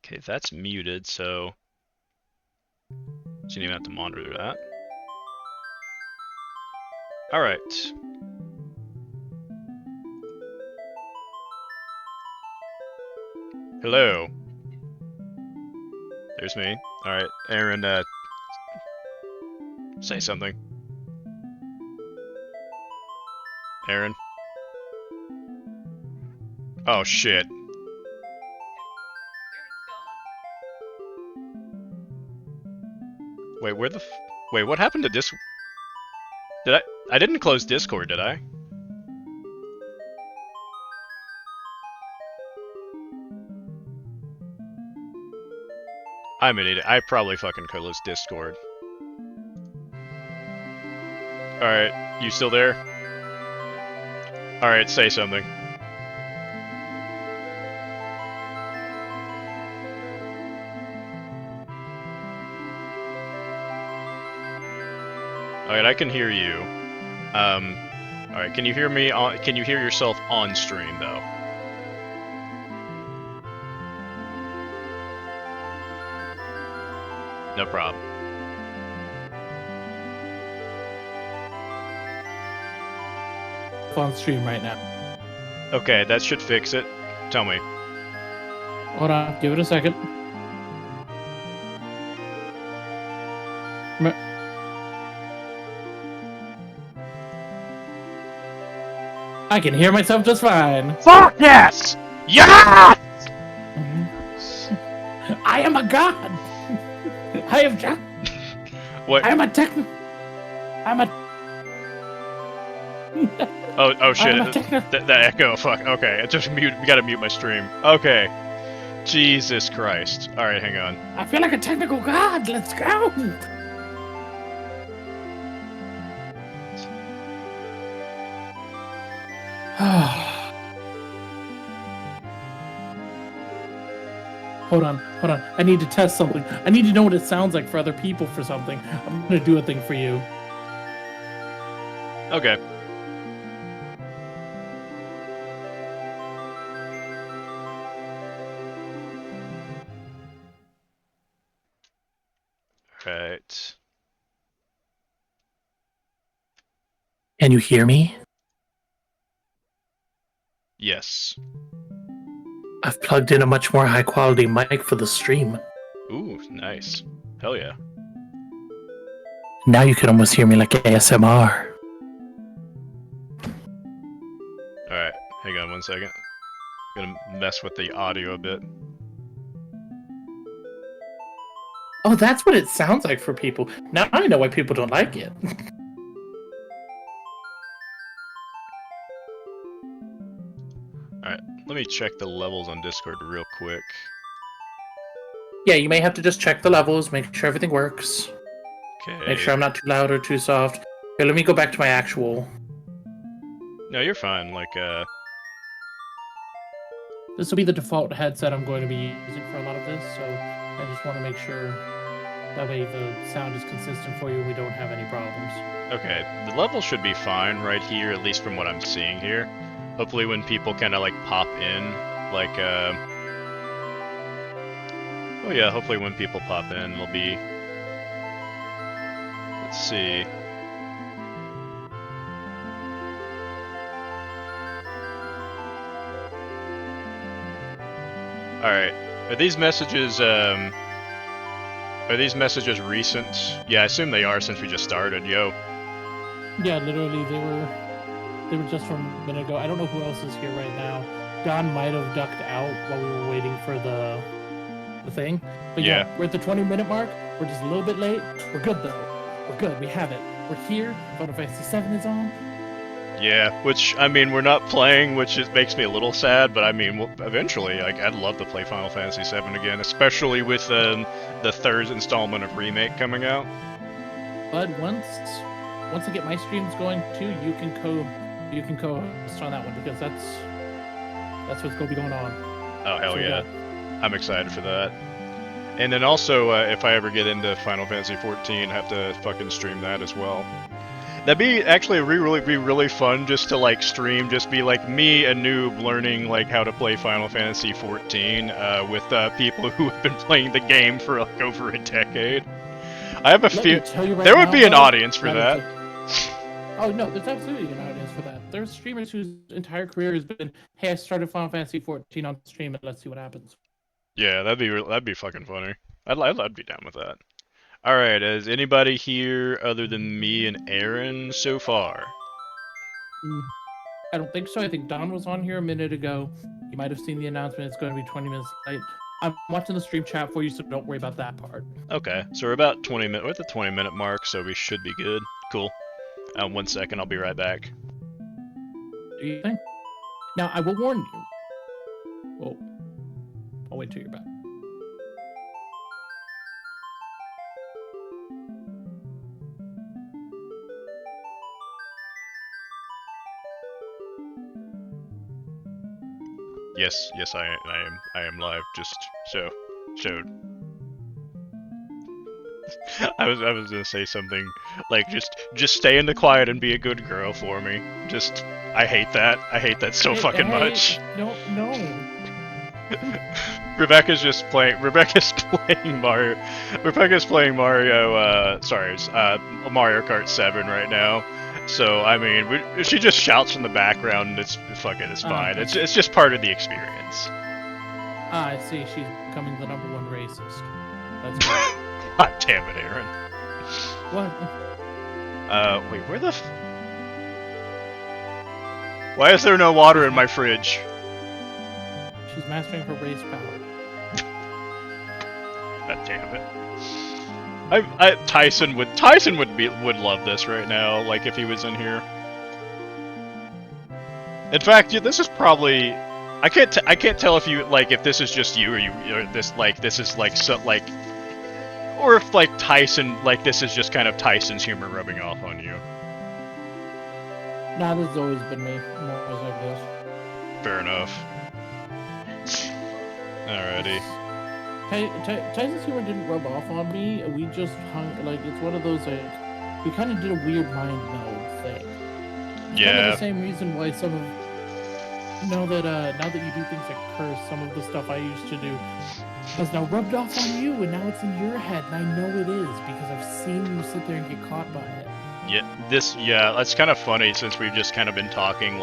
Okay, that's muted, so you don't even have to monitor that. Alright. Hello. There's me. Alright, Aaron, say something. Aaron? Oh, shit. Wait, wait, what happened to this? I didn't close Discord, did I? I'm an idiot. I probably fucking closed Discord. Alright, you still there? Alright, say something. Alright, I can hear you. Alright, can you hear me can you hear yourself on stream, though? No problem. On stream right now. Okay, that should fix it. Tell me. Hold on, give it a second. I can hear myself just fine. Fuck yes! Yes! I am a god! I have just... What? I'm a techn... I'm a... Oh shit, that echo, fuck, okay, we gotta mute my stream. Okay. Jesus Christ. Alright, hang on. I feel like a technical god, let's go! Hold on. I need to test something. I need to know what it sounds like for other people for something. I'm gonna do a thing for you. Okay. Right. Can you hear me? Yes. I've plugged in a much more high quality mic for the stream. Ooh, nice. Hell yeah. Now you can almost hear me like ASMR. Alright, hang on one second. Gonna mess with the audio a bit. Oh, that's what it sounds like for people. Now I know why people don't like it. Alright, let me check the levels on Discord real quick. Yeah, you may have to just check the levels, make sure everything works. Okay. Make sure I'm not too loud or too soft. Okay, let me go back to my actual... No, you're fine, like, This will be the default headset I'm going to be using for a lot of this, so I just want to make sure that way the sound is consistent for you and we don't have any problems. okay, the level should be fine right here, at least from what I'm seeing here. Hopefully when people kind of, like, pop in, like, oh yeah, hopefully when people pop in, it'll be... Let's see... Alright, are these messages recent? Yeah, I assume they are since we just started, yo. Yeah, literally, they were just from a minute ago. I don't know who else is here right now. Don might have ducked out while we were waiting for the thing. But yeah, we're at the 20-minute mark. We're just a little bit late. We're good, though. We're good. We have it. We're here. Final Fantasy 7 is on. Yeah, which, I mean, we're not playing, which makes me a little sad, but I mean, eventually, like, I'd love to play Final Fantasy 7 again, especially with the third installment of Remake coming out. But once I get my streams going too, you can co-host on that one, because that's what's going to be going on. Oh, hell so, yeah. I'm excited for that. And then also, if I ever get into Final Fantasy 14, I have to fucking stream that as well. That'd be actually really fun just to like stream, just be like me, a noob, learning like how to play Final Fantasy 14 with people who have been playing the game for like over a decade. I have a fear right there would now, be an though, audience for that. Oh no, there's absolutely an audience for that. There's streamers whose entire career has been, "Hey, I started Final Fantasy 14 on stream, and let's see what happens." Yeah, that'd be fucking funny. I'd be down with that. All right, is anybody here other than me and Aaron so far? I don't think so. I think Don was on here a minute ago. You might have seen the announcement. It's going to be 20 minutes late. I'm watching the stream chat for you, so don't worry about that part. Okay, so we're about 20 minutes. We're at the 20-minute mark, so we should be good. Cool. 1 second, I'll be right back. Do you think? Now, I will warn you. Well, I'll wait till you're back. Yes, I am live. Just showed. I was gonna say something like just stay in the quiet and be a good girl for me. Just I hate that. I hate that so fucking much. No. Rebecca's playing Mario. Rebecca's playing Mario. Mario Kart 7 right now. So I mean, she just shouts in the background. It's fine. It's just part of the experience. I see. She's becoming the #1 racist. That's God damn it, Aaron. What? Wait, where the? Why is there no water in my fridge? She's mastering her race power. God damn it. Tyson would love this right now, like if he was in here. In fact, this is probably I can't tell if you like if this is just you or this is like or if like Tyson this is just kind of Tyson's humor rubbing off on you. Nah, this has always been me. I'm always like this. Fair enough. Alrighty. Tyson's humor didn't rub off on me. We just hung it's one of those we kind of did a weird mind meld thing. It's kind of the same reason why some of now that you do things like curse, some of the stuff I used to do has now rubbed off on you, and now it's in your head, and I know it is because I've seen you sit there and get caught by it. Yeah, that's kind of funny since we've just kind of been talking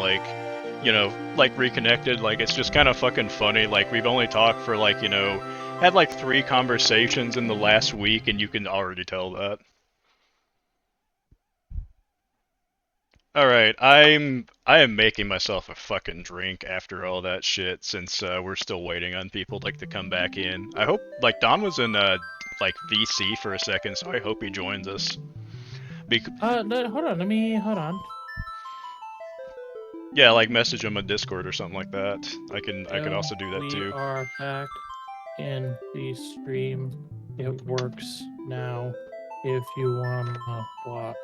reconnected. It's just kind of fucking funny. We've only talked for had 3 conversations in the last week, and you can already tell that. Alright, I am making myself a fucking drink after all that shit, since we're still waiting on people to come back in. I hope Don was in VC for a second, so I hope he joins us. Hold on. Yeah, message him on Discord or something like that. I can also do that too. We are back in the stream. It works now if you wanna watch.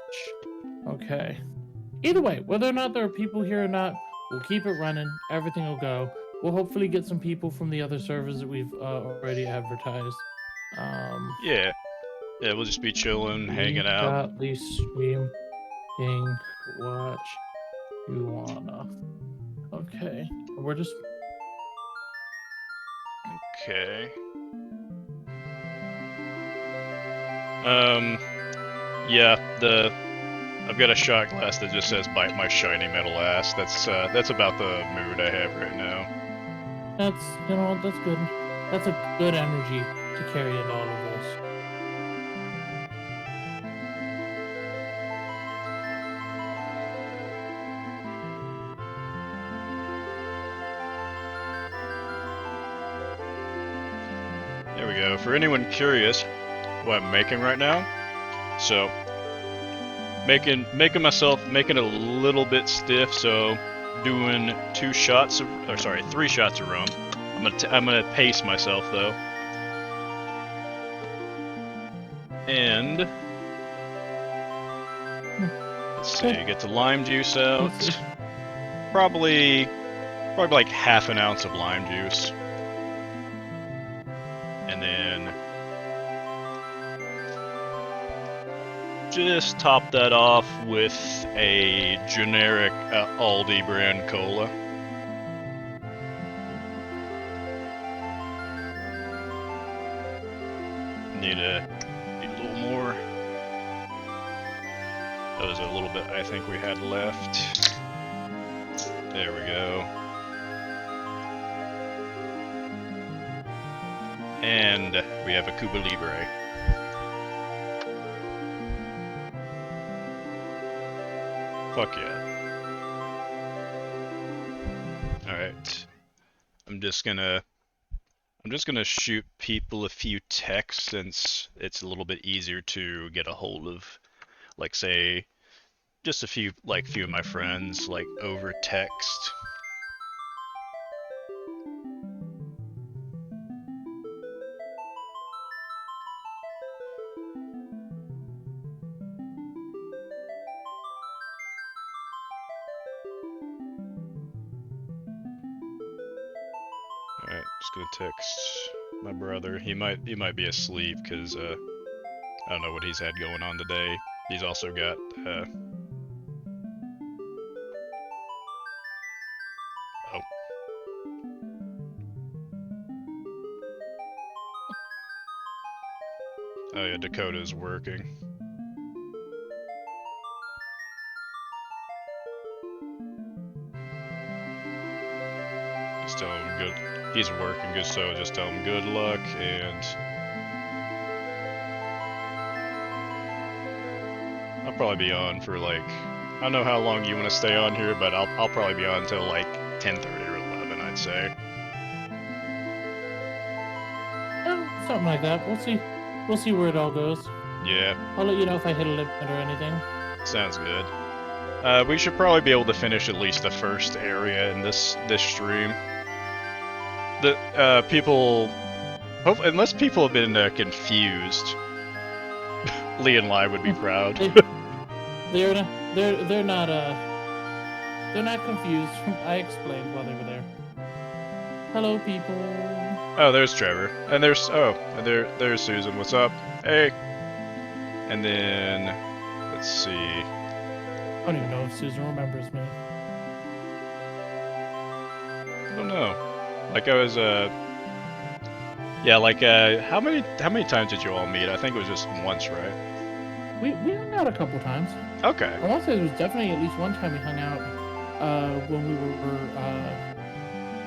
Okay. Either way, whether or not there are people here or not, we'll keep it running. Everything will go. We'll hopefully get some people from the other servers that we've already advertised. Yeah, we'll just be chilling, hanging out. Got the stream thing to watch. You wanna? Okay, we're just. Okay. Yeah, I've got a shot glass that just says "Bite my shiny metal ass." That's about the mood I have right now. That's that's good. That's a good energy to carry into all of this. There we go. For anyone curious what I'm making right now, so making it a little bit stiff, so doing 3 shots of rum. I'm gonna pace myself though, and let's see, get the lime juice out. Probably half an ounce of lime juice, and then just top that off with a generic Aldi brand cola. Need a little more. That was a little bit I think we had left. There we go. And we have a Cuba Libre. Fuck yeah. Alright. I'm just gonna shoot people a few texts since it's a little bit easier to get a hold of, like, say, just a few of my friends, like, over text. Alright, just gonna text my brother. He might be asleep because I don't know what he's had going on today. He's also got oh. Oh yeah, Dakota's working. Just tell him good. He's working good, so just tell him good luck and I'll probably be on for like, I don't know how long you want to stay on here, but I'll probably be on until like 10:30 or 11, I'd say. Something like that. We'll see. We'll see where it all goes. Yeah. I'll let you know if I hit a limit or anything. Sounds good. We should probably be able to finish at least the first area in this stream. The people, unless people have been confused, Lee and Lai would be proud. They're not confused. I explained while they were there. Hello, people. Oh, there's Trevor, and there's there's Susan. What's up? Hey. And then let's see. I don't even know if Susan remembers me. I don't know. Like I was yeah, like how many times did you all meet? I think it was just once, right? We hung out a couple times. Okay. I want to say there was definitely at least one time we hung out when we were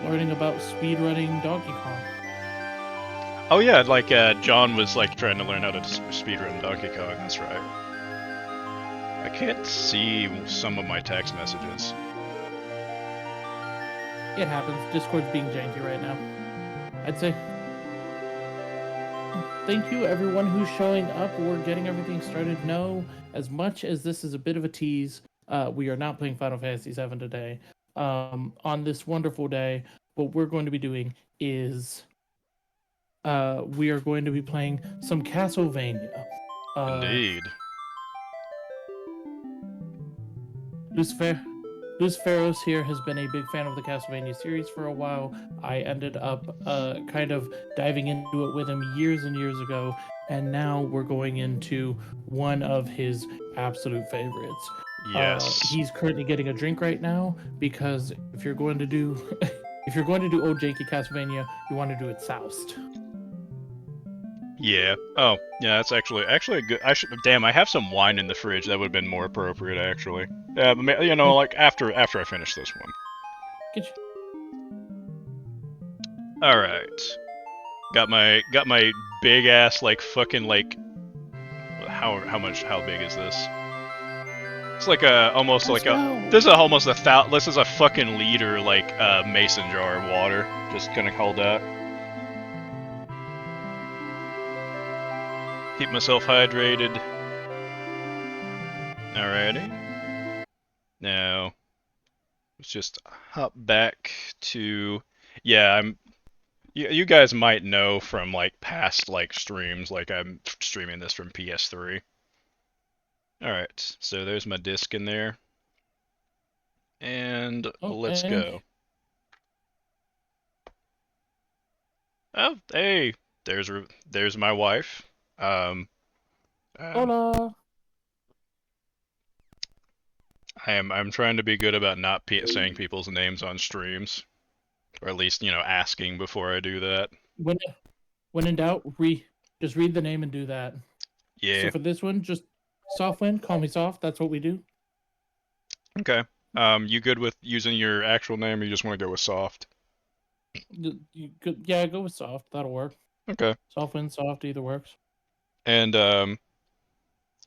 learning about speedrunning Donkey Kong. Oh yeah, like John was like trying to learn how to speedrun Donkey Kong. That's right. I can't see some of my text messages. It happens. Discord's being janky right now. I'd say. Thank you, everyone who's showing up. We're getting everything started. No, as much as this is a bit of a tease, we are not playing Final Fantasy VII today. On this wonderful day, what we're going to be doing is we are going to be playing some Castlevania. Indeed. Lucipharos here has been a big fan of the Castlevania series for a while. I ended up kind of diving into it with him years and years ago, and now we're going into one of his absolute favorites. Yes. He's currently getting a drink right now because if you're going to do if you're going to do Old Janky Castlevania, you want to do it soused. Yeah. Oh, yeah. That's actually a good. Damn, I have some wine in the fridge. That would have been more appropriate, actually. Yeah, but you know, like after I finish this one. Get you. All right. Got my big ass like fucking like. How big is this? It's like almost like a. This is almost a This is a fucking liter like mason jar of water. Just gonna hold that. Keep myself hydrated. Alrighty. Now, let's just hop back to. Yeah, you guys might know from like past like streams, like I'm streaming this from PS3. Alright, so there's my disc in there. And let's go. Oh, hey, there's my wife. Hola. I'm trying to be good about not saying people's names on streams, or at least asking before I do that. When in doubt, just read the name and do that. Yeah. So for this one, just Softwind, call me Soft. That's what we do. Okay. You good with using your actual name, or you just want to go with Soft? Yeah, go with Soft. That'll work. Okay. Softwind, Soft, either works. And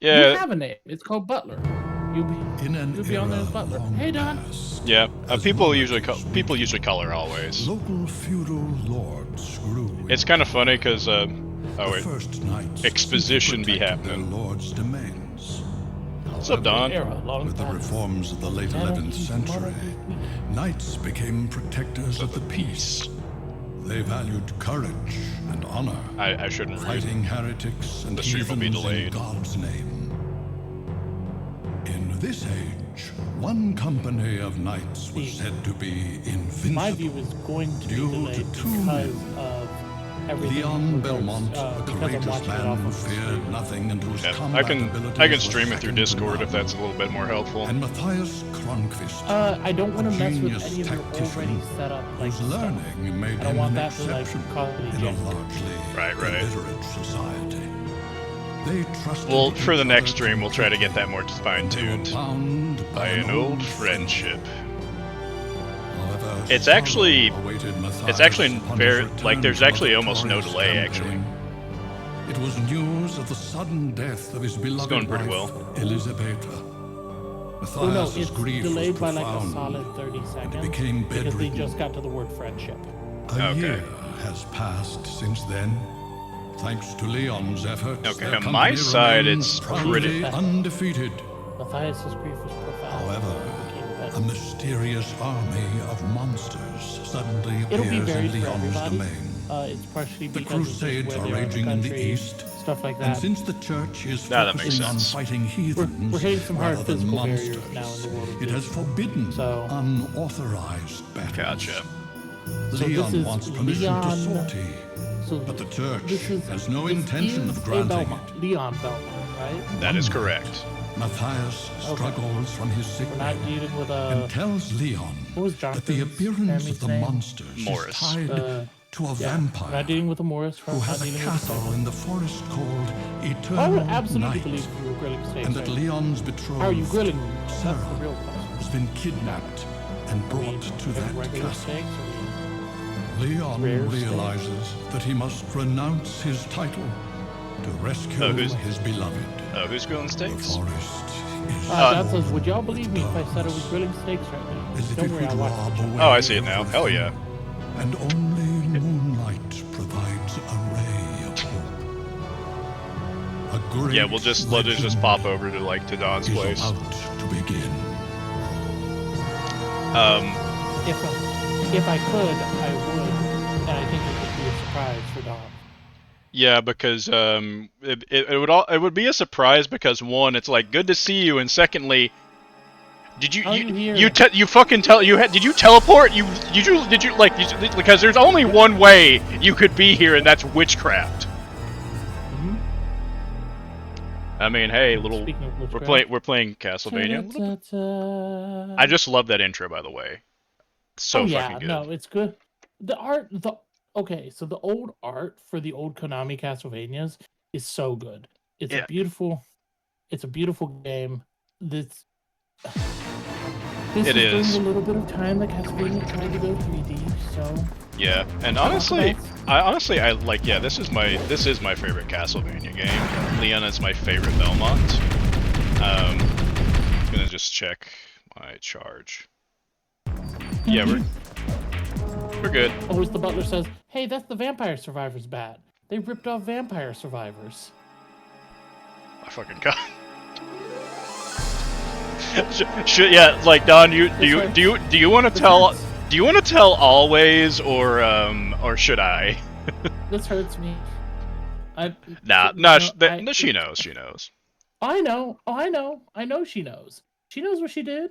yeah. You have a name. It's called Butler. You'll be on there as Butler. Hey, Don. Yeah. People usually color always. Local feudal lords grew. It's kind of funny because exposition be happening. Lord's domains. What's up, Don? With the reforms of the late 11th century, knights became protectors of the peace. They valued courage and honor. I shouldn't read. Fighting heretics and heathens in God's name. In this age, one company of knights was said to be invincible. My view is going to be delayed because of everything. Leon Belmont, a courageous man who feared nothing and whose combat abilities I can stream it through Discord if that's a little bit more helpful. And Matthias Kronqvist, I don't want to mess with any of your already set up whose learning made him an exception in a largely illiterate society. Well, for the next stream, we'll try to get that more fine-tuned by an old friendship. It's actually very, like, there's actually almost no delay, actually. It was news of the sudden death of his beloved going pretty wife, well. Elizabeth. Oh no, it's delayed by like a solid 30 seconds because they just got to the word friendship. A year has passed since then. Thanks to Leon's efforts, okay, on my side, it's pretty undefeated. Matthias's grief was profound. However, a mysterious army of monsters suddenly appears in Leon's domain. It's partially the because Crusades are raging in the east, stuff like that. And since the church is focusing on fighting heathens we're hitting some hard rather than physical monsters, barriers now in the world. It has forbidden unauthorized battles. Gotcha. Leon wants permission to sortie. But the church has no intention of granting it. Leon Belmont, right? That is correct. Matthias struggles from his sickness and tells Leon that the appearance of the monsters is tied to a vampire not dealing with a Morris who has a castle in the forest called Eternal I would absolutely Night, believe you were grilling steaks. And that Leon's betrothed, how are you grilling? Sarah, that's the real question. has been kidnapped and brought to that castle. Leon realizes that he must renounce his title to rescue his beloved. Oh, who's grilling steaks? The forest is that says, would y'all believe me if I said I was grilling steaks right now? Don't worry, I'll watch it. Oh, I see it now. Hell yeah. And only moonlight provides a ray of hope. Yeah, we'll just let it just pop over to Don's place. About to begin. If I could, I would, and I think it would be a surprise for Don. Yeah, because it would be a surprise because one, it's like good to see you, and secondly, did you teleport? Did you because there's only one way you could be here, and that's witchcraft. Mm-hmm. I mean, hey, we're playing Castlevania. I just love that intro, by the way. So fucking good. No, it's good. Okay, so the old art for the old Konami Castlevanias is so good. It's a beautiful game. This is during a little bit of time that Castlevania tried to go 3D, so yeah. And honestly, I like this is my favorite Castlevania game. Leon is my favorite Belmont. I'm gonna just check my charge. Yeah, we're good. Oh, as the butler says, hey, that's the Vampire Survivors bat. They ripped off Vampire Survivors. I fucking god. Yeah, like Don, do you want to tell always or should I? This hurts me. She knows. I know she knows. She knows what she did.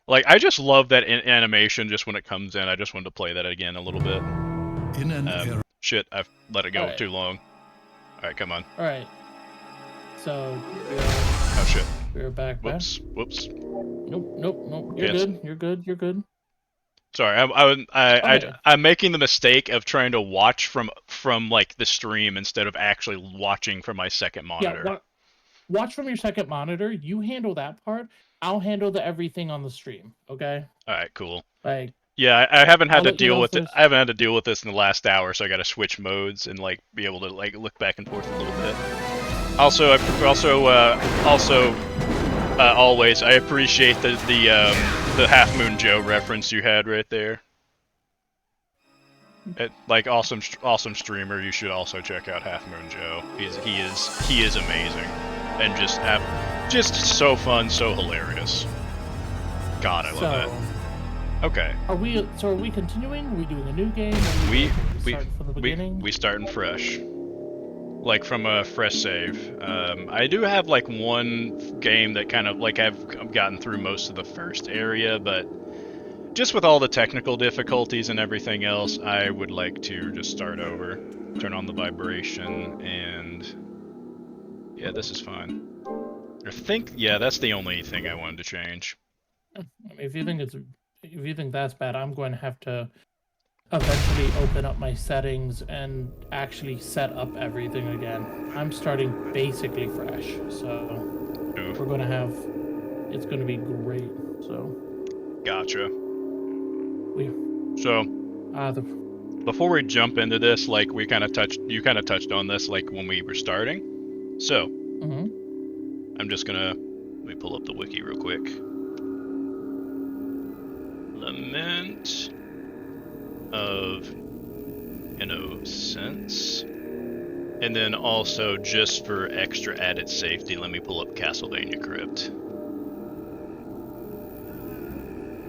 Like, I just love that animation just when it comes in. I just wanted to play that again a little bit. Shit, I've let it go too long. Alright, come on. Alright. So... Oh, shit. We're back, man. Whoops. Nope. Yes. You're good. Sorry, I'm making the mistake of trying to watch from like the stream instead of actually watching from my second monitor. Yeah, watch from your second monitor. You handle that part. I'll handle the everything on the stream. Okay. All right, cool. Like, yeah, I haven't had to I'll let you deal know if with it. there's. I haven't had to deal with this in the last hour, so I got to switch modes and like be able to like look back and forth a little bit. Also, always I appreciate the Half Moon Joe reference you had right there. Like awesome streamer. You should also check out Half Moon Joe. He is amazing, and just so fun, so hilarious. God, I love that. Okay. Are we continuing? Are we doing a new game? We start from the beginning? we starting fresh. Like from a fresh save. I do have like one game that kind of like I've gotten through most of the first area, but just with all the technical difficulties and everything else, I would like to just start over, turn on the vibration, and yeah, this is fine. Yeah, that's the only thing I wanted to change. If you think that's bad, I'm going to have to eventually open up my settings and actually set up everything again. I'm starting basically fresh, so Oof. it's going to be great. So gotcha. So before we jump into this, like you kind of touched on this like when we were starting. So I'm just gonna let me pull up the wiki real quick. Lament of Innocence. And then also, just for extra added safety, let me pull up Castlevania Crypt.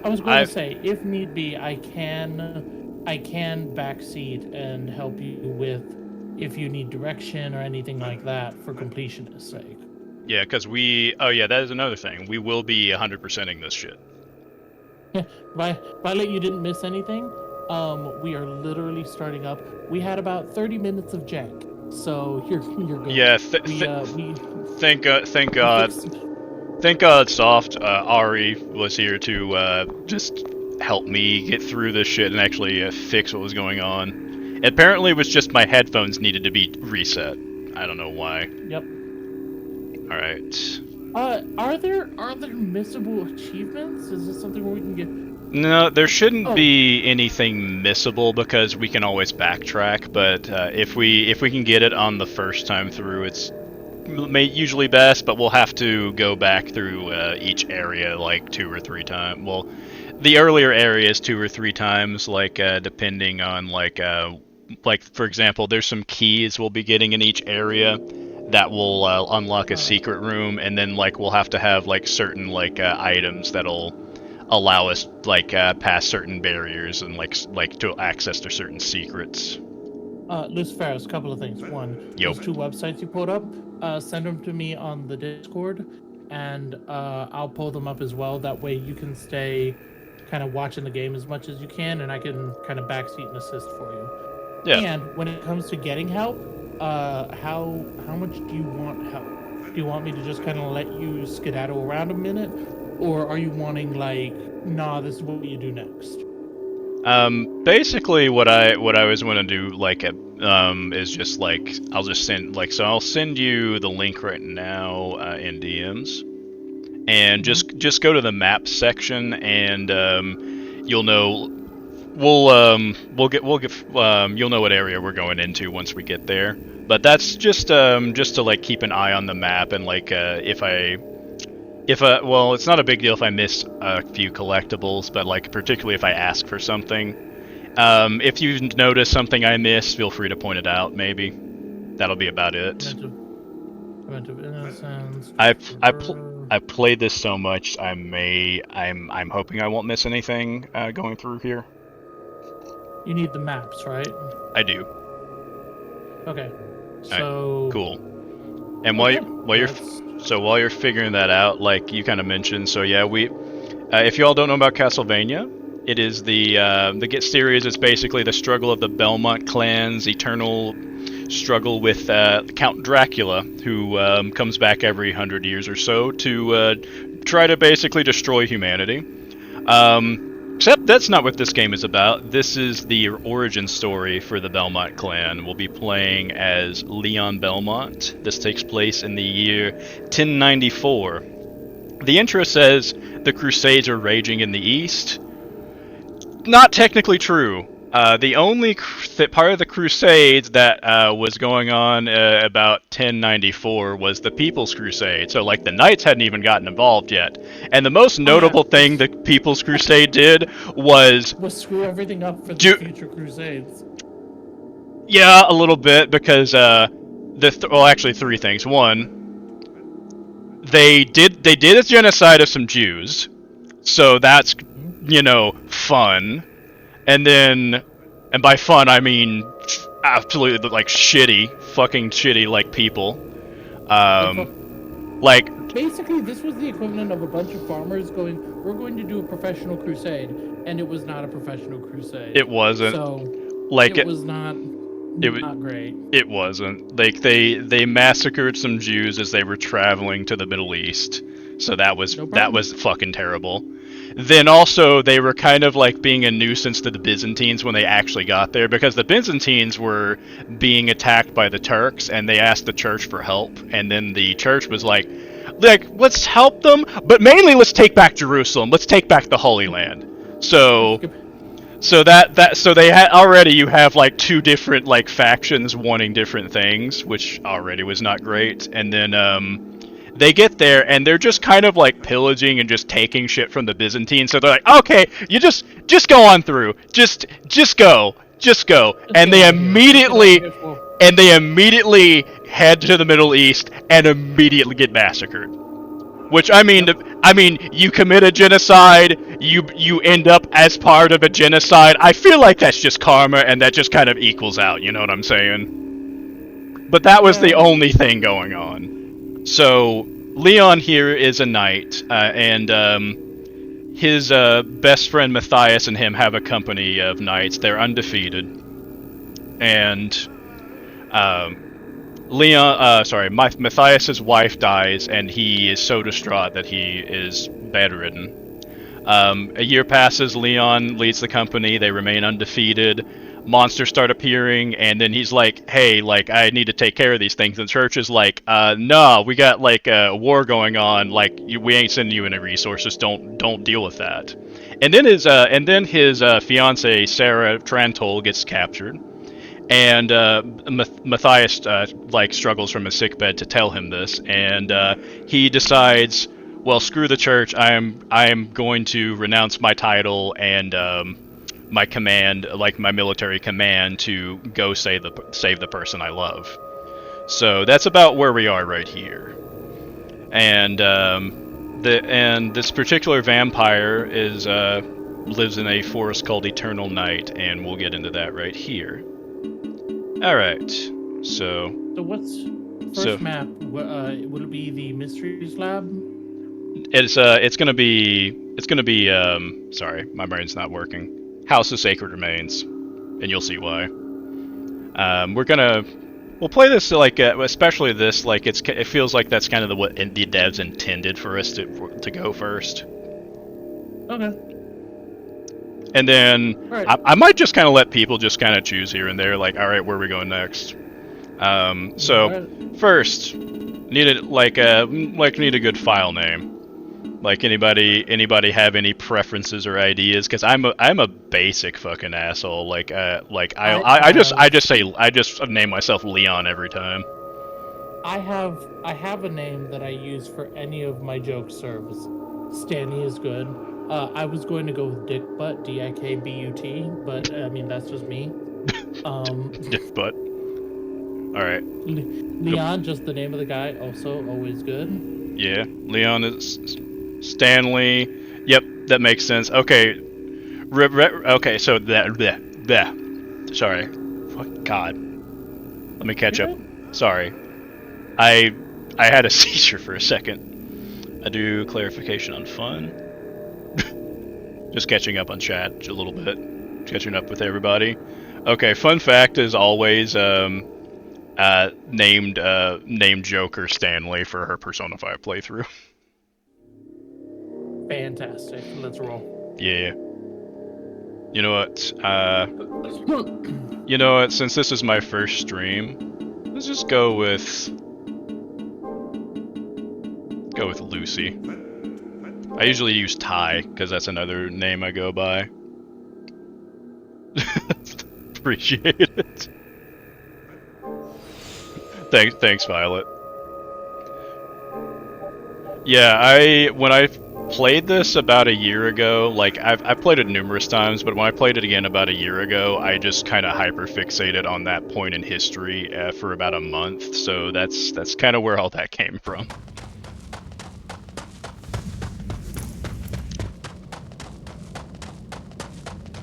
I was going to say, if need be, I can backseat and help you with if you need direction or anything like that for completionist's sake. Yeah, because oh yeah, that is another thing. We will be 100%ing this shit. Yeah, Violet, you didn't miss anything. We are literally starting up. We had about 30 minutes of jank, so you're good. Yeah, thank God. Thank God Soft, Ari was here to just help me get through this shit and actually fix what was going on. Apparently it was just my headphones needed to be reset. I don't know why. Yep. Alright. Are there missable achievements? Is this something where we can get... No, there shouldn't be anything missable because we can always backtrack, but if we can get it on the first time through, it's usually best, but we'll have to go back through each area like 2 or 3 times. Well, the earlier areas 2 or 3 times, like depending on like for example, there's some keys we'll be getting in each area that will unlock a secret room, and then like we'll have to have like certain like items that'll allow us like past certain barriers and like to access to certain secrets. Lucipharos, a couple of things. One, those 2 websites you pulled up, send them to me on the Discord, and I'll pull them up as well. That way you can stay kind of watching the game as much as you can, and I can kind of backseat and assist for you. Yeah. And when it comes to getting help, how much do you want help? Do you want me to just kind of let you skedaddle around a minute, or are you wanting like, nah, this is what you do next? Basically what I always want to do like is just like I'll send you the link right now in DMs, and just go to the map section, and you'll know you'll know what area we're going into once we get there. But that's just to like keep an eye on the map, and like well, it's not a big deal if I miss a few collectibles, but like particularly if I ask for something. If you notice something I missed, feel free to point it out. Maybe that'll be about it. Lament of Innocence. I've played this so much. I'm hoping I won't miss anything going through here. You need the maps, right? I do. Okay. So right. Cool. And while you're figuring that out, like you kind of mentioned, so yeah, if you all don't know about Castlevania, it is the Get series. It's basically the struggle of the Belmont clan's eternal struggle with Count Dracula, who comes back every 100 years or so to try to basically destroy humanity. Except that's not what this game is about. This is the origin story for the Belmont clan. We'll be playing as Leon Belmont. This takes place in the year 1094. The intro says the Crusades are raging in the east. Not technically true. The only part of the Crusades that was going on about 1094 was the People's Crusade. So, like, the Knights hadn't even gotten involved yet. And the most notable thing the People's Crusade did was screw everything up for the future Crusades. Yeah, a little bit, because actually, three things. One, they did a genocide of some Jews, so that's fun. And then, and by fun, I mean absolutely, like, fucking shitty, like, people. Like... Basically, this was the equivalent of a bunch of farmers going, we're going to do a professional crusade, and it was not a professional crusade. It wasn't. So, like, it was not great. It wasn't. Like, they massacred some Jews as they were traveling to the Middle East. So that was fucking terrible. Then also, they were kind of like being a nuisance to the Byzantines when they actually got there, because the Byzantines were being attacked by the Turks, and they asked the church for help, and then the church was like, let's help them, but mainly let's take back Jerusalem, let's take back the Holy Land. So they had already, you have like two different like factions wanting different things, which already was not great, and then they get there, and they're just kind of like pillaging and just taking shit from the Byzantines. So they're like, okay, you just go on through. Just go. And they immediately head to the Middle East and immediately get massacred. Which, I mean, you commit a genocide, you end up as part of a genocide. I feel like that's just karma, and that just kind of equals out, you know what I'm saying? But that was the only thing going on. So, Leon here is a knight, and his best friend Matthias and him have a company of knights. They're undefeated. And Matthias's wife dies, and he is so distraught that he is bedridden. A year passes, Leon leads the company, they remain undefeated. Monsters start appearing, and then he's like, hey, like, I need to take care of these things. And the church is like, no, we got like a war going on, like, we ain't sending you any resources, don't deal with that. And then his fiance Sarah Trantol gets captured, and Matthias struggles from his sickbed to tell him this, and he decides, well, screw the church, I am going to renounce my title and my command, like my military command, to go save the person I love. So that's about where we are right here. And this particular vampire lives in a forest called Eternal Night, and we'll get into that right here. All right. So what's first map? Would it be the Mysteries Lab? It's gonna be sorry, my brain's not working. House of Sacred Remains, and you'll see why. We'll play this like, especially this, like, it feels like that's kind of what the devs intended for us to go first. Okay. And then right. I might just kind of let people just kind of choose here and there, like, all right, where are we going next? So first, need a good file name. Like, anybody have any preferences or ideas? Because I'm a basic fucking asshole. I just name myself Leon every time. I have a name that I use for any of my joke serves. Stanley is good. I was going to go with Dick Butt, D-I-K-B-U-T, but I mean, that's just me. Dick Butt. All right. Leon, just the name of the guy, also always good. Yeah, Leon is. Stanley, yep, that makes sense. Okay, okay, so sorry, God, let me catch up. Sorry, I had a seizure for a second. I do clarification on fun. Just catching up on chat a little bit, catching up with everybody. Okay, fun fact is always named Joker Stanley for her Persona 5 playthrough. Fantastic. Let's roll. Yeah. You know what? You know what? Since this is my first stream, let's just go with Lucy. I usually use Ty because that's another name I go by. Appreciate it. Thanks, Violet. Yeah, when I played this about a year ago, like I've played it numerous times, but when I played it again about a year ago, I just kind of hyper-fixated on that point in history for about a month. So that's kind of where all that came from.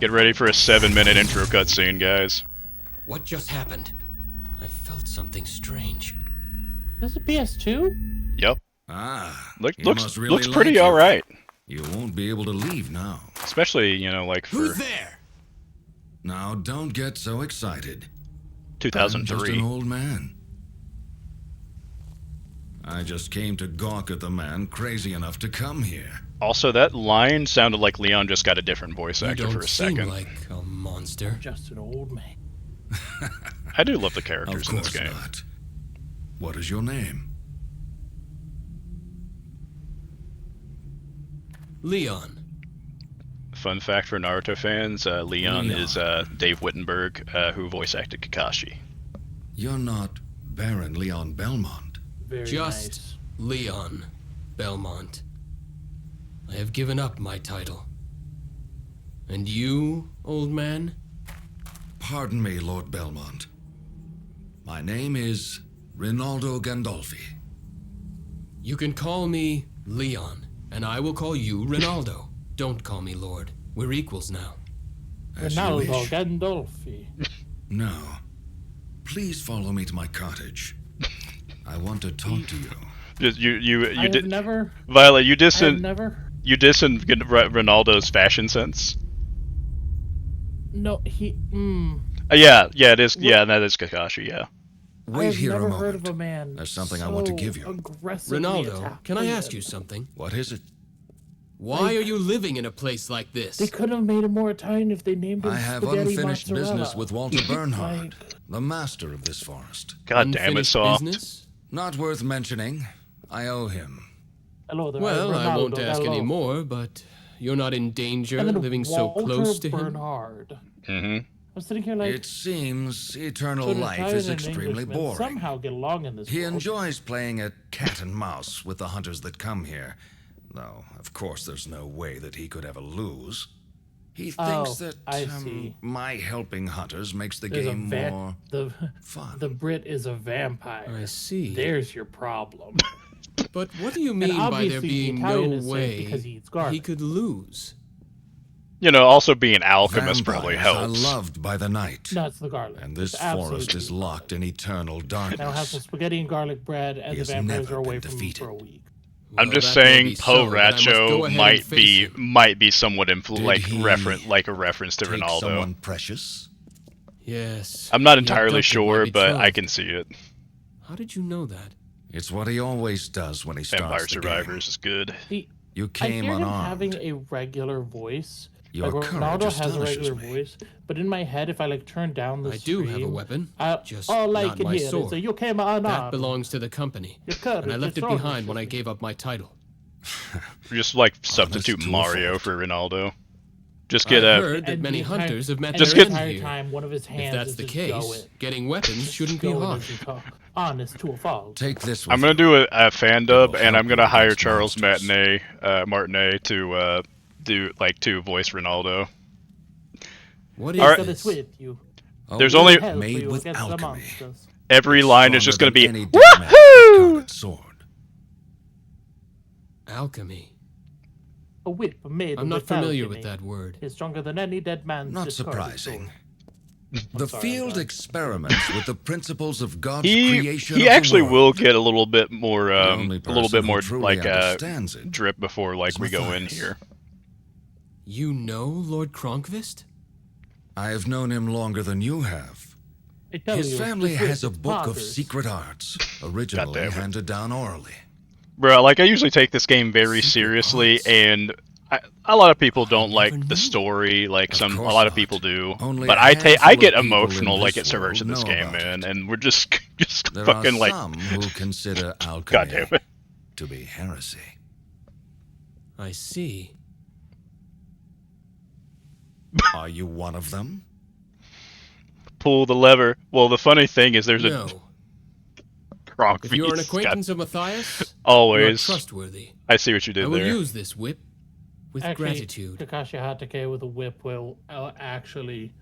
Get ready for a 7-minute intro cutscene, guys. What just happened? I felt something strange. This is a PS2? Yep. Looks pretty alright. You won't be able to leave now. Especially, you know, like for... Who's there? Now, don't get so excited. 2003. I'm just an old man. I just came to gawk at the man crazy enough to come here. Also, that line sounded like Leon just got a different voice actor for a second. You don't seem like a monster. Just an old man. I do love the characters in this game. Of course not. What is your name? Leon. Fun fact for Naruto fans, Leon is Dave Wittenberg, who voice acted Kakashi. You're not Baron Leon Belmont. Very Just nice. Leon Belmont. I have given up my title. And you, old man? Pardon me, Lord Belmont. My name is Rinaldo Gandolfi. You can call me Leon, and I will call you Rinaldo. Don't call me Lord. We're equals now. As you Ronaldo wish. Gandolfi. Now, please follow me to my cottage. I want to talk to you. You did Never. Violet. You I've dissing never. Ronaldo's fashion sense. No, he. Yeah, it is. Yeah, that is Kakashi. Yeah. Wait I've here never a heard moment. of a man. There's something I so want to give you. Aggressively Ronaldo, attacked can I ask women. you something? What is it? Why are you living in a place like this? They could have made him more Italian if they named him I have Spaghetti unfinished Mozzarella. business with Walter Bernhard, Like- the master of this forest. God damn it, Unfinished Soft. business? Not worth mentioning. I owe him. Hello there. Well, I won't Ronaldo, ask hello. any more, but you're not in danger And then living so Walter close to him. Bernhard. Mm-hmm. I'm sitting here like. It seems eternal so an life Italian is and extremely Englishman boring. Somehow get along in this He world. enjoys playing at cat and mouse with the hunters that come here. Though, of course, there's no way that he could ever lose. He thinks that I see. my helping hunters makes the There's game more the fun. the Brit is a vampire. I see. There's your problem. But what do you And mean by obviously there the being Italian no is safe way because he eats garlic. he could lose? You know, also being alchemist probably Vampires helps. are loved by the night, No, it's the garlic. and this It's forest absolutely is the locked in eternal garlic. Now have some darkness. spaghetti and garlic bread, He and the has vampires never are away been from defeated. him for a week. I'm Well, just that may saying, be Po so, but I must go Racho ahead might and face him. might be somewhat Did like he a reference to Take Ronaldo. someone precious? Yes. I'm not he entirely abducted my sure, but I betrothed. can see it. How did you know that? It's what he always does when he starts Vampire the Survivors is good. You I came hear him unarmed. having a regular voice. Your like courage Ronaldo has a astonishes regular me. voice, but in my head, if I like turn down the I do have a stream, weapon, I, just all I not can my hear sword. is a, you came unarmed. That belongs to the company, Your courage and I left it astonishes behind when I me. gave up my title. Just like substitute to a Mario fault. for Ronaldo. Just get I've a. heard that And many the entire- hunters have met and Just their the get- end entire here. time, one of his hands If that's is the just case, going. getting weapons shouldn't be Going hard. as you talk. Honest to a fault. Take this with I'm gonna you. do a fan dub, will and I'm help gonna you hire against Charles monsters. Martinet to to voice Ronaldo. What All is right. This this? with you. There's Oh, only- Help made you with against the alchemy. monsters. Every line is just gonna Stronger be than any diplomat's woohoo. discarded sword. Alchemy. A whip made I'm not with familiar alchemy with that word. is stronger than any dead man's Not discarded surprising. sword. The sorry, field sorry. experiments with the principles of God's He creation. he of the actually world. will get a little bit more The only a little person bit who more truly like understands it drip before like is we go in Matthias. here. You know Lord Kronkvist? I have known him longer than you have. His family has a book of secret arts, originally handed down orally. Bro, like, I usually take this game very seriously, and a lot of people don't like the story, like a lot of people do. But I get emotional, like, at certain of this game, man, and we're just fucking like. There are some who consider alchemy to be heresy. I see. Are you one of them? Pull the lever. Well, the funny thing is, there's no. If you're an acquaintance of Matthias, always you're trustworthy. I see what you did there. I will use this whip with gratitude. Kakashi Hatake with a whip will actually,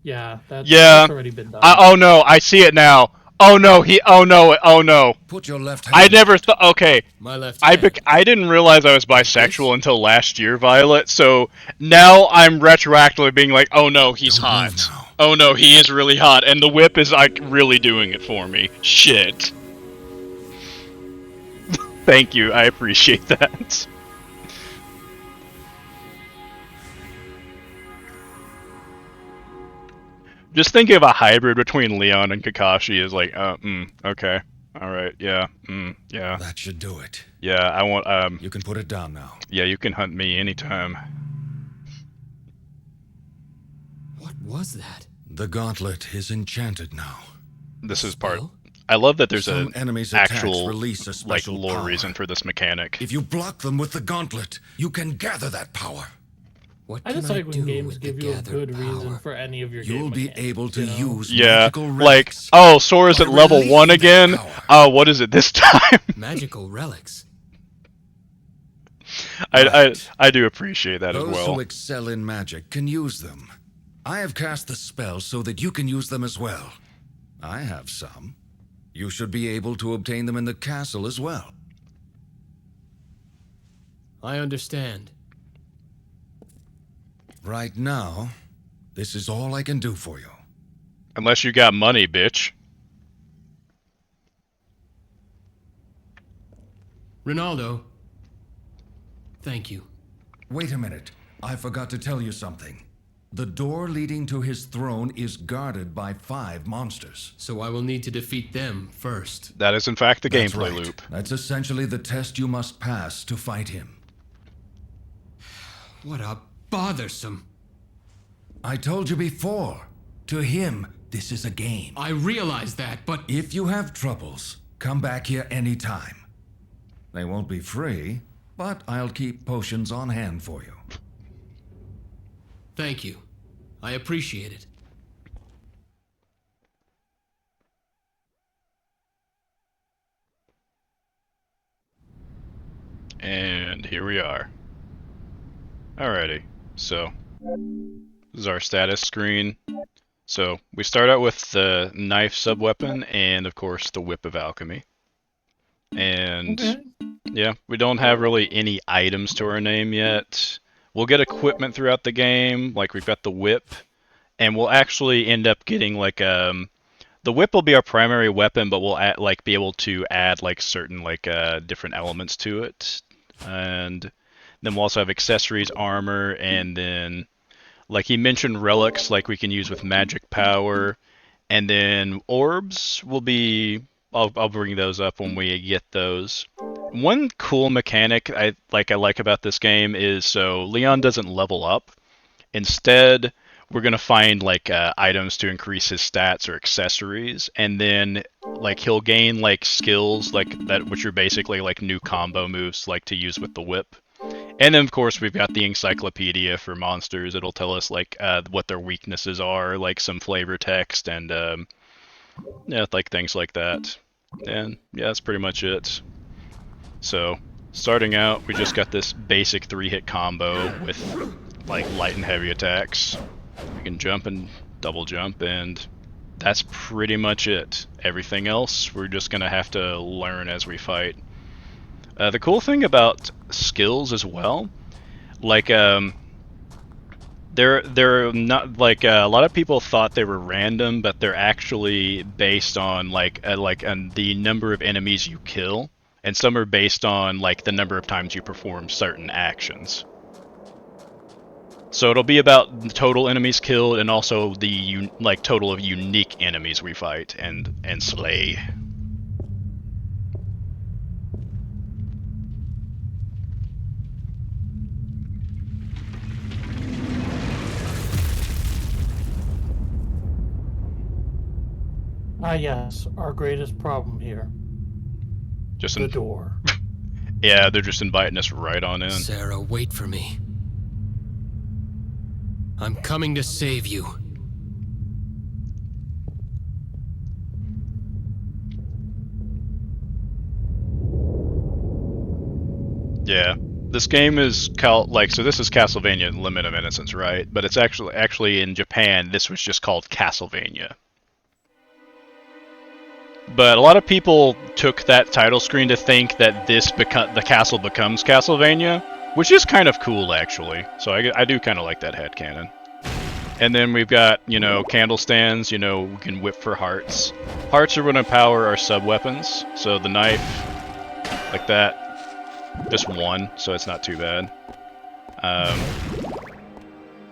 that's already been done. Oh no, I see it now. Oh no, oh no. Put your left hand. I never thought. Okay, my left hand. I didn't realize I was bisexual until last year, Violet. So now I'm retroactively being like, oh no, he's hot. Oh no, he is really hot, and the whip is like really doing it for me. Shit. Thank you, I appreciate that. Just thinking of a hybrid between Leon and Kakashi is like, okay, all right, yeah, yeah. That should do it. Yeah, I want. You can put it down now. Yeah, you can hunt me anytime. What was that? The gauntlet is enchanted now. This is part. I love that there's an actual release a special like lore power. reason for this mechanic. If you block them with the gauntlet, you can gather that power. What I just like when games give you a good reason for any of your You'll be able to use magical relics. Like, oh, Sora's at level 1 again? Oh, what is it this time? Magical relics. I do appreciate that as well. Those who excel in magic can use them. I have cast the spell so that you can use them as well. I have some. You should be able to obtain them in the castle as well. I understand. Right now, this is all I can do for you. Unless you got money, bitch. Ronaldo. Thank you. Wait a minute. I forgot to tell you something. The door leading to his throne is guarded by 5 monsters. So I will need to defeat them first. That is in fact the That's gameplay right. loop. That's essentially the test you must pass to fight him. What a bothersome. I told you before. To him, this is a game. I realize that, but... If you have troubles, come back here anytime. They won't be free, but I'll keep potions on hand for you. Thank you. I appreciate it. And here we are. Alrighty, so this is our status screen. So we start out with the knife subweapon and of course the whip of alchemy. And yeah, we don't have really any items to our name yet. We'll get equipment throughout the game, like we've got the whip, and we'll actually end up getting like the whip will be our primary weapon, but we'll be able to add like certain different elements to it, and then we'll also have accessories, armor, and then like he mentioned relics, like we can use with magic power, and then orbs will be. I'll bring those up when we get those. One cool mechanic I like about this game is so Leon doesn't level up. Instead, we're gonna find like items to increase his stats or accessories, and then like he'll gain like skills like that, which are basically like new combo moves like to use with the whip. And then of course we've got the encyclopedia for monsters. It'll tell us like what their weaknesses are, like some flavor text and yeah, like things like that. And yeah, that's pretty much it. So starting out, we just got this basic 3-hit combo with like light and heavy attacks. We can jump and double jump, and that's pretty much it. Everything else we're just gonna have to learn as we fight. The cool thing about skills as well, like they're not like a lot of people thought they were random, but they're actually based on on the number of enemies you kill, and some are based on like the number of times you perform certain actions. So it'll be about the total enemies killed and also the total of unique enemies we fight and slay. Ah, yes, our greatest problem here. Just the door. Yeah, they're just inviting us right on in. Sarah, wait for me. I'm coming to save you. Yeah. This game is so this is Castlevania Lament of Innocence, right? But it's actually in Japan, this was just called Castlevania. But a lot of people took that title screen to think that the castle becomes Castlevania, which is kind of cool, actually. So I do kind of like that headcanon. And then we've got, candle stands, we can whip for hearts. Hearts are going to power our sub-weapons, so the knife, like that, just one, so it's not too bad.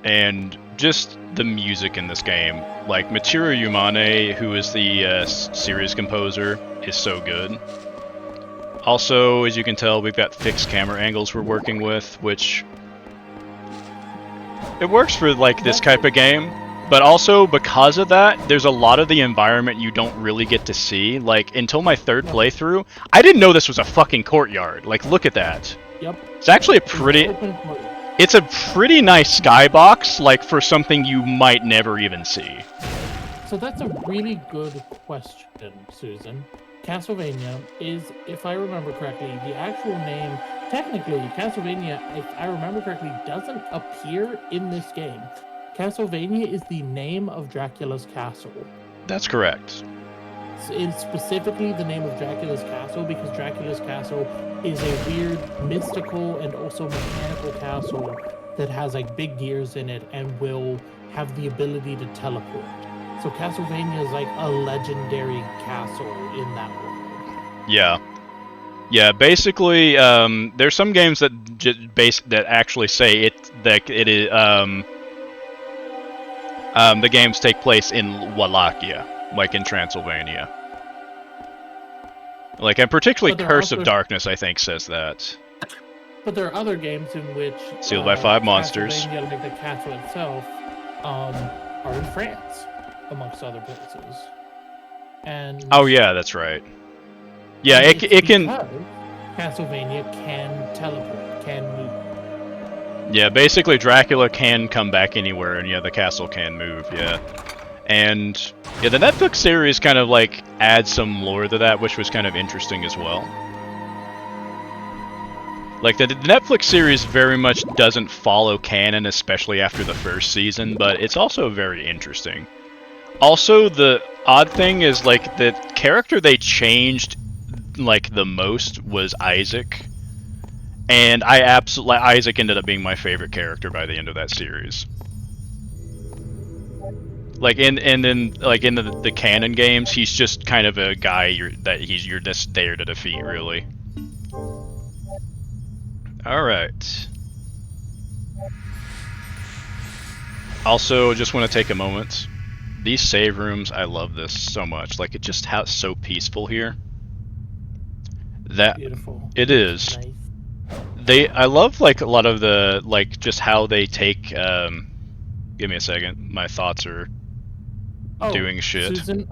And just the music in this game, like Mitsuru Yumane, who is the series composer, is so good. Also, as you can tell, we've got fixed camera angles we're working with, which it works for this type of game, but also because of that, there's a lot of the environment you don't really get to see. Until my third playthrough, I didn't know this was a fucking courtyard. Look at that. Yep. It's actually it's a pretty nice skybox, for something you might never even see. So that's a really good question, Susan. Castlevania is, if I remember correctly, the actual name. Technically, Castlevania, if I remember correctly, doesn't appear in this game. Castlevania is the name of Dracula's castle. That's correct. It's specifically the name of Dracula's castle because Dracula's castle is a weird, mystical, and also mechanical castle that has big gears in it and will have the ability to teleport. So Castlevania is a legendary castle in that world. Yeah. Yeah, basically, there's some games that actually say it is the games take place in Wallachia, in Transylvania. And particularly Curse of Darkness, I think, says that. But there are other games in which Sealed by Five Monsters, Castlevania, the castle itself, are in France, amongst other places. And oh yeah, that's right. Yeah, it can. Castlevania can teleport, can move. Yeah, basically Dracula can come back anywhere, and yeah, the castle can move. Yeah, and yeah, the Netflix series kind of adds some lore to that, which was kind of interesting as well. The Netflix series very much doesn't follow canon, especially after the first season, but it's also very interesting. Also, the odd thing is the character they changed the most was Isaac, and Isaac ended up being my favorite character by the end of that series. In the canon games, he's just kind of a guy you're just there to defeat, really. All right. Also, just want to take a moment. These save rooms, I love this so much. It just has so peaceful here. That beautiful. It is. Nice. I love a lot of the just how they take. Give me a second. My thoughts are doing shit. Susan,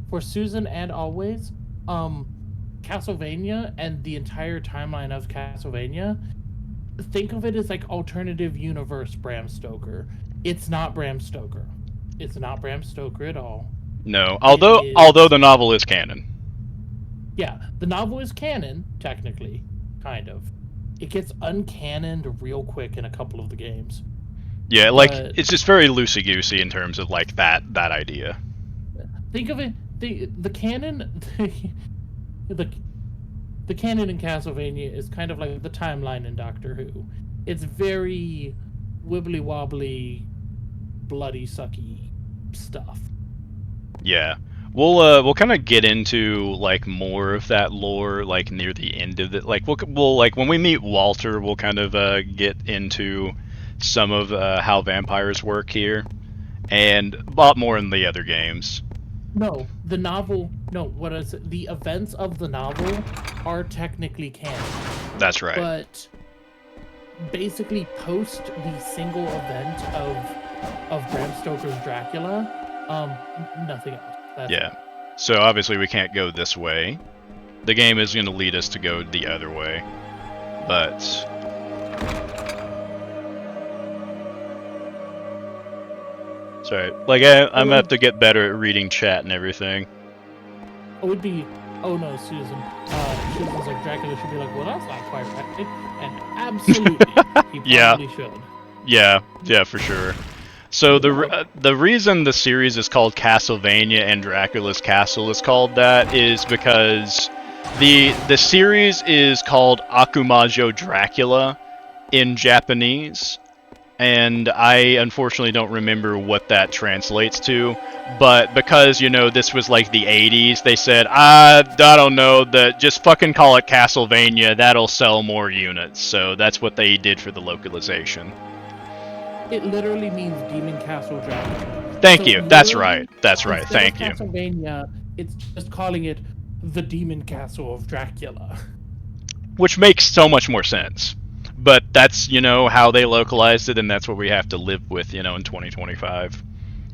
for Susan and always, Castlevania and the entire timeline of Castlevania, think of it as alternative universe Bram Stoker. It's not Bram Stoker. It's not Bram Stoker at all. No, although the novel is canon. Yeah, the novel is canon, technically, kind of. It gets uncannoned real quick in a couple of the games. Yeah, it's just very loosey-goosey in terms of that idea. Think of it, the canon, the canon in Castlevania is kind of like the timeline in Doctor Who. It's very wibbly-wobbly, bloody-sucky stuff. Yeah. We'll kind of get into more of that lore near the end of it. We'll when we meet Walter, we'll kind of get into some of how vampires work here, and a lot more in the other games. No, the novel. No, what is it? The events of the novel are technically canon. That's right. But basically, post the single event of Bram Stoker's Dracula, nothing else. Yeah. So obviously we can't go this way. The game is going to lead us to go the other way, but sorry. Like I'm gonna have to get better at reading chat and everything. It would be. Oh no, Susan. Susan's like Dracula should be like, well, that's not quite right, and absolutely, he probably should. Yeah, for sure. So the reason the series is called Castlevania and Dracula's Castle is called that is because the series is called Akumajo Dracula in Japanese, and I unfortunately don't remember what that translates to, but because, you know, this was like the 80s, they said, I don't know, just fucking call it Castlevania, that'll sell more units, so that's what they did for the localization. It literally means Demon Castle Dracula. Thank you. That's right. That's right. Thank you. Castlevania, it's just calling it the Demon Castle of Dracula. Which makes so much more sense. But that's, you know, how they localized it, and that's what we have to live with, you know, in 2025.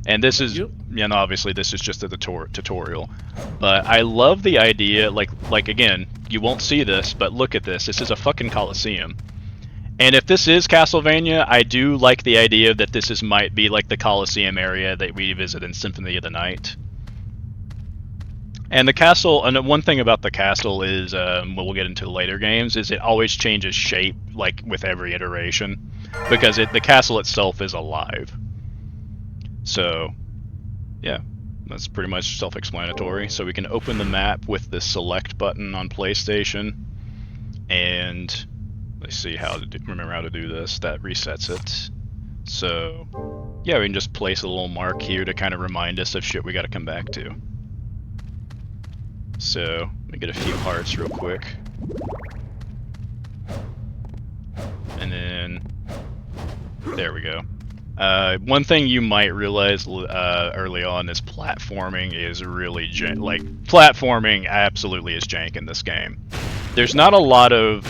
And this is, you know, obviously this is just a tutorial. But I love the idea, like again, you won't see this, but look at this. This is a fucking Coliseum. And if this is Castlevania, I do like the idea that this might be like the Coliseum area that we visit in Symphony of the Night. And the castle, and one thing about the castle is, what we'll get into later games, is it always changes shape, like with every iteration, because the castle itself is alive. So, yeah, that's pretty much self-explanatory. So we can open the map with the select button on PlayStation, and let's see remember how to do this. That resets it. So, yeah, we can just place a little mark here to kind of remind us of shit we gotta come back to. So, let me get a few hearts real quick. And then, there we go. One thing you might realize early on is platforming is really platforming absolutely is jank in this game. There's not a lot of,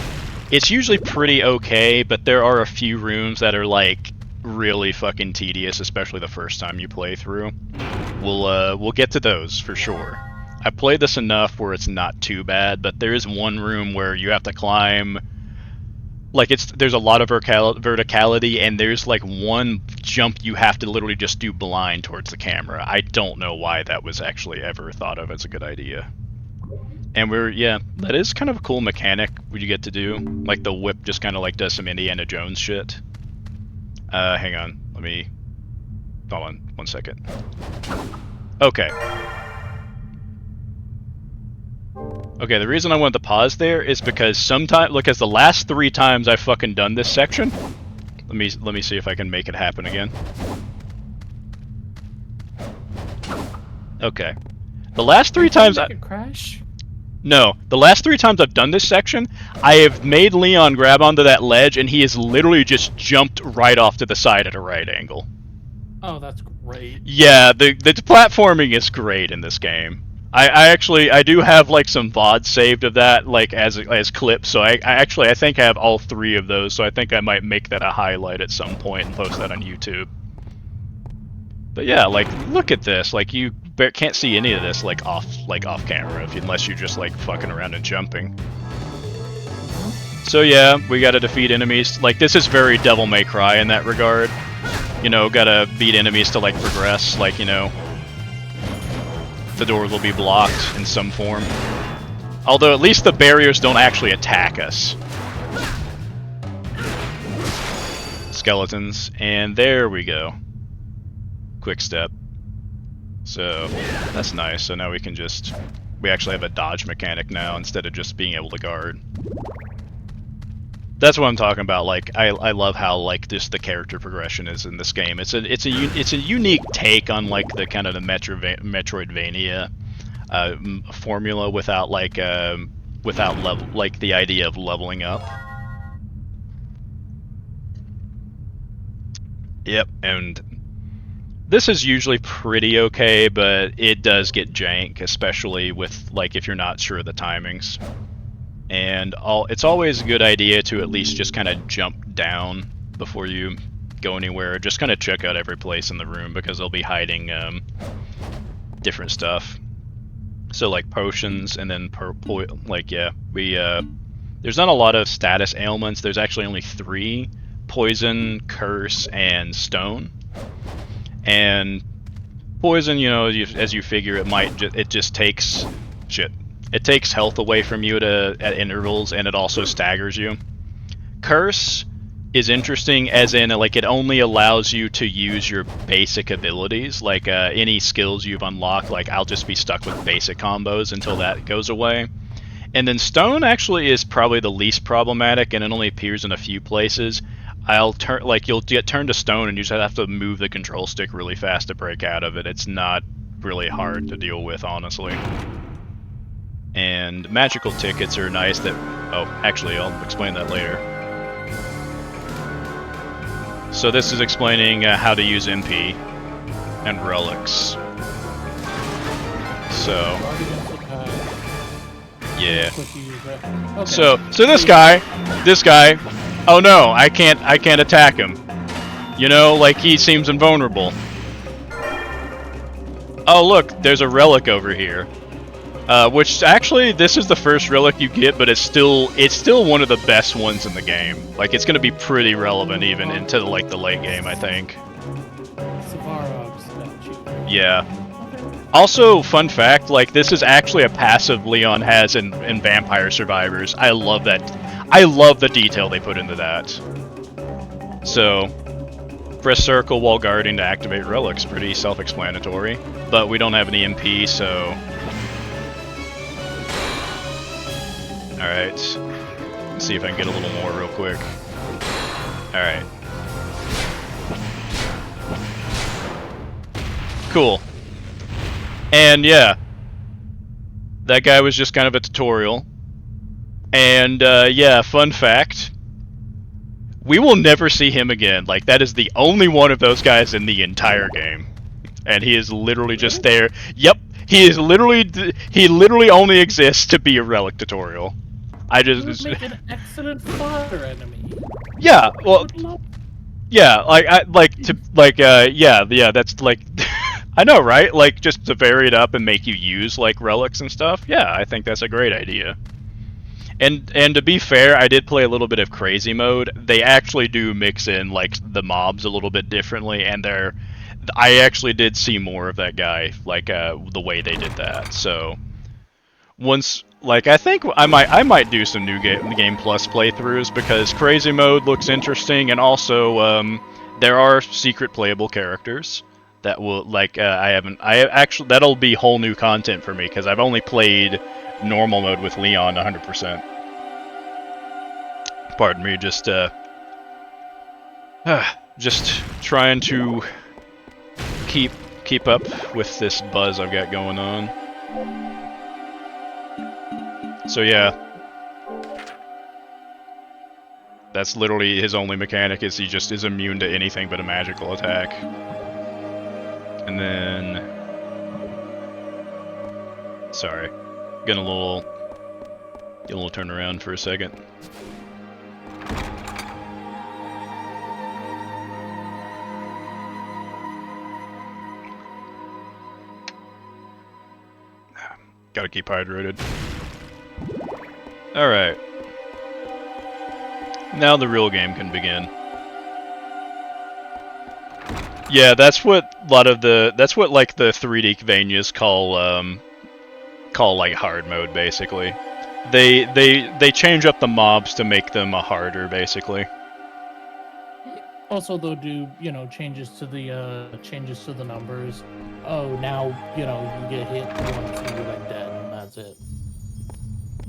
it's usually pretty okay, but there are a few rooms that are like really fucking tedious, especially the first time you play through. We'll get to those for sure. I played this enough where it's not too bad, but there is one room where you have to climb. Like there's a lot of verticality, and there's like one jump you have to literally just do blind towards the camera. I don't know why that was actually ever thought of as a good idea. And that is kind of a cool mechanic what you get to do. Like the whip just kind of like does some Indiana Jones shit. Hang on, hold on 1 second. Okay. Okay, the reason I wanted to pause there is because sometimes, look, as the last 3 times I've fucking done this section, let me see if I can make it happen again. Okay. The last 3 times crash? No, the last 3 times I've done this section, I have made Leon grab onto that ledge, and he has literally just jumped right off to the side at a right angle. Oh, that's great. Yeah, the platforming is great in this game. I do have like some VODs saved of that, like as clips. So I think I have all 3 of those. So I think I might make that a highlight at some point and post that on YouTube. But yeah, like look at this. Like you can't see any of this like off camera unless you're just like fucking around and jumping. So yeah, we gotta defeat enemies. Like this is very Devil May Cry in that regard. You know, gotta beat enemies to like progress. Like, you know, the door will be blocked in some form. Although at least the barriers don't actually attack us. Skeletons, and there we go. Quick step. So that's nice. So now we actually have a dodge mechanic now instead of just being able to guard. That's what I'm talking about. Like I love how like just the character progression is in this game. It's a unique take on like the kind of the Metroidvania formula without like the idea of leveling up. Yep, and this is usually pretty okay, but it does get jank, especially with, like, if you're not sure of the timings. And it's always a good idea to at least just kind of jump down before you go anywhere. Just kind of check out every place in the room, because they'll be hiding different stuff. So, like, potions, and then there's not a lot of status ailments. There's actually only 3: poison, curse, and stone. And poison, you know, as you figure, it just takes it takes health away from you at intervals, and it also staggers you. Curse is interesting, as in, like, it only allows you to use your basic abilities, like any skills you've unlocked. Like, I'll just be stuck with basic combos until that goes away. And then stone actually is probably the least problematic, and it only appears in a few places. You'll get turned to stone, and you just have to move the control stick really fast to break out of it. It's not really hard to deal with, honestly. And magical tickets are nice. Actually, I'll explain that later. So this is explaining how to use MP and relics. So, yeah. Okay. So this guy, oh no, I can't attack him. You know, like, he seems invulnerable. Oh look, there's a relic over here. Which, actually, this is the first relic you get, but it's still one of the best ones in the game. Like, it's gonna be pretty relevant even into, like, the late game, I think. Lucipharos statue. Yeah. Also, fun fact, like, this is actually a passive Leon has in Vampire Survivors. I love that. I love the detail they put into that. So, press circle while guarding to activate relics. Pretty self-explanatory. But we don't have any MP, so... Alright. Let's see if I can get a little more real quick. Alright. Cool. And yeah, that guy was just kind of a tutorial. And yeah, fun fact, we will never see him again. Like, that is the only one of those guys in the entire game. And he is literally just there. Yep, he literally only exists to be a relic tutorial. He would make an excellent fodder enemy. Yeah, well, yeah, yeah, that's like... I know, right? Like, just to vary it up and make you use, like, relics and stuff? Yeah, I think that's a great idea. And to be fair, I did play a little bit of crazy mode. They actually do mix in, like, the mobs a little bit differently, and I actually did see more of that guy, like, the way they did that. So, once, like, I think I might do some new Game Plus playthroughs, because crazy mode looks interesting, and also, there are secret playable characters. That will, like, that'll be whole new content for me, because I've only played normal mode with Leon 100%. Pardon me, just trying to keep up with this buzz I've got going on. So yeah. That's literally his only mechanic, is he just is immune to anything but a magical attack. And then, sorry, get a little turn around for a second. Gotta keep hydrated. All right, now the real game can begin. Yeah, that's what like the 3D Vanias call like hard mode, basically. They change up the mobs to make them harder, basically. Also, they'll do, you know, changes to the numbers. Oh, now, you know, you get hit once and you're like dead, and that's it.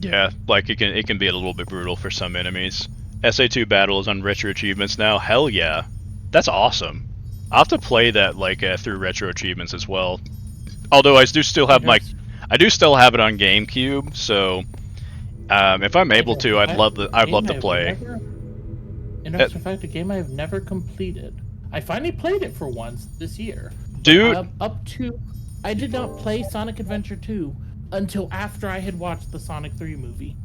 Yeah, like it can be a little bit brutal for some enemies. SA2 battle is on retro achievements now. Hell yeah, that's awesome. I'll have to play that, like, through retro achievements as well. Although I do still have I do still have it on GameCube, so if I'm able to, I'd love to play. In actual fact, a game I have never completed. I finally played it for once this year. Dude, I did not play Sonic Adventure 2 until after I had watched the Sonic 3 movie.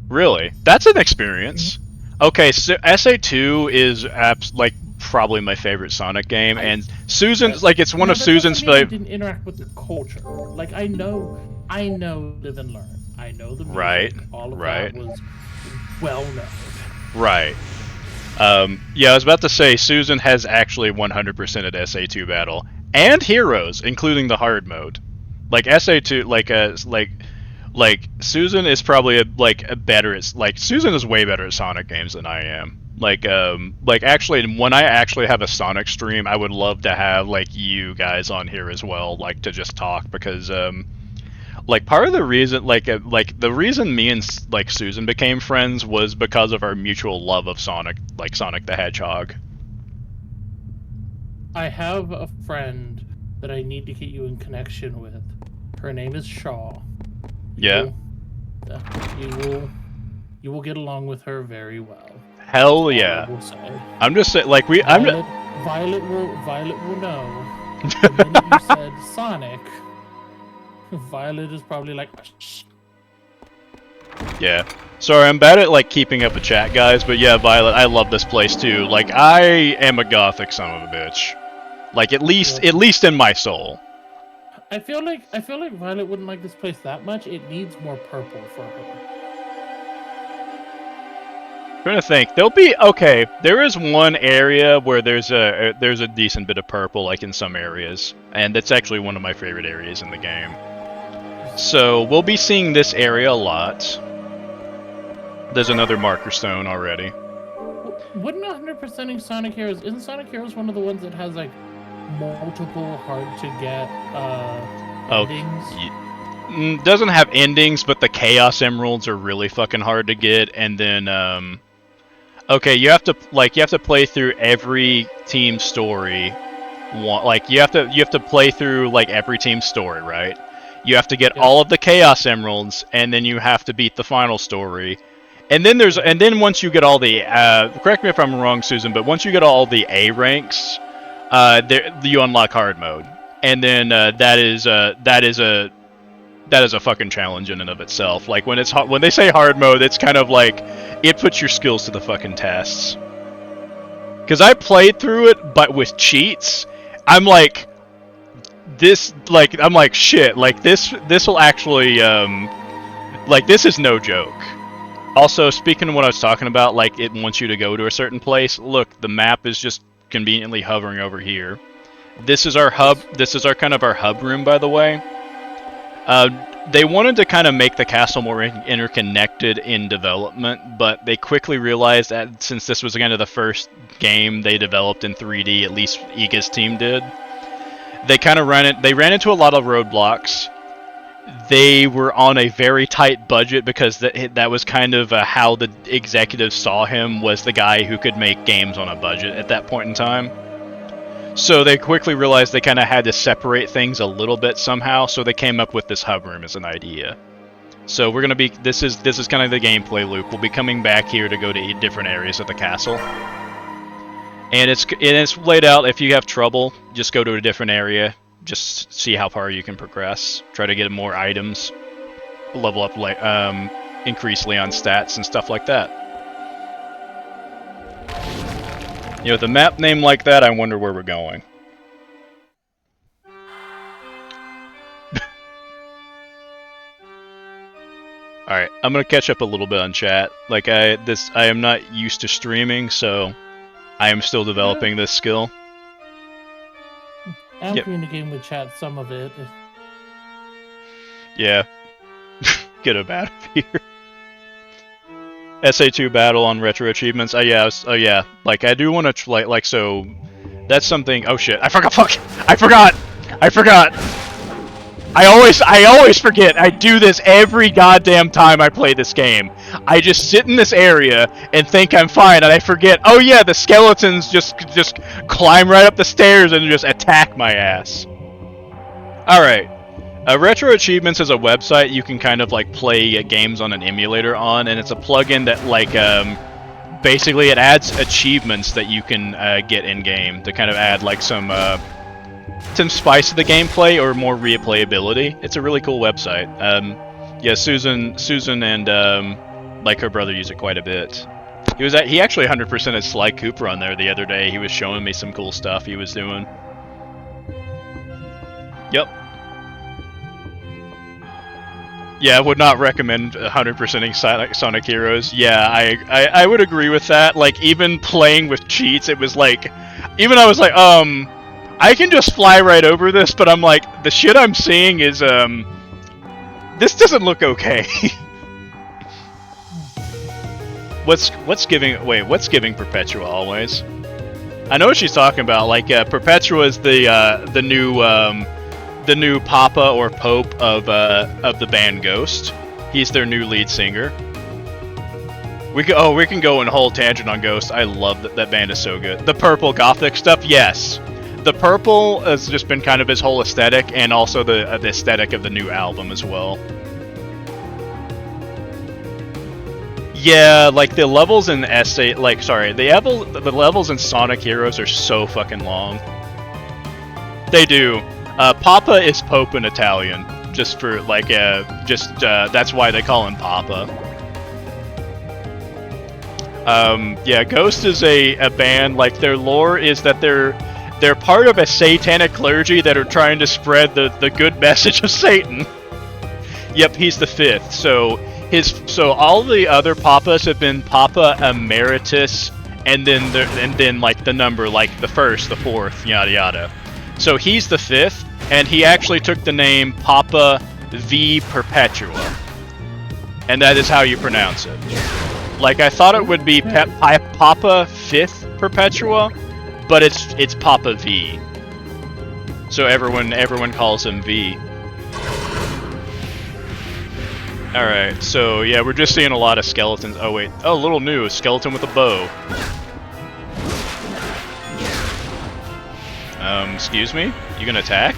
really? That's an experience. Okay, so SA2 is like probably my favorite Sonic game, and Susan's like it's one of Susan's favorite. I didn't interact with the culture. Like I know, live and learn. I know the music, Right. all of Right. that was well known. Right. Yeah, I was about to say Susan has actually 100% at SA2 battle and heroes, including the hard mode. Like SA2, like Susan is probably Susan is way better at Sonic games than I am. Like actually, when I actually have a Sonic stream, I would love to have like you guys on here as well, like to just talk because like part of the reason the reason me and like Susan became friends was because of our mutual love of Sonic, like Sonic the Hedgehog. I have a friend that I need to get you in connection with. Her name is Shaw. Yeah. You will get along with her very well. Hell yeah. I'm just saying, like Violet will know. The minute you said Sonic, Violet is probably like, shh. Yeah. Sorry, I'm bad at like keeping up with chat, guys, but yeah, Violet, I love this place too. Like I am a gothic son of a bitch. Like at least in my soul. I feel like Violet wouldn't like this place that much. It needs more purple for her. I'm trying to think. There is one area where there's a decent bit of purple, like in some areas, and that's actually one of my favorite areas in the game. So we'll be seeing this area a lot. There's another marker stone already. Wouldn't 100%ing Sonic Heroes, isn't Sonic Heroes one of the ones that has like multiple hard to get endings? Doesn't have endings, but the Chaos Emeralds are really fucking hard to get, and then okay, you have to play through every team story. You have to play through like every team story, right? You have to get all of the Chaos Emeralds, and then you have to beat the final story. And then once you get all the correct me if I'm wrong, Susan, but once you get all the A ranks, you unlock hard mode, and then that is a fucking challenge in and of itself. Like when they say hard mode, it's kind of like it puts your skills to the fucking tests. Because I played through it, but with cheats, I'm like shit. Like this will actually like this is no joke. Also, speaking of what I was talking about, like it wants you to go to a certain place. Look, the map is just conveniently hovering over here. This is our hub. This is our kind of our hub room, by the way. They wanted to kind of make the castle more interconnected in development, but they quickly realized that since this was kind of the first game they developed in 3D, at least Iga's team did, they kind of ran into a lot of roadblocks. They were on a very tight budget because that was kind of how the executives saw him, was the guy who could make games on a budget at that point in time. So they quickly realized they kind of had to separate things a little bit somehow, so they came up with this hub room as an idea. So we're gonna be this is kind of the gameplay loop. We'll be coming back here to go to different areas of the castle. And it's laid out, if you have trouble, just go to a different area. Just see how far you can progress. Try to get more items, level up, increase Leon's stats and stuff like that. You know, with a map name like that, I wonder where we're going. Alright, I'm gonna catch up a little bit on chat. Like I am not used to streaming, so I am still developing this skill. I'm communicating with chat some of it. Yeah. Get him out of here. SA2 battle on retro achievements. Oh yeah. Like I do want to like so. That's something. Oh shit! I forgot. I forgot. I always forget. I do this every goddamn time I play this game. I just sit in this area and think I'm fine, and I forget. Oh yeah, the skeletons just climb right up the stairs and just attack my ass. All right. Retro Achievements is a website you can kind of like play games on an emulator on, and it's a plugin that like basically it adds achievements that you can get in game to kind of add like some spice to the gameplay or more replayability. It's a really cool website. Yeah, Susan and like her brother use it quite a bit. He actually 100%ed Sly Cooper on there the other day. He was showing me some cool stuff he was doing. Yep. Yeah, I would not recommend 100%ing Sonic Heroes. Yeah, I would agree with that. Like, even playing with cheats, it was like... Even I was like, I can just fly right over this, but I'm like, the shit I'm seeing is, this doesn't look okay. What's giving Perpetua always? I know what she's talking about. Like, Perpetua is the new Papa or Pope of the band Ghost. He's their new lead singer. We can go on a whole tangent on Ghost. I love that band is so good. The purple gothic stuff, yes. The purple has just been kind of his whole aesthetic, and also the aesthetic of the new album as well. Yeah, like the levels in the levels in Sonic Heroes are so fucking long. They do. Papa is Pope in Italian, just for like that's why they call him Papa. Yeah, Ghost is a band. Like, their lore is that they're part of a satanic clergy that are trying to spread the good message of Satan. Yep, he's the fifth. So all the other papas have been Papa Emeritus, and then like the number, like the first, the fourth, yada yada. So he's the fifth, and he actually took the name Papa V Perpetua, and that is how you pronounce it. Like, I thought it would be Papa Fifth Perpetua, but it's Papa V. So everyone calls him V. Alright, so yeah, we're just seeing a lot of skeletons. Oh wait, a little new, a skeleton with a bow. Excuse me? You gonna attack?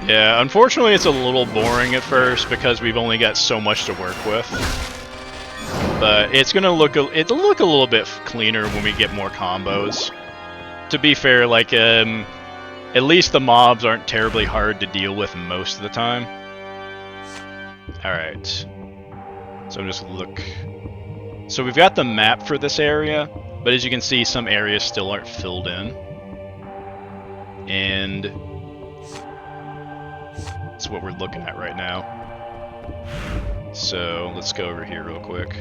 Yeah, unfortunately it's a little boring at first because we've only got so much to work with. But it'll look a little bit cleaner when we get more combos. To be fair, like, at least the mobs aren't terribly hard to deal with most of the time. Alright. So I'm just gonna look. So we've got the map for this area, but as you can see, some areas still aren't filled in. And that's what we're looking at right now. So let's go over here real quick.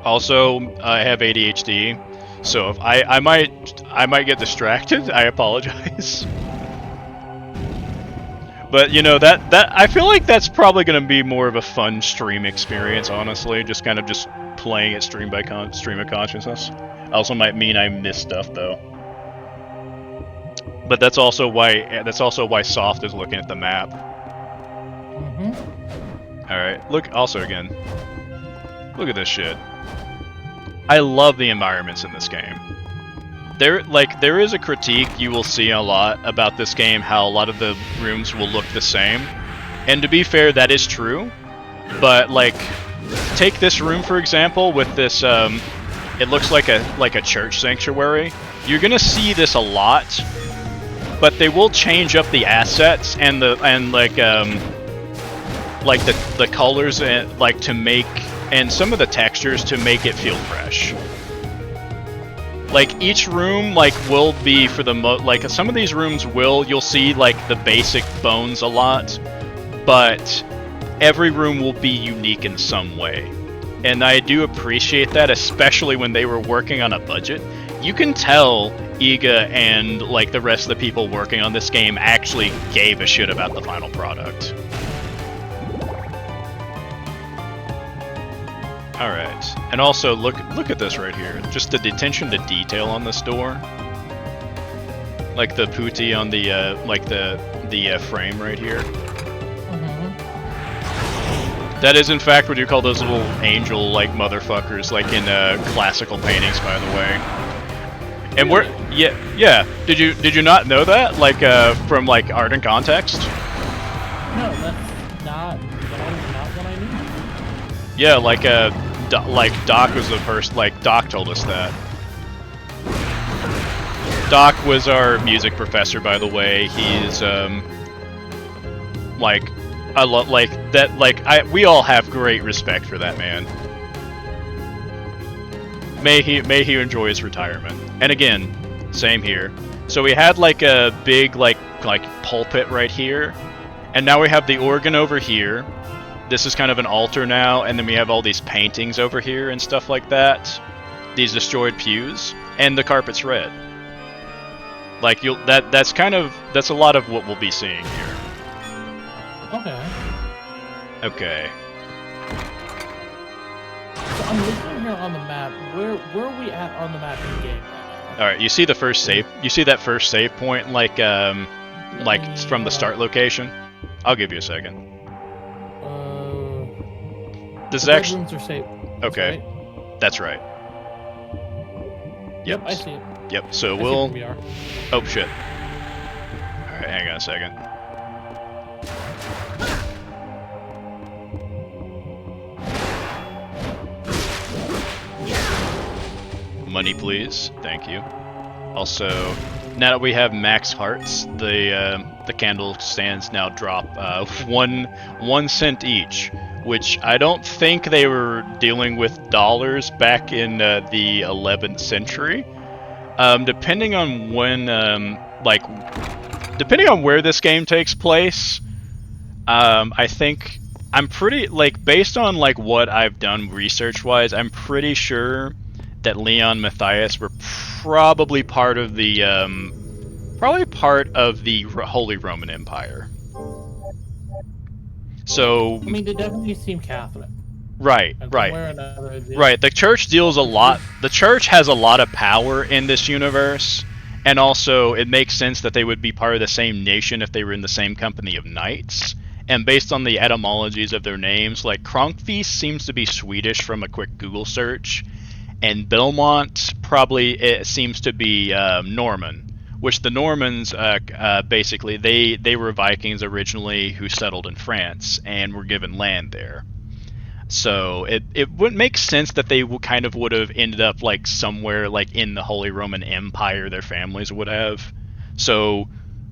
Also, I have ADHD, so if I might get distracted. I apologize. But you know, that I feel like that's probably going to be more of a fun stream experience, honestly. Just kind of just playing it stream of consciousness. Also might mean I miss stuff though. But that's also why Soft is looking at the map. All right, look. Also again, look at this shit. I love the environments in this game. There is a critique you will see a lot about this game, how a lot of the rooms will look the same. And to be fair, that is true. But like, take this room for example, with this it looks like a church sanctuary. You're gonna see this a lot, but they will change up the assets and the colors and like to make, and some of the textures to make it feel fresh. Like, each room will be for the like some of these rooms you'll see like the basic bones a lot, but every room will be unique in some way. And I do appreciate that, especially when they were working on a budget. You can tell Iga and like the rest of the people working on this game actually gave a shit about the final product. Alright, and also look at this right here. Just the attention to detail on this door. Like the putty on the the frame right here. That is in fact what you call those little angel like motherfuckers, like in classical paintings, by the way. And yeah. Did you not know that? Like from like art and context? No, that's not what I need. Yeah, like Doc was the first. Like Doc told us that. Doc was our music professor, by the way. He's like, I love like that. Like we all have great respect for that man. May he enjoy his retirement. And again, same here. So we had like a big like pulpit right here, and now we have the organ over here. This is kind of an altar now, and then we have all these paintings over here and stuff like that. These destroyed pews, and the carpet's red. Like that's a lot of what we'll be seeing here. Okay. Okay. So I'm looking here on the map. Where are we at on the map in the game? All right, you see the first save. You see that first save point, like from the start location. I'll give you a second. This is actually. Bedrooms are safe. Okay, Right? that's right. Yep, I see it. Yep. So I see we'll. where we are. Oh shit. All right, hang on a second. Money, please. Thank you. Also, now that we have max hearts, the candle stands now drop 1 cent each, which I don't think they were dealing with dollars back in the 11th century. Depending on when, depending on where this game takes place, I think I'm pretty based on what I've done research-wise, I'm pretty sure that Leon Matthias were probably part of the Holy Roman Empire. So I mean, they definitely seem Catholic. Right. Right. The church deals a lot. The church has a lot of power in this universe, and also it makes sense that they would be part of the same nation if they were in the same company of knights. And based on the etymologies of their names, like Kronkvist seems to be Swedish from a quick Google search, and Belmont probably seems to be Norman, which the Normans basically they were Vikings originally who settled in France and were given land there. So it would make sense that they kind of would have ended up somewhere in the Holy Roman Empire their families would have. So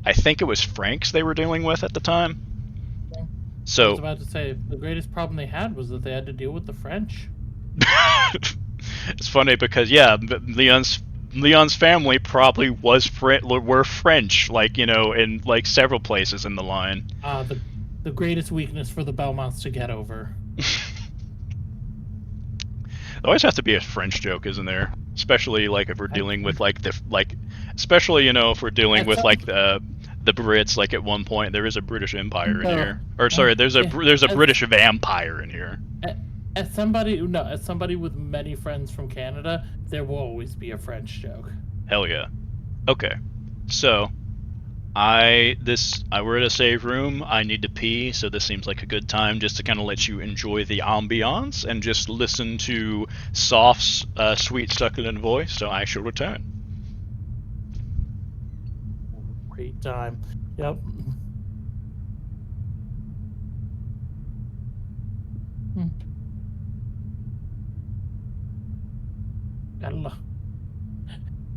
I think it was Franks they were dealing with at the time. So I was about to say the greatest problem they had was that they had to deal with the French. It's funny because Leon's family probably were French, in several places in the line. The greatest weakness for the Belmonts to get over. There always has to be a French joke, isn't there? Especially if we're dealing with especially if we're dealing with the Brits. At one point there is a British Empire in here, or sorry, there's a British vampire in here. As somebody with many friends from Canada, there will always be a French joke. Hell yeah. Okay, so we're at a save room. I need to pee, so this seems like a good time just to kind of let you enjoy the ambiance and just listen to Soft's sweet succulent voice. So I shall return. Great time. Yep.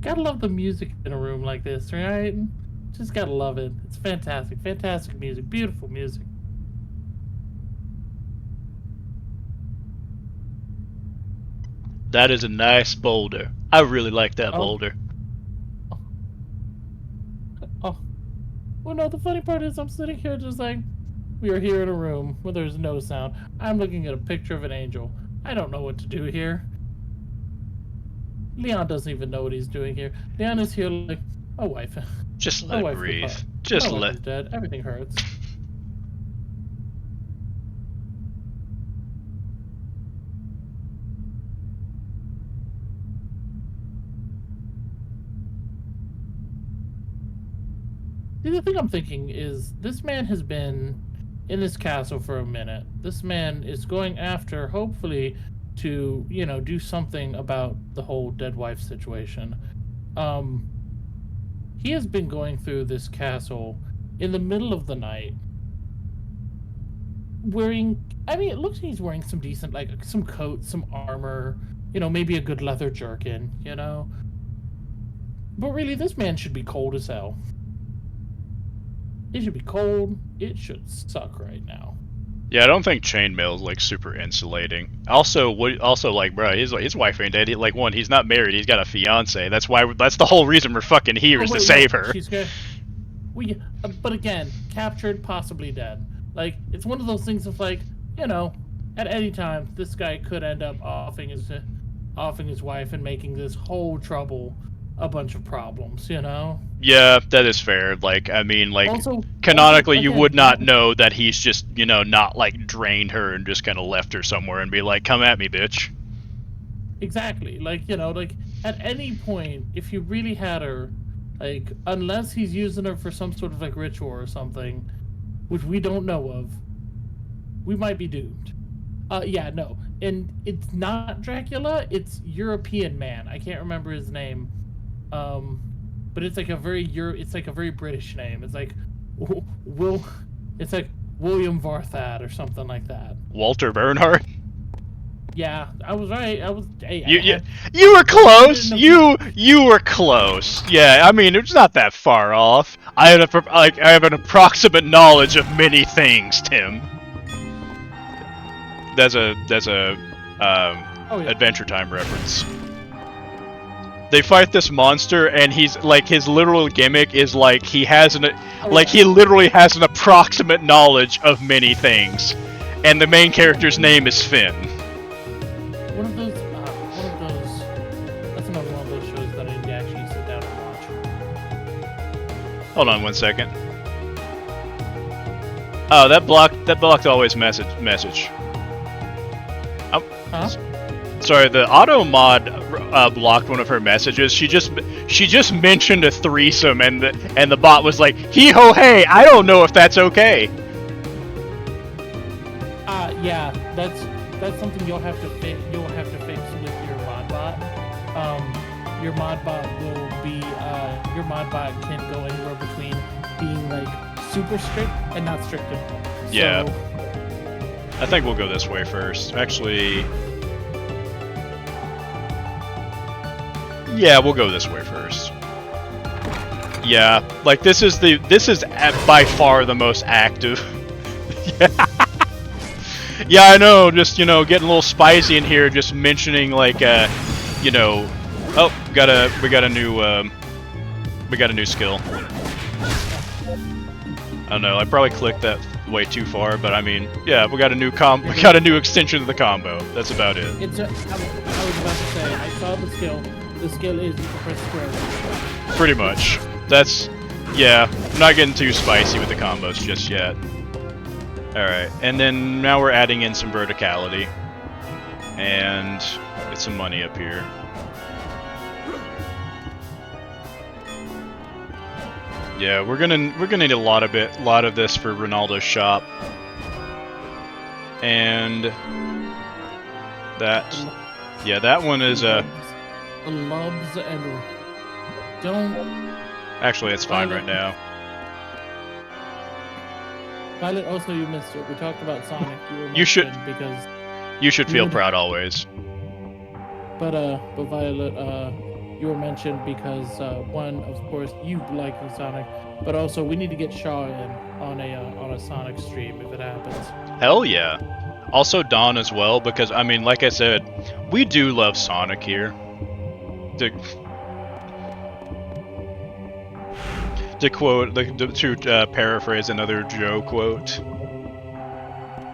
Gotta love the music in a room like this, right? Just gotta love it. It's fantastic. Fantastic music. Beautiful music. That is a nice boulder. I really like that boulder. Oh. Well, no, the funny part is I'm sitting here just we are here in a room where there's no sound. I'm looking at a picture of an angel. I don't know what to do here. Leon doesn't even know what he's doing here. Leon is here my wife. Just let it breathe. Just let it. Dead. Everything hurts. The thing I'm thinking is this man has been in this castle for a minute. This man is going after, hopefully, to, do something about the whole dead wife situation. He has been going through this castle in the middle of the night, wearing. I mean, it looks like he's wearing some decent, like some coat, some armor. You know, maybe a good leather jerkin. You know. But really, this man should be cold as hell. It should be cold. It should suck right now. Yeah, I don't think chainmail is like super insulating. Also, like, bro, his wife ain't dead. Like, one, he's not married. He's got a fiance. That's the whole reason we're fucking here is to save her. She's good. But again, captured, possibly dead. Like, it's one of those things of like, you know, at any time this guy could end up offing his wife and making this whole trouble a bunch of problems, you know? Yeah, that is fair. Like, I mean, like, also, canonically, you would not know that he's just, you know, not, like, drained her and just kind of left her somewhere and be like, come at me, bitch. Exactly. Like, you know, like, at any point, if you really had her, like, unless he's using her for some sort of, like, ritual or something, which we don't know of, we might be doomed. Yeah, no. And it's not Dracula, it's European man. I can't remember his name. But it's like a very British name. It's like it's like William Varthad or something like that. Walter Bernhardt? Yeah, I was right. You were close. You were close. Yeah, I mean, it's not that far off. I have an approximate knowledge of many things, Tim. That's a Adventure Time reference. They fight this monster, and he's like, his literal gimmick is like he literally has an approximate knowledge of many things, and the main character's name is Finn. One of those. That's another one of those shows that I need to actually sit down and watch. Hold on 1 second. Oh, that blocked always message. Oh. Huh? Sorry, the auto mod blocked one of her messages. She just mentioned a threesome, and the bot was like, "Hee ho hey, I don't know if that's okay." Yeah, that's something you'll have to fix. You'll have to fix with your mod bot. Your mod bot can go anywhere between being like super strict and not strict at all. Yeah. I think we'll go this way first. Actually. Yeah, we'll go this way first. Yeah, like this is by far the most active. Yeah. Yeah, I know. Just, you know, getting a little spicy in here. Just mentioning like, you know, oh, we got a new skill. I don't know. I probably clicked that way too far, but I mean, yeah, we got a new extension of the combo. That's about it. I was about to say, I saw the skill. The skill is you can press square. Pretty much. That's, yeah, I'm not getting too spicy with the combos just yet. Alright, and then now we're adding in some verticality. And get some money up here. Yeah, we're gonna need a lot of this for Ronaldo's shop. And that one is Lubs and don't. Actually, it's fine right now. Violet, also you missed it. We talked about Sonic. You should because you should feel proud always. But Violet, you were mentioned because one, of course, you like Sonic, but also we need to get Shaw in on a Sonic stream if it happens. Hell yeah! Also Dawn as well, because I mean, like I said, we do love Sonic here. To paraphrase another Joe quote.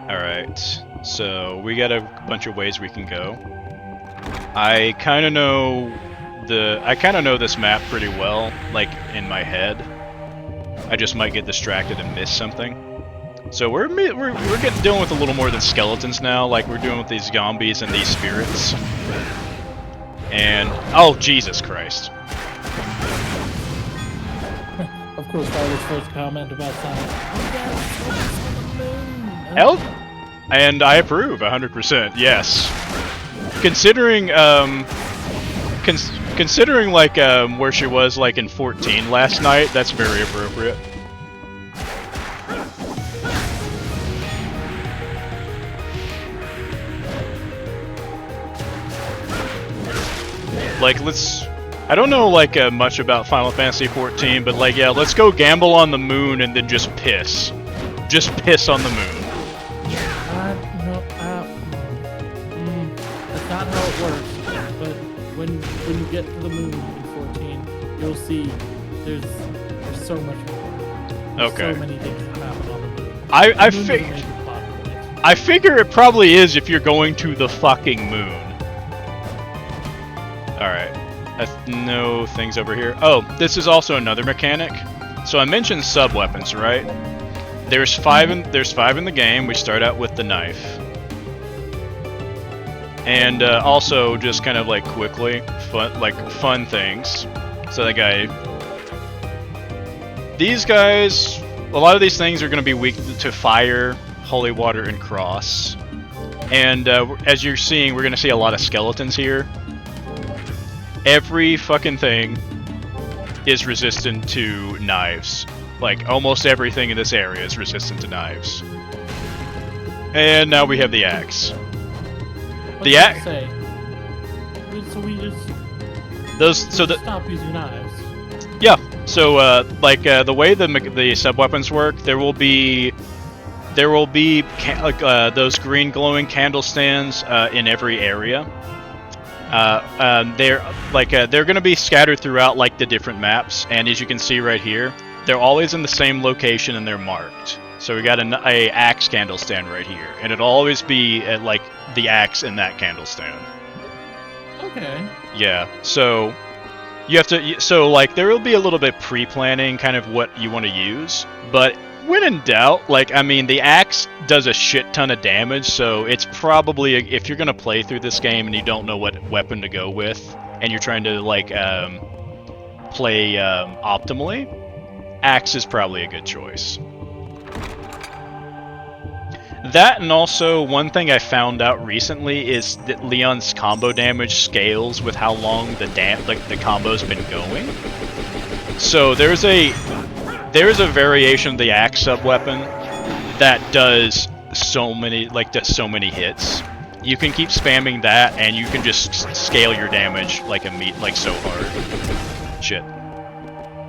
Alright, so we got a bunch of ways we can go. I kind of know this map pretty well, like in my head. I just might get distracted and miss something. So we're dealing with a little more than skeletons now, like we're doing with these zombies and these spirits. And oh Jesus Christ! Of course, Violet's first comment about Sonic. Hell, and I approve 100%. Yes, considering considering like where she was like in 14 last night, that's very appropriate. Like, let's... I don't know, like, much about Final Fantasy XIV, but, like, yeah, let's go gamble on the moon and then just piss. Just piss on the moon. No, that's not how it works. But when you get to the moon in 14, you'll see there's so much more. Okay. So many things that happen on the moon. I figure it probably is if you're going to the fucking moon. Alright. No things over here. Oh, this is also another mechanic. So I mentioned sub-weapons, right? There's five in the game. We start out with the knife. And also, just kind of like quickly, fun things. So that guy... These guys... A lot of these things are going to be weak to fire, holy water, and cross. And as you're seeing, we're going to see a lot of skeletons here. Every fucking thing is resistant to knives. Like, almost everything in this area is resistant to knives. And now we have the axe. The axe... So we just... Stop using knives. Yeah, so, the way the sub-weapons work, there will be those green glowing candle stands in every area. They're going to be scattered throughout like the different maps, and as you can see right here, they're always in the same location and they're marked. So we got a axe candle stand right here, and it'll always be at like the axe in that candle stand. Okay. Yeah. So you have to. So like there will be a little bit pre-planning, kind of what you want to use, but when in doubt, like, I mean, the axe does a shit ton of damage, so it's probably, if you're gonna play through this game and you don't know what weapon to go with, and you're trying to, like, play optimally, axe is probably a good choice. That, and also, one thing I found out recently is that Leon's combo damage scales with how long the combo's been going. So there's a variation of the axe sub-weapon that does so many hits. You can keep spamming that, and you can just scale your damage like so hard. Shit.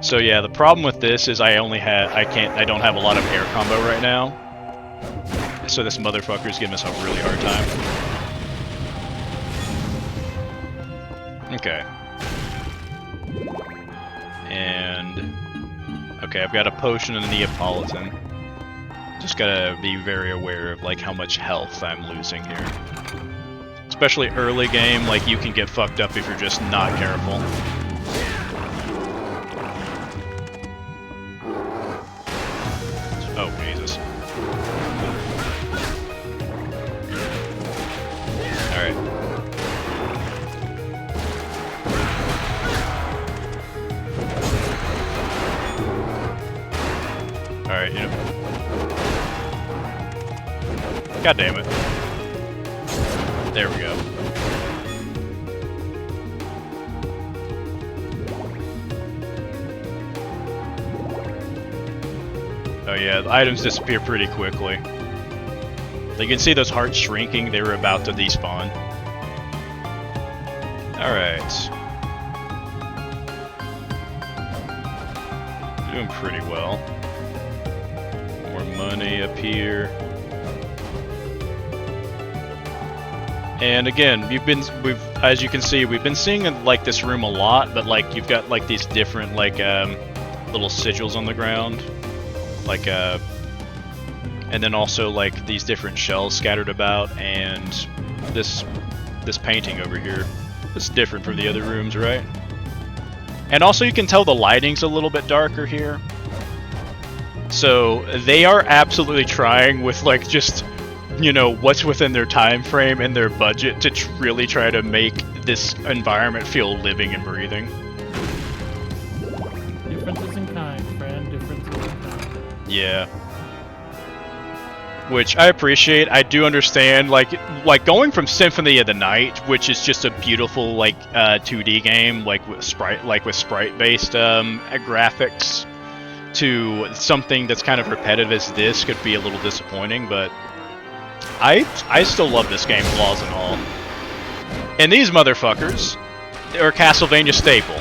So yeah, the problem with this is I don't have a lot of air combo right now. So this motherfucker's giving us a really hard time. Okay. And... Okay, I've got a potion and a Neapolitan. Just gotta be very aware of like how much health I'm losing here. Especially early game, like you can get fucked up if you're just not careful. Oh, Jesus. Alright. Alright, you know. God damn it. There we go. Oh yeah, the items disappear pretty quickly. You can see those hearts shrinking, they were about to despawn. Alright. Doing pretty well. More money up here. And again, as you can see, we've been seeing like this room a lot, but like you've got like these different like little sigils on the ground, like and then also like these different shells scattered about, and this painting over here. It's different from the other rooms, right? And also you can tell the lighting's a little bit darker here. So they are absolutely trying with like just, you know, what's within their time frame and their budget to really try to make this environment feel living and breathing. Differences in kind, friend. Differences in kind. Yeah. Which I appreciate. I do understand, like going from Symphony of the Night, which is just a beautiful like 2D game, like with sprite-based graphics, to something that's kind of repetitive as this could be a little disappointing, but I still love this game, flaws and all. And these motherfuckers or Castlevania staple.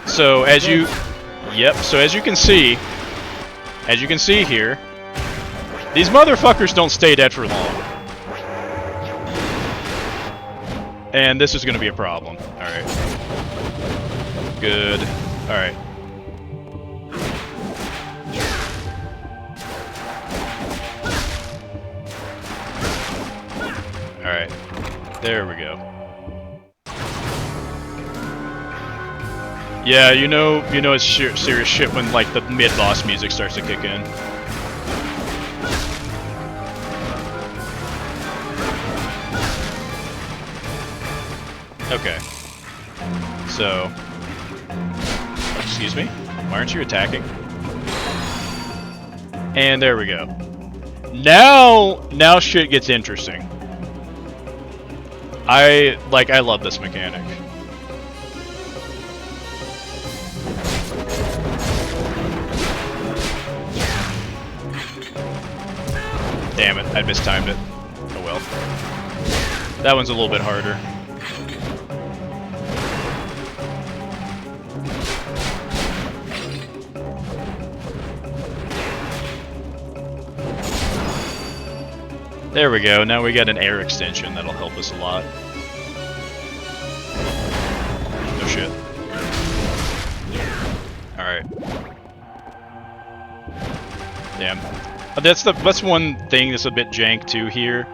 So as you, so as you can see here, these motherfuckers don't stay dead for long. And this is gonna be a problem. Alright. Good. Alright. Alright. There we go. Yeah, you know it's serious shit when like the mid-boss music starts to kick in. Okay. So, excuse me? Why aren't you attacking? And there we go. Now shit gets interesting. I love this mechanic. Damn it, I mistimed it. Oh well. That one's a little bit harder. There we go, now we got an air extension that'll help us a lot. Oh shit. Alright. Damn. That's one thing that's a bit jank too here.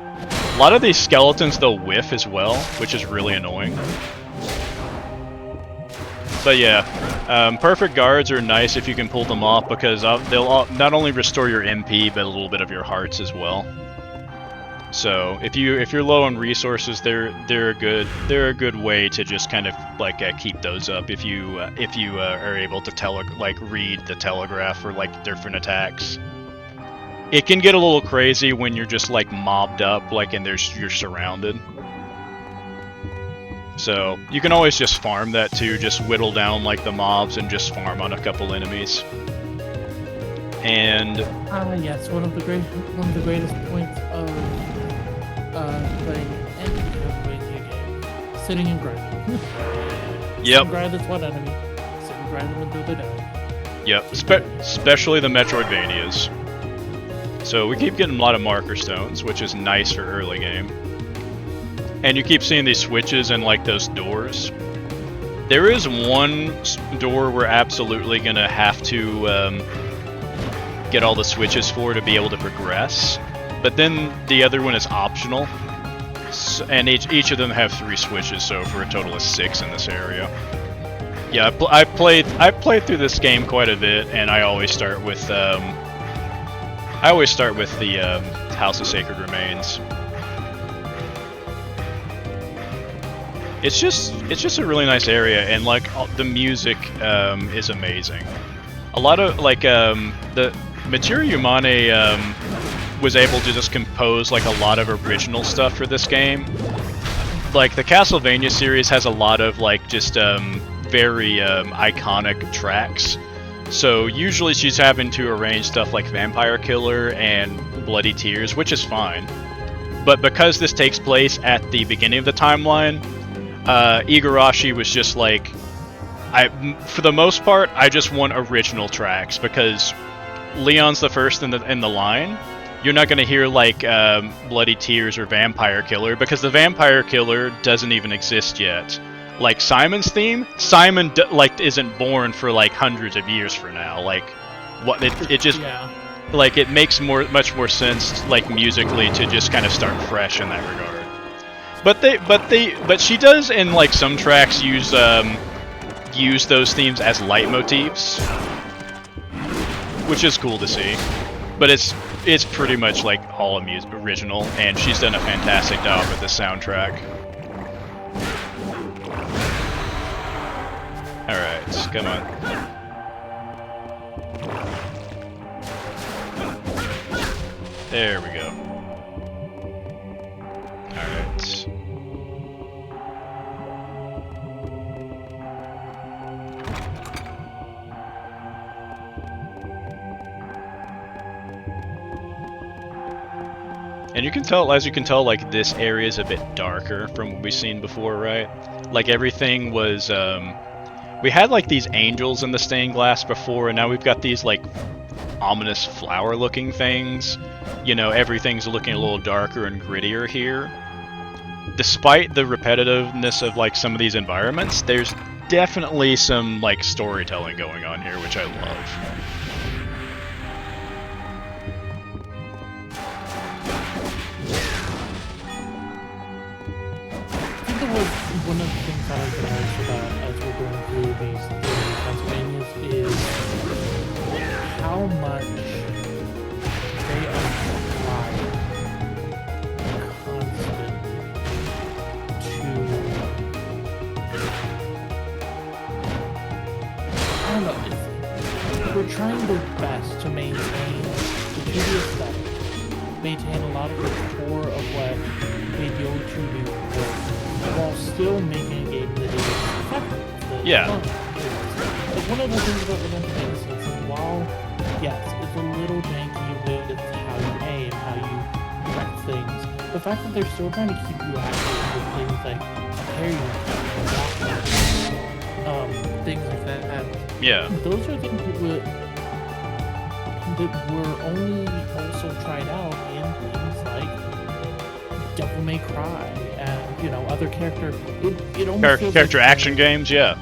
A lot of these skeletons they'll whiff as well, which is really annoying. But yeah, perfect guards are nice if you can pull them off because they'll not only restore your MP but a little bit of your hearts as well. So if you're low on resources, they're a good way to just kind of like keep those up if you are able to read the telegraph for like different attacks. It can get a little crazy when you're just like mobbed up, like and you're surrounded. So you can always just farm that too, just whittle down like the mobs and just farm on a couple enemies. And yes, one of the greatest points of playing any Castlevania game, sitting and grinding. Yep. Grind this one enemy, sit and grind them until they're down. Yep, especially the Metroidvanias. So we keep getting a lot of marker stones, which is nice for early game. And you keep seeing these switches and like those doors. There is one door we're absolutely gonna have to get all the switches for to be able to progress. But then the other one is optional. So, and each of them have 3 switches, so for a total of 6 in this area. Yeah, I played through this game quite a bit, and I always start with the House of Sacred Remains. It's just a really nice area, and like the music is amazing. A lot of like the Mitsuru Yamane was able to just compose like a lot of original stuff for this game. Like the Castlevania series has a lot of like just very iconic tracks. So usually she's having to arrange stuff like Vampire Killer and Bloody Tears, which is fine. But because this takes place at the beginning of the timeline, Igarashi was just like, for the most part, I just want original tracks because Leon's the first in the line. You're not going to hear like Bloody Tears or Vampire Killer because the Vampire Killer doesn't even exist yet. Like Simon's theme, Simon isn't born for like hundreds of years from now. Like what it just like it makes much more sense like musically to just kind of start fresh in that regard. But she does in like some tracks use those themes as leitmotifs, which is cool to see. But it's pretty much like all original, and she's done a fantastic job with the soundtrack. Alright, come on. There we go. Alright. And you can tell, as you can tell, like, this area is a bit darker from what we've seen before, right? Like, everything was, we had, like, these angels in the stained glass before, and now we've got these, like, ominous flower-looking things. You know, everything's looking a little darker and grittier here. Despite the repetitiveness of, like, some of these environments, there's definitely some, like, storytelling going on here, which I love. One of the things I like the most about as we're going through these Castlevanias is how much they are trying constantly to, I don't know, we're trying their best to maintain the 2D aesthetic, maintain a lot of the core of what made the old 2D work, while still making a game that is effective. Yeah. Like, one of the things about Lament of Innocence is while, yes, it's a little janky with how you aim, how you direct things, the fact that they're still trying to keep you active with things like parry, things like that. Yeah. Those are things that were only also tried out in things like Devil May Cry and, you know, other character. It almost feels character like, action games, yeah.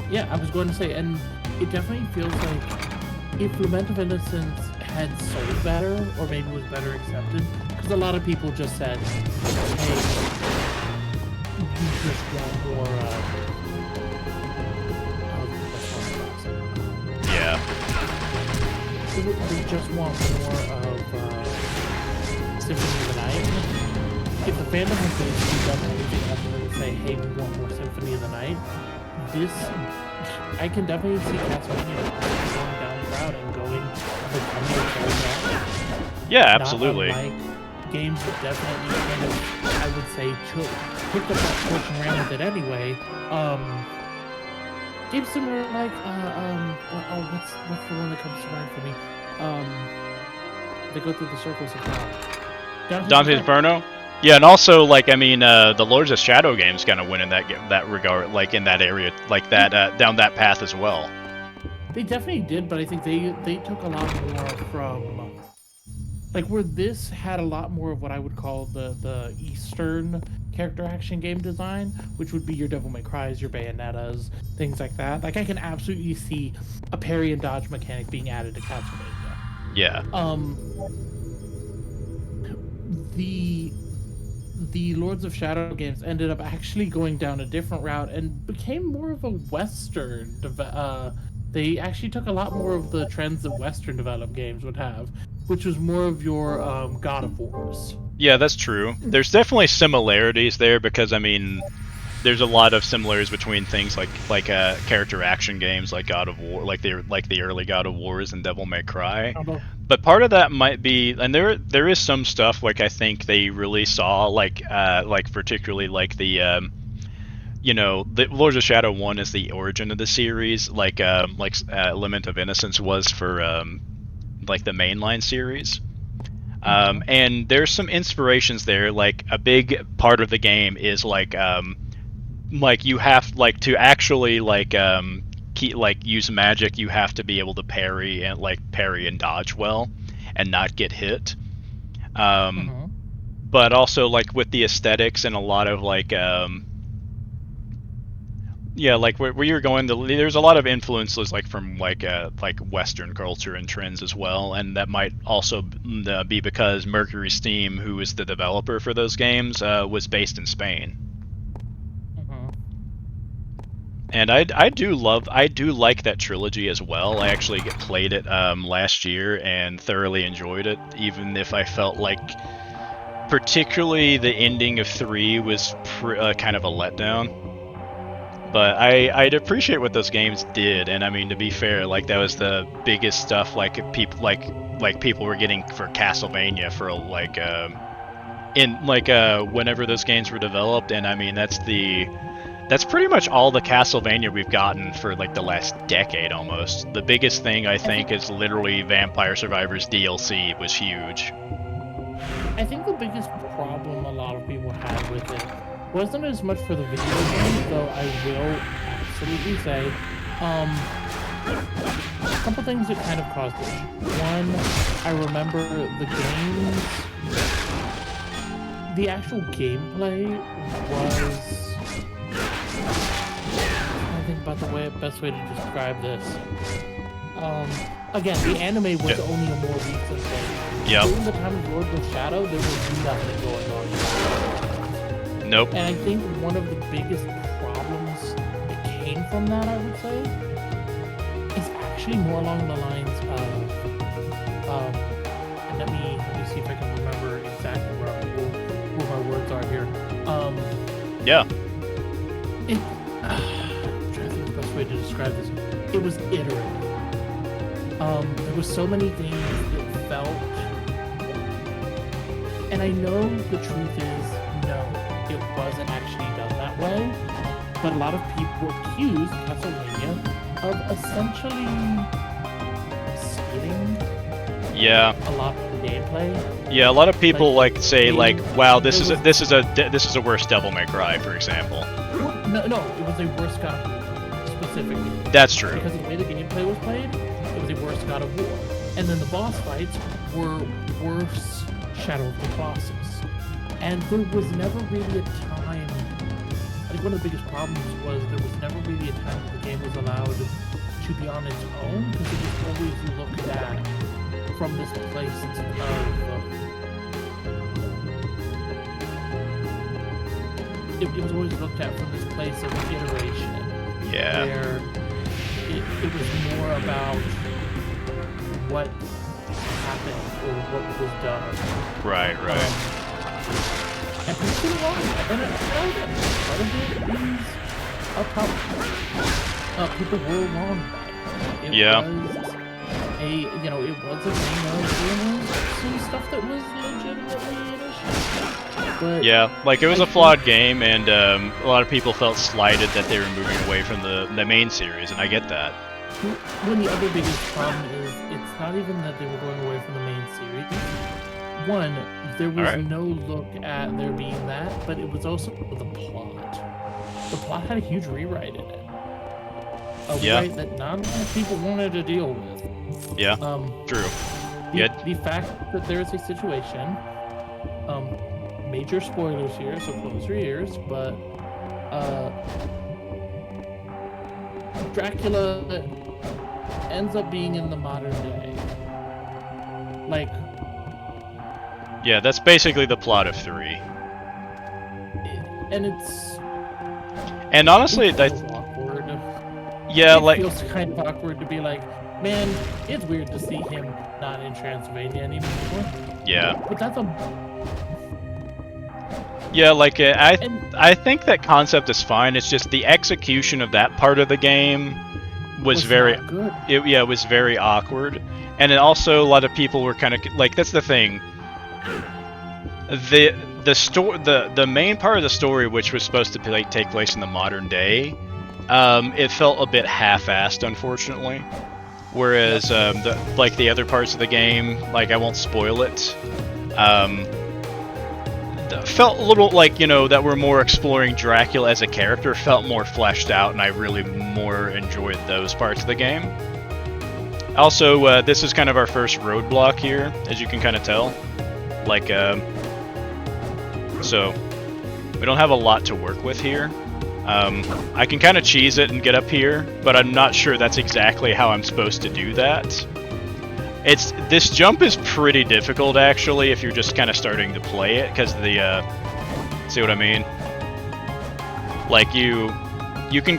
Yeah, I was going to say, and it definitely feels like if Lament of Innocence had sold better, or maybe was better accepted, because a lot of people just said, hey, you just want more Yeah. We just want more of Symphony of the Night. If the fandom has basically done anything other than say, hey, we want more Symphony of the Night, I can definitely see Castlevania going down the route and going the Yeah, absolutely. Not unlike games that definitely kind of, I would say, picked up that torch and ran with it anyway. Games similar like, what's the one that comes to mind for me? They go through the circles of hell. Dante's Inferno? Yeah, and also, like, I mean, the Lords of Shadow games kind of went in that regard, like, in that area, like, that, down that path as well. They definitely did, but I think they took a lot more from, like, where this had a lot more of what I would call the Eastern character action game design, which would be your Devil May Cry's, your Bayonettas, things like that. Like, I can absolutely see a parry and dodge mechanic being added to Castlevania. Yeah. The Lords of Shadow games ended up actually going down a different route and became more of a Western. They actually took a lot more of the trends that Western developed games would have, which was more of your God of Wars. Yeah, that's true. There's definitely similarities there because, I mean, there's a lot of similarities between things like character action games like God of War, like the early God of Wars and Devil May Cry. But part of that might be, and there is some stuff like I think they really saw like particularly like the you know, the Lords of Shadow 1 is the origin of the series, like Lament of Innocence was for like the mainline series. And there's some inspirations there. Like a big part of the game is like you have like to actually use magic. You have to be able to parry and dodge well, and not get hit. But also like with the aesthetics and a lot of like yeah, like where you're going, there's a lot of influences like from like Western culture and trends as well, and that might also be because Mercury Steam, who is the developer for those games, was based in Spain. And I do like that trilogy as well. I actually played it last year and thoroughly enjoyed it, even if I felt like particularly the ending of 3 was kind of a letdown. But I'd appreciate what those games did, and I mean, to be fair, like that was the biggest stuff like people were getting for Castlevania for whenever those games were developed, and I mean that's pretty much all the Castlevania we've gotten for like the last decade almost. The biggest thing I think is literally Vampire Survivors DLC was huge. I think the biggest problem a lot of people had with it wasn't as much for the video game, though I will absolutely say, a couple things that kind of caused it. One, I remember the actual gameplay was, I think about the best way to describe this. Again, the anime was only a more recent thing. Yep. During the time of Lord of Shadow, there was nothing going on. Nope. And I think one of the biggest problems that came from that, I would say, is actually more along the lines of, and let me see if I can remember exactly where my words are here. Yeah. I'm trying to think the best way to describe this. It was iterative. There was so many things that felt, and I know the truth is, no, it wasn't actually done that way, but a lot of people accused Castlevania of essentially stealing a lot of the gameplay. Yeah, a lot of people say wow, this is a worse Devil May Cry, for example. No, it was a worse God of War, specifically. That's true. Because of the way the gameplay was played, it was a worse God of War. And then the boss fights were worse Shadow of the Colossus. And there was never really a time, I think one of the biggest problems was there was never really a time that the game was allowed to be on its own, because it was always looked at from this place of it was always looked at from this place of iteration. Yeah. Where it was more about what happened or what was done. Right. And people were wrong. And I know that part of it is a problem. People were wrong about it. It was a thing of some stuff that was legitimately an issue. But yeah, it was a flawed game, and a lot of people felt slighted that they were moving away from the main series, and I get that. When the other biggest problem is, it's not even that they were going away from the main series. One, there was no look at there being that, but it was also the plot. The plot had a huge rewrite in it. A rewrite that not a lot of people wanted to deal with. Yeah, true. The fact that there's a situation, major spoilers here, so close your ears, but Dracula ends up being in the modern day. Yeah, that's basically the plot of 3. And it's... And honestly, it feels awkward. Yeah, it feels kind of awkward to be like, man, it's weird to see him not in Transylvania anymore. Yeah. But that's Yeah, I think that concept is fine. It's just the execution of that part of the game was very good. It was very awkward, and then also a lot of people were kind of that's the thing. The main part of the story, which was supposed to take place in the modern day, it felt a bit half-assed, unfortunately. Whereas the other parts of the game, I won't spoil it. Felt a little that we're more exploring Dracula as a character, felt more fleshed out, and I really more enjoyed those parts of the game. Also, this is kind of our first roadblock here, as you can kind of tell. So we don't have a lot to work with here. I can kind of cheese it and get up here, but I'm not sure that's exactly how I'm supposed to do that. This jump is pretty difficult, actually, if you're just kind of starting to play it, because see what I mean? You can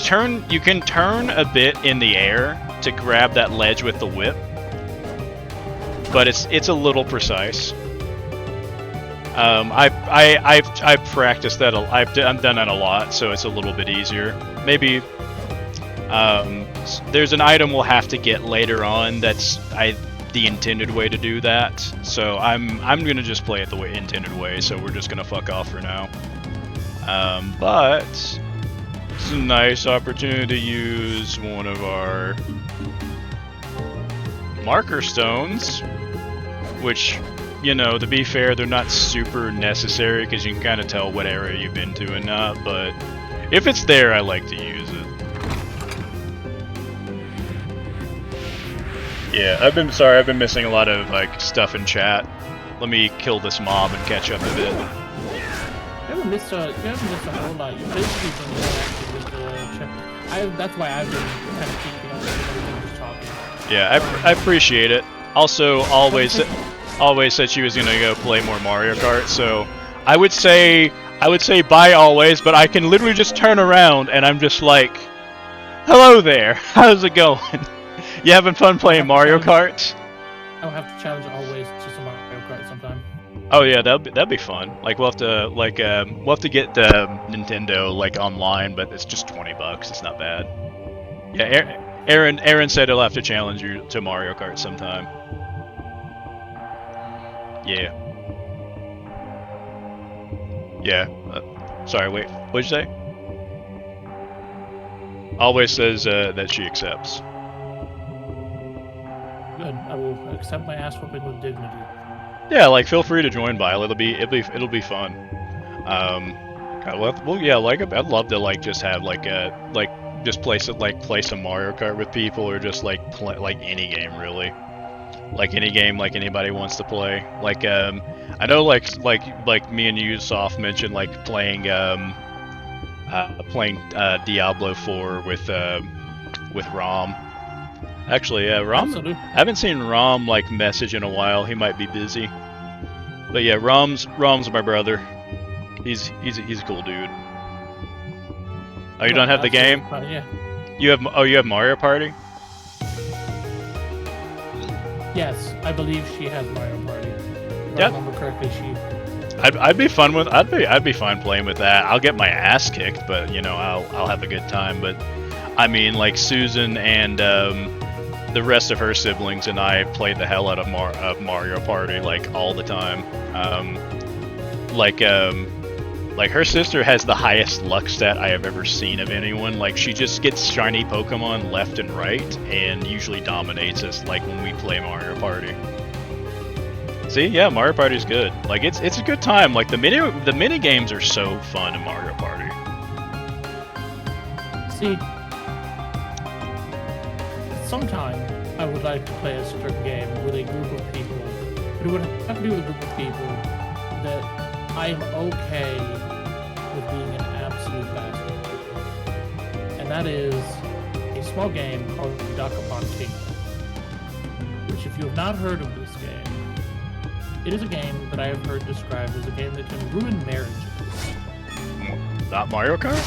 turn a bit in the air to grab that ledge with the whip, but it's a little precise. I've practiced that. I've done that a lot, so it's a little bit easier. Maybe there's an item we'll have to get later on that's the intended way to do that. So I'm gonna just play it the intended way. So we're just gonna fuck off for now. But it's a nice opportunity to use one of our marker stones, which you know, to be fair, they're not super necessary because you can kind of tell what area you've been to and not, but if it's there, I like to use it. Yeah, I've been missing a lot of, like, stuff in chat. Let me kill this mob and catch up a bit. You haven't missed a whole lot. You've basically been more active with the chat. That's why I've been kind of keeping up with everything, just talking. Yeah, I appreciate it. Also, always said she was gonna go play more Mario Kart, so I would say bye always, but I can literally just turn around and I'm just like, hello there, how's it going? You having fun playing Mario Kart? I'll have to challenge always to some Mario Kart sometime. Oh yeah, that'd be fun. Like we'll have to get Nintendo like online, but it's just $20. It's not bad. Yeah, Aaron said he'll have to challenge you to Mario Kart sometime. Yeah. Yeah. Sorry, wait. What'd you say? Always says that she accepts. Good. I will accept my ass whooping with dignity. Yeah, like feel free to join Vile. It'll be fun. Well, yeah, like I'd love to like just have just play some Mario Kart with people, or just like play like any game really. Like any game like anybody wants to play. Like I know like me and you Soft mentioned like playing Diablo 4 with Rom. Actually, yeah, Rom. Absolutely. I haven't seen Rom like message in a while. He might be busy. But yeah, Rom's my brother. He's a cool dude. Oh, you don't have the game? Yeah. You have Mario Party? Yes, I believe she has Mario Party. If Yeah. I remember correctly, I'd be fine playing with that. I'll get my ass kicked, but you know I'll have a good time. But I mean, like Susan and the rest of her siblings and I played the hell out of Mario Party like all the time. Like her sister has the highest luck stat I have ever seen of anyone. Like she just gets shiny Pokemon left and right, and usually dominates us. Like when we play Mario Party. See, yeah, Mario Party's good. Like it's a good time. Like the mini games are so fun in Mario Party. See, sometime I would like to play a certain game with a group of people, but it would have to be with a group of people that I'm okay with being an absolute bastard. And that is a small game called Duck Upon Kingdom. Which, if you have not heard of this game, it is a game that I have heard described as a game that can ruin marriages. Not Mario Kart?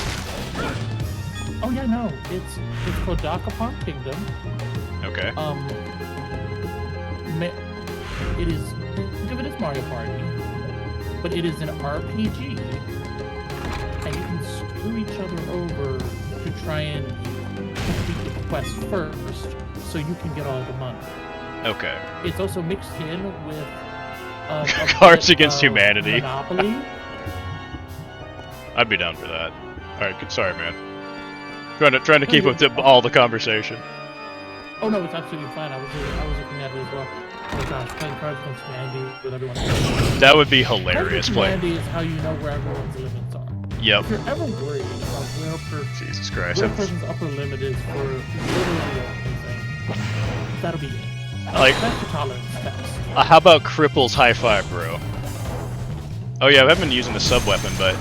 Oh yeah, no. It's called Duck Upon Kingdom. Okay. It is, think of it as Mario Party, but it is an RPG, and you can screw each other over to try and complete the quest first, so you can get all the money. Okay. It's also mixed in with Cards Against Humanity. Monopoly. I'd be down for that. All right, good. Sorry, man. Trying to keep up to all the conversation. Oh no, it's absolutely fine. I was looking at it as well. Oh gosh, playing Cards Against Humanity with everyone else. That would be hilarious. Humanity is how you know where everyone's limits are. Yep. If you're ever worried about Jesus Christ. where a person's upper limit is for literally anything, that'll be it. Like, that's your tolerance test. How about Cripple's High Five, bro? Oh yeah, I haven't been using the sub weapon, but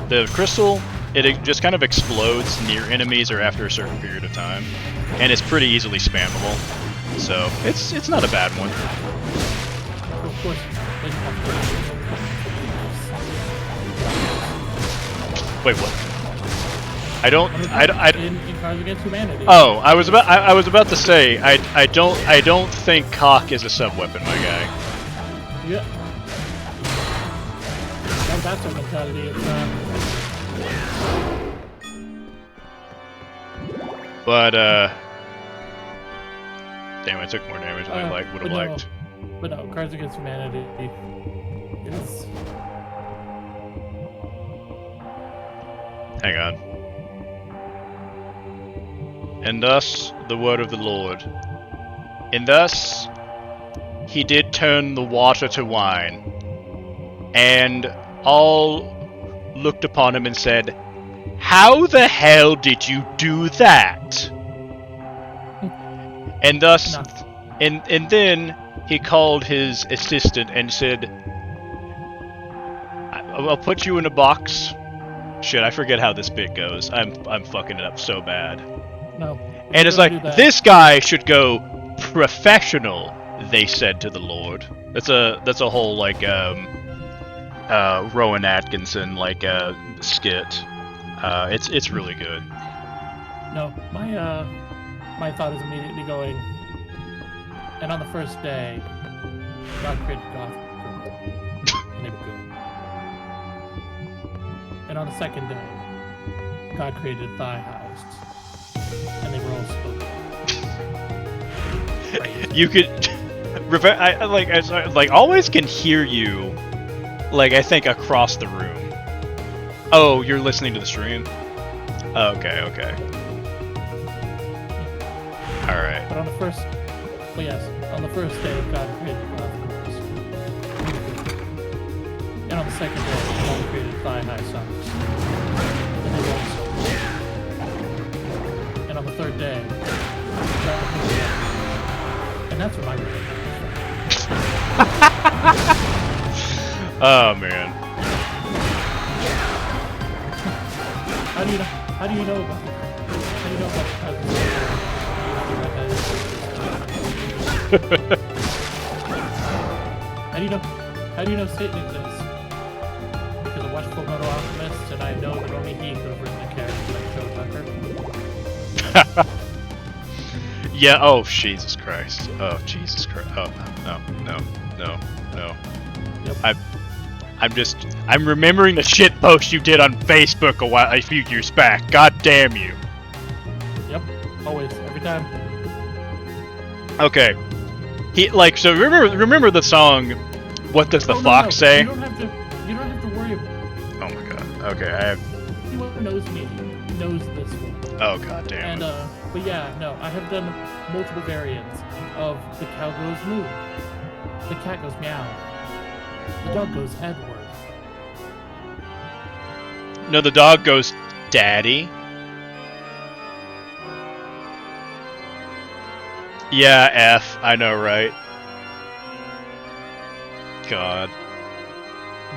the crystal, it just kind of explodes near enemies or after a certain period of time, and it's pretty easily spammable. So it's not a bad one. Of course, then you have to Wait, what? I in Cards Against Humanity. Oh, I was about to say I don't think cock is a sub weapon, my guy. Yeah. That's a mentality. But damn, I took more damage than I would have liked. But no, Cards Against Humanity is. Hang on. And thus the word of the Lord. And thus he did turn the water to wine, and all looked upon him and said, "How the hell did you do that?" And thus, and then he called his assistant and said, "I'll put you in a box." Shit, I forget how this bit goes. I'm fucking it up so bad. No. And it's like, this guy should go professional, they said to the Lord. That's a whole like Rowan Atkinson like skit. It's really good. No, my thought is immediately going. And on the first day, God created Gotham, and they were good. And on the second day, God created Thigh House, and they were also good. You could, I always can hear you, like I think across the room. Oh, you're listening to the stream? Okay. All right. But on the first day, God created Gotham, and on the second day, God created Thigh High Socks, and they were also good. And on the third day, God created, and that's what my rating is. Oh man. How do you know about the How do you know Satan exists? Because I watched Fullmetal Alchemist, and I know that only he could have written a character like Joe Tucker. Yeah. Oh Jesus Christ. Oh Jesus Christ. Oh no. Yep. I'm remembering the shit post you did on Facebook a few years back. God damn you. Yep. Always. Every time. Okay. So remember the song "What Does the Fox Say"? You don't have to worry about it. Oh my god. Okay, Whoever knows me knows this one. Oh god damn. And but yeah, no, I have done multiple variants of the cow goes moo, the cat goes meow, the dog goes Edward. No, the dog goes daddy. Yeah, F. I know, right? God.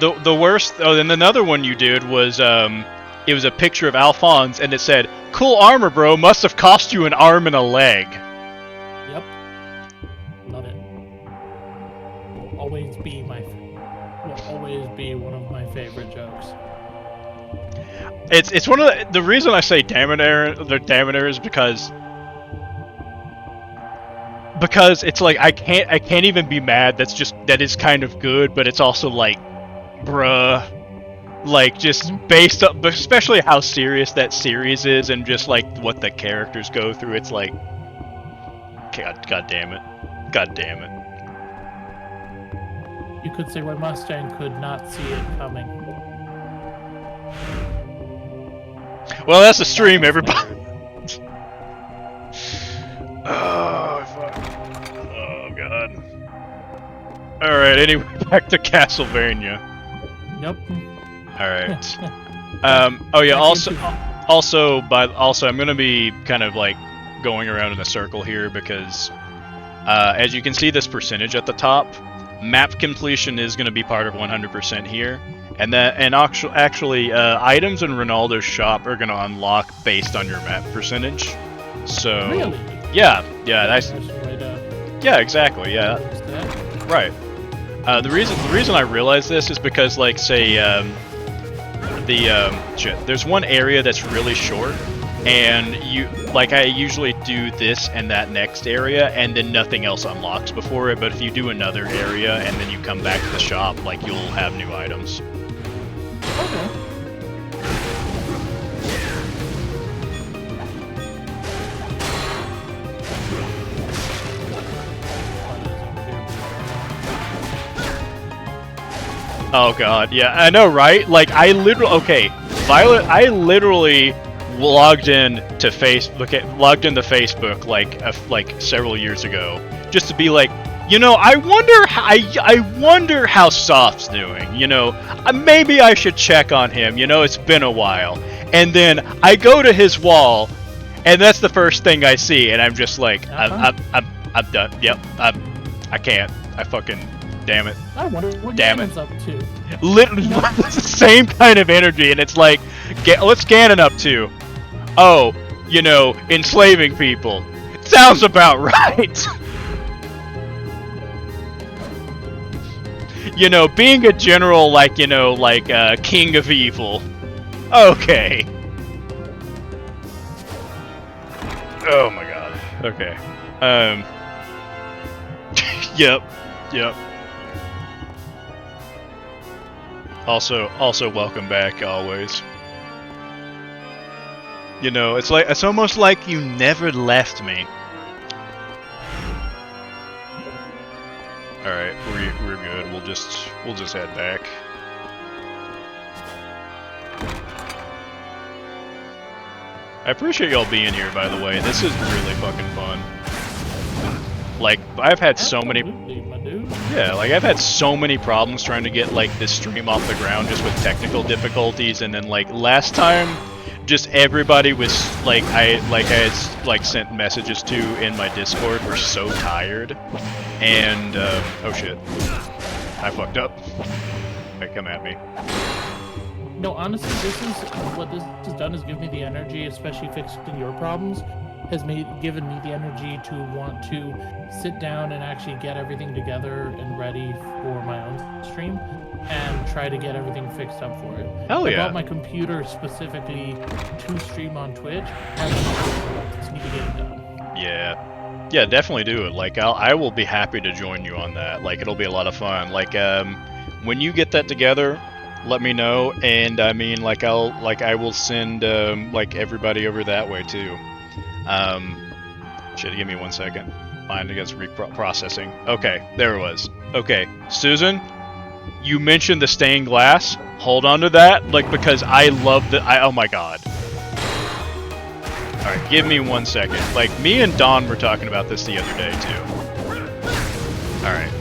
The worst. Oh, then another one you did was it was a picture of Alphonse, and it said, "Cool armor, bro. Must have cost you an arm and a leg." Yep. Love it. Will always be one of my favorite jokes. It's one of the reason I say damn it, Aaron, is because it's like I can't even be mad. That is kind of good, but it's also like, bruh, like just based up, especially how serious that series is, and just like what the characters go through. It's like, god damn it. You could say why Mustang could not see it coming. Well, that's a stream, everybody. Oh, fuck. Oh, God. Alright, anyway, back to Castlevania. Yep. Alright. Oh yeah, also, I'm gonna be kind of like going around in a circle here because, as you can see this percentage at the top, map completion is gonna be part of 100% here. And actually, items in Ronaldo's shop are gonna unlock based on your map percentage. So Really? yeah, exactly, yeah, right. The reason I realize this is because, like, say, there's one area that's really short, and I usually do this and that next area, and then nothing else unlocks before it. But if you do another area and then you come back to the shop, like, you'll have new items. Okay. Oh god, yeah, I know, right? Like, Violet, I literally logged into Facebook like several years ago, just to be like, You know, I wonder how Soft's doing. You know, maybe I should check on him. You know, it's been a while. And then I go to his wall, and that's the first thing I see, and I'm just like, I'm done. Yep, I can't. I fucking, damn it. I wonder what Ganon's up to. Literally, it's the same kind of energy, and it's like, what's Ganon up to? Oh, you know, enslaving people. Sounds about right. You know, being a general, like, you know, like, king of evil. Okay. Oh my god. Okay. Yep. Also welcome back, always. You know, it's almost like you never left me. Alright, we're good. We'll just head back. I appreciate y'all being here, by the way. This is really fucking fun. Like, I've had so many... Yeah, like, I've had so many problems trying to get, like, this stream off the ground just with technical difficulties, and then, like, last time, just everybody was, like, I had sent messages to in my Discord were so tired, and, oh shit. I fucked up. Hey, come at me. No, honestly, what this has done is give me the energy, especially fixing your problems, has given me the energy to want to sit down and actually get everything together and ready for my own stream and try to get everything fixed up for it. Hell yeah. I bought my computer specifically to stream on Twitch. I just need to get it done. Yeah, definitely do it. Like, I will be happy to join you on that. Like, it'll be a lot of fun. Like, when you get that together, let me know, and I mean, like, I will send, like, everybody over that way, too. Shit, give me 1 second. Mine against processing. Okay, there it was. Okay, Susan, you mentioned the stained glass. Hold on to that, like, because I love oh my god. Alright, give me 1 second. Like, me and Dawn were talking about this the other day, too. Alright.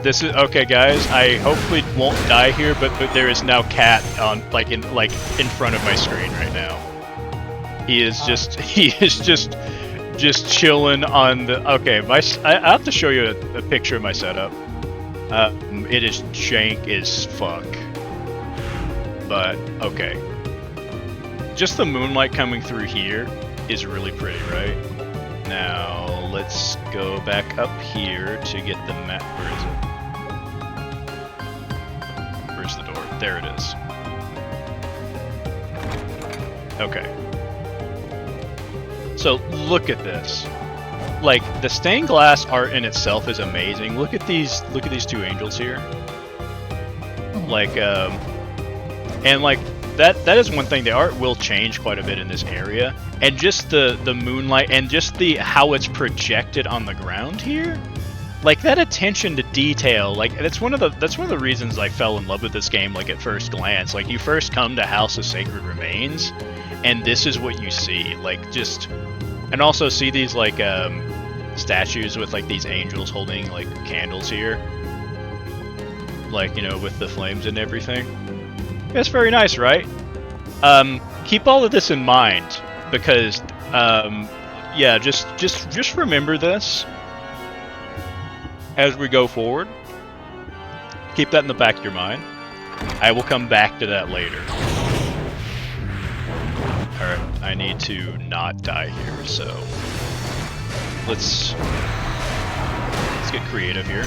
This is okay, guys. I hopefully won't die here, but there is now Cat on in front of my screen right now. He is just chilling on the. Okay, I have to show you a picture of my setup. It is jank as fuck, but okay. Just the moonlight coming through here is really pretty, right? Now let's go back up here to get the map. Where is it? Where's the door? There it is. Okay. So look at this. Like, the stained glass art in itself is amazing. Look at these two angels here. Like, and like that is one thing. The art will change quite a bit in this area, and just the moonlight and just how it's projected on the ground here. Like, that attention to detail, like, that's one of the reasons I fell in love with this game, like, at first glance. Like, you first come to House of Sacred Remains, and this is what you see. Like, just... And also see these, like, statues with, like, these angels holding, like, candles here. Like, you know, with the flames and everything. That's very nice, right? Keep all of this in mind, because, yeah, just remember this as we go forward. Keep that in the back of your mind. I will come back to that later. Alright, I need to not die here, so let's get creative here.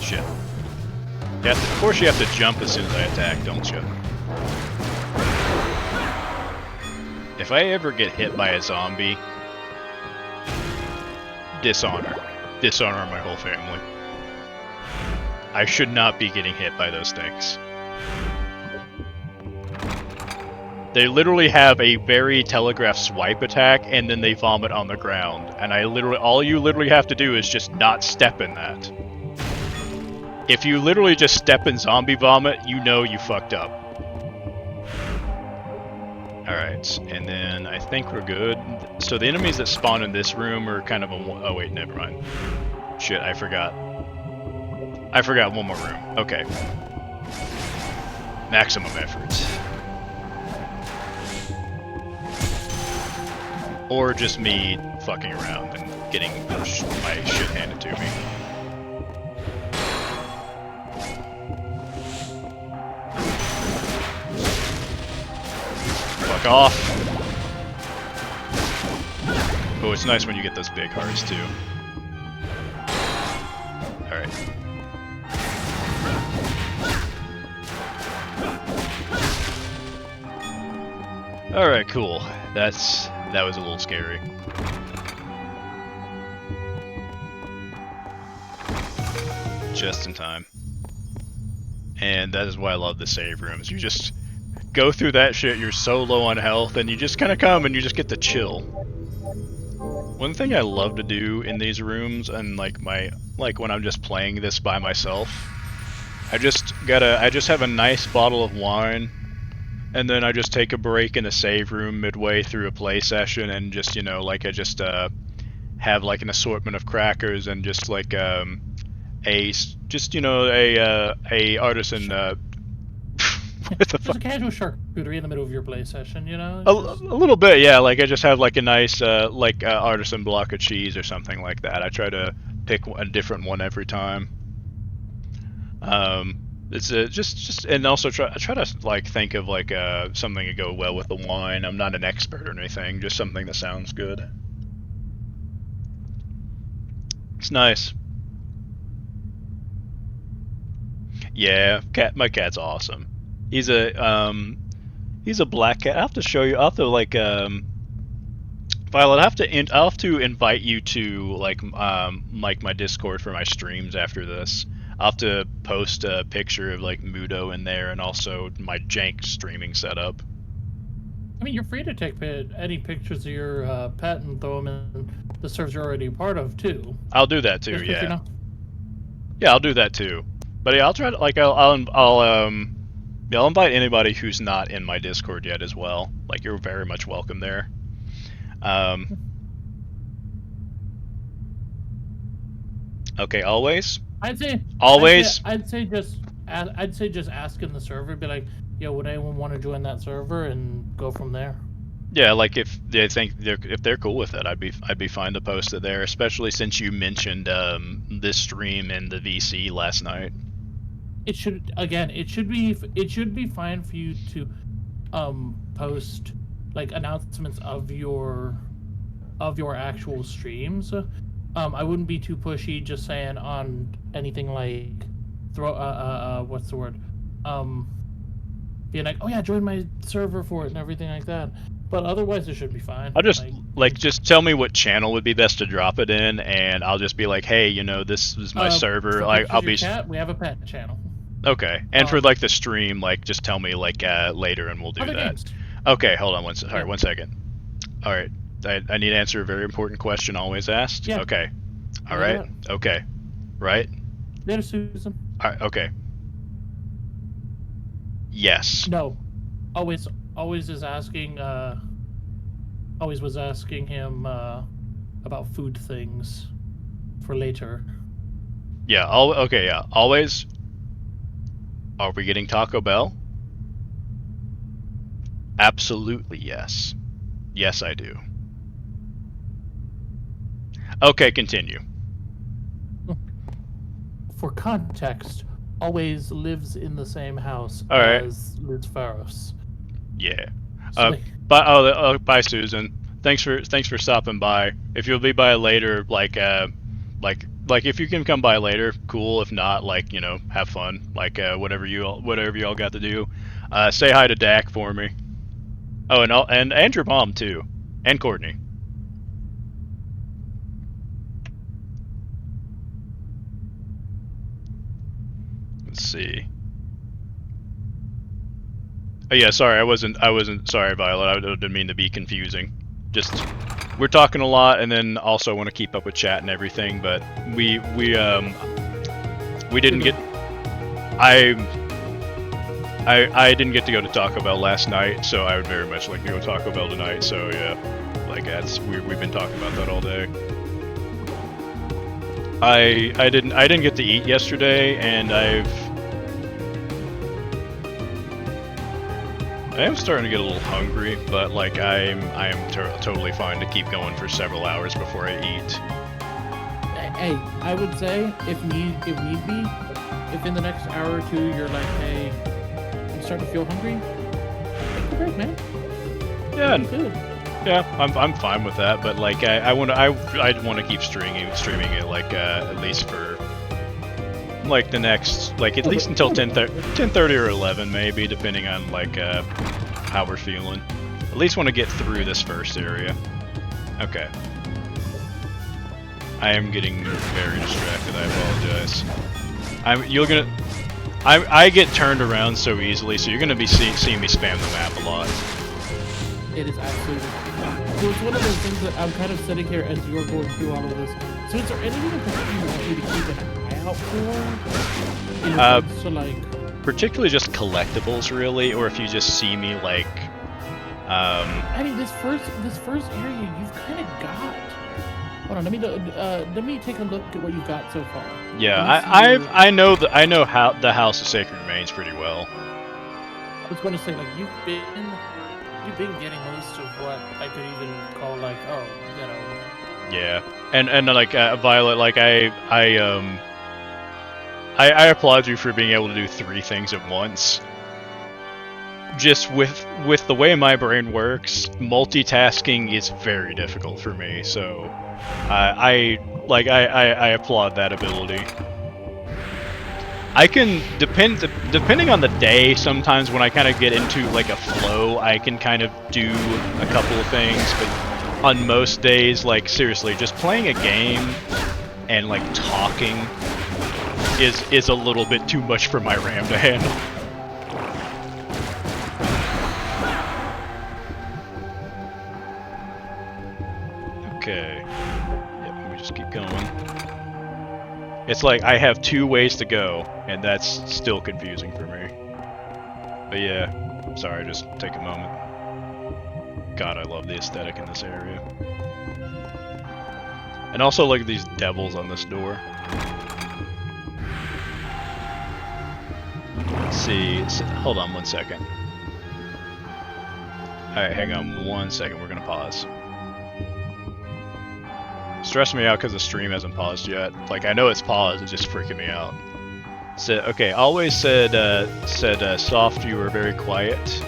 Shit. Yeah, of course you have to jump as soon as I attack, don't you? If I ever get hit by a zombie, dishonor. Dishonor my whole family. I should not be getting hit by those things. They literally have a very telegraphed swipe attack, and then they vomit on the ground. And all you literally have to do is just not step in that. If you literally just step in zombie vomit, you know you fucked up. Alright, and then I think we're good. So the enemies that spawn in this room are kind of a... Oh wait, never mind. Shit, I forgot. I forgot one more room. Okay. Maximum effort. Or just me fucking around and getting my shit handed to me. Fuck off. Oh, it's nice when you get those big hearts too. Alright. Alright, cool. That was a little scary. Just in time. And that is why I love the save rooms. You just go through that shit, you're so low on health, and you just kind of come and you just get to chill. One thing I love to do in these rooms, and like when I'm just playing this by myself, I just have a nice bottle of wine, and then I just take a break in a save room midway through a play session, and just, you know, like I just have like an assortment of crackers and just like a artisan what the fuck? Just a casual charcuterie in the middle of your play session, you know? A little bit, yeah. Like I just have like a nice artisan block of cheese or something like that. I try to pick a different one every time. It's just and also I try to like think of like something to go well with the wine. I'm not an expert or anything, just something that sounds good. It's nice. Yeah, my cat's awesome. He's a black cat. I have to show you. I have to like Violet. I have to invite you to like my Discord for my streams after this. I'll have to post a picture of like Mudo in there and also my jank streaming setup. I mean, you're free to take any pictures of your pet and throw them in the servers you're already a part of too. I'll do that too. Yeah. You know? Yeah, I'll do that too. But yeah, I'll try to like I'll invite anybody who's not in my Discord yet as well. Like you're very much welcome there. Okay, always. I'd say just ask in the server, be like, yo, would anyone want to join that server, and go from there. Yeah, like if they think if they're cool with it, I'd be fine to post it there, especially since you mentioned this stream in the VC last night. It should be fine for you to post like announcements of your actual streams. I wouldn't be too pushy just saying on anything like what's the word? Being like, oh yeah, join my server for it and everything like that. But otherwise it should be fine. I'll just just tell me what channel would be best to drop it in, and I'll just be like, hey, you know, this is my server. Like I'll be we have a pet channel. Okay. And for like the stream, like just tell me like later and we'll do that. Games. Okay, hold on one second. All right. I need to answer a very important question always asked. Yeah. Okay. All right. Okay. Right? Later, Susan. All right. Okay. Yes. No. Always is asking always was asking him about food things for later. Yeah, okay, yeah. Always. Are we getting Taco Bell? Absolutely yes. Yes, I do. Okay, continue. For context, always lives in the same house as Lucipharos. Yeah. Bye, Susan. Thanks for stopping by. If you'll be by later, like if you can come by later, cool. If not, like, you know, have fun. Like whatever you all got to do. Say hi to Dak for me. Oh, and Andrew Baum too, and Courtney. Let's see. Oh yeah, sorry, I wasn't sorry, Violet. I didn't mean to be confusing. Just we're talking a lot, and then also want to keep up with chat and everything. But we didn't get. I didn't get to go to Taco Bell last night, so I would very much like to go to Taco Bell tonight. So yeah, like we've been talking about that all day. I didn't get to eat yesterday, and I am starting to get a little hungry, but like I am totally fine to keep going for several hours before I eat. Hey, I would say if need be, if in the next hour or two you're like, hey, I'm starting to feel hungry, take a break, man. Yeah, yeah, I'm fine with that. But like I want to keep streaming it like at least for like the next at least until 10:30 or 11 maybe, depending on like how we're feeling. At least want to get through this first area. Okay. I am getting very distracted. I apologize. I get turned around so easily, so you're gonna be seeing me spam the map a lot. It is absolutely. So it's one of those things that I'm kind of sitting here as you're going through all of this. So is there anything in particular you want me to keep an eye out for? So like, particularly just collectibles, really, or if you just see me like. I mean, this first area you've kind of got. Hold on, let me take a look at what you've got so far. Yeah, I know how the House of Sacred Remains pretty well. I was going to say, like, you've been getting most of what I could even call like, oh, you know. Yeah, and like Violet, like I applaud you for being able to do 3 things at once. Just with the way my brain works, multitasking is very difficult for me. So, I applaud that ability. I can depending on the day. Sometimes when I kind of get into like a flow, I can kind of do a couple of things. But on most days, like seriously, just playing a game and like talking is a little bit too much for my RAM to handle. Okay. Yep, let me just keep going. It's like I have 2 ways to go, and that's still confusing for me. But yeah, I'm sorry, just take a moment. God, I love the aesthetic in this area. And also look at these devils on this door. Let's see, hold on 1 second. Alright, hang on 1 second, we're gonna pause. Stressing me out because the stream hasn't paused yet. Like, I know it's paused, it's just freaking me out. So, okay, always said soft, you were very quiet. Is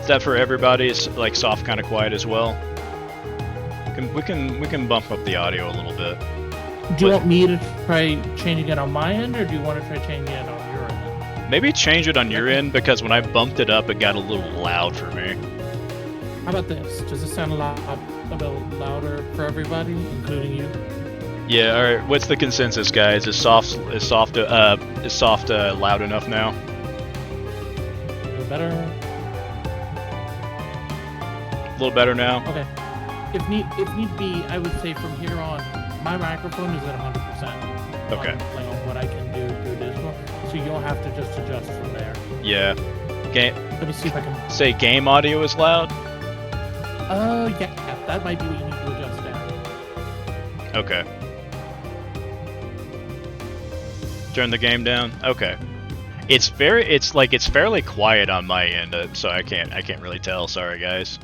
that for everybody? Is like soft kind of quiet as well? We can bump up the audio a little bit. Do you want me to try changing it on my end, or do you want to try changing it on your end? Maybe change it on your end, because when I bumped it up, it got a little loud for me. How about this? Does this sound a bit louder for everybody, including you? Yeah. All right. What's the consensus, guys? Is soft loud enough now? A little better. A little better now. Okay. If need be, I would say from here on, my microphone is at 100%. Okay. On what I can do through digital, so you'll have to just adjust from there. Yeah. Game. Let me see if I can say game audio is loud. Yeah, that might be what you need to adjust down. Okay. Turn the game down. Okay. It's fairly quiet on my end, so I can't really tell. Sorry, guys.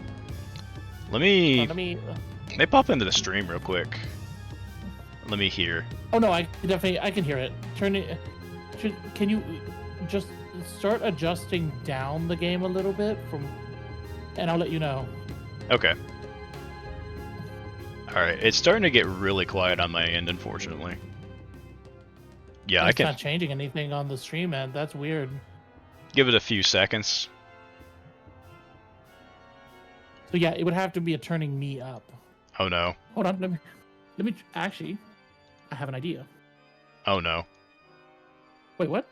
Let me pop into the stream real quick. Let me hear. Oh no, I can hear it. Turn it. Can you just start adjusting down the game a little bit and I'll let you know. Okay. Alright, it's starting to get really quiet on my end, unfortunately. Yeah, it's not changing anything on the stream end. That's weird. Give it a few seconds. So yeah, it would have to be a turning me up. Oh no. Hold on, let me actually, I have an idea. Oh no. Wait, what?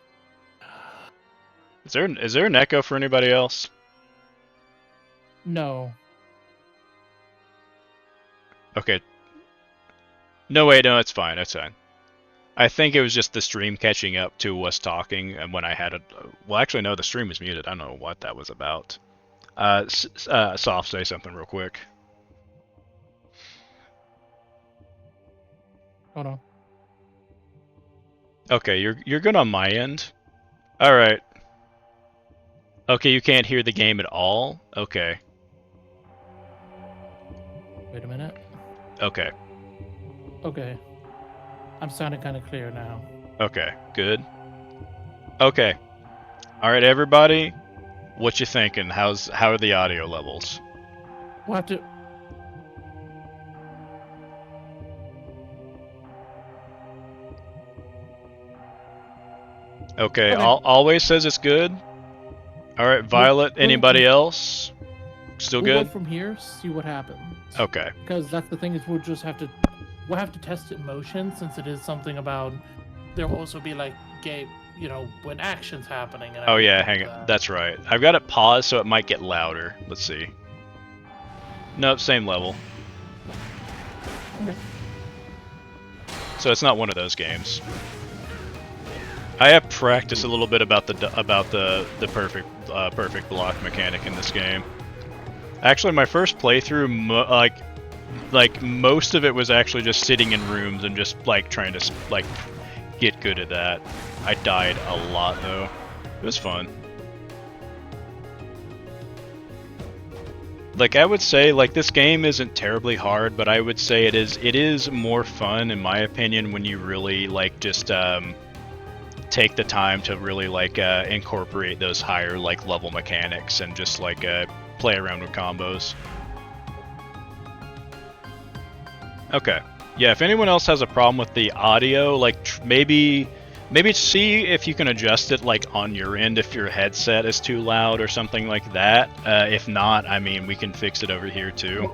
Is there an echo for anybody else? No. Okay. No, wait, no, it's fine. That's fine. I think it was just the stream catching up to us talking, and when I had a... Well, actually, no, the stream was muted. I don't know what that was about. Soft, say something real quick. Hold on. Okay, you're good on my end. Alright. Okay, you can't hear the game at all? Okay. Wait a minute. Okay. Okay. I'm sounding kind of clear now. Okay, good. Okay. Alright, everybody. What you thinking? How are the audio levels? We'll have to... Okay, always says it's good. Alright, Violet, anybody else? Still we'll good? go from here, see what happens. Okay. Because that's the thing is we'll have to test it in motion since it is something about there will also be like game, when action's happening. And oh yeah, hang on. That's right. I've got it paused so it might get louder. Let's see. Nope, same level. Okay. So it's not one of those games. I have practiced a little bit about the perfect block mechanic in this game. Actually, my first playthrough, like most of it was actually just sitting in rooms and just like trying to like get good at that. I died a lot though. It was fun. Like I would say, like this game isn't terribly hard, but I would say it is more fun in my opinion when you really like just take the time to really like incorporate those higher like level mechanics and just like play around with combos. Okay. Yeah, if anyone else has a problem with the audio, like maybe see if you can adjust it like on your end if your headset is too loud or something like that. If not, I mean, we can fix it over here too.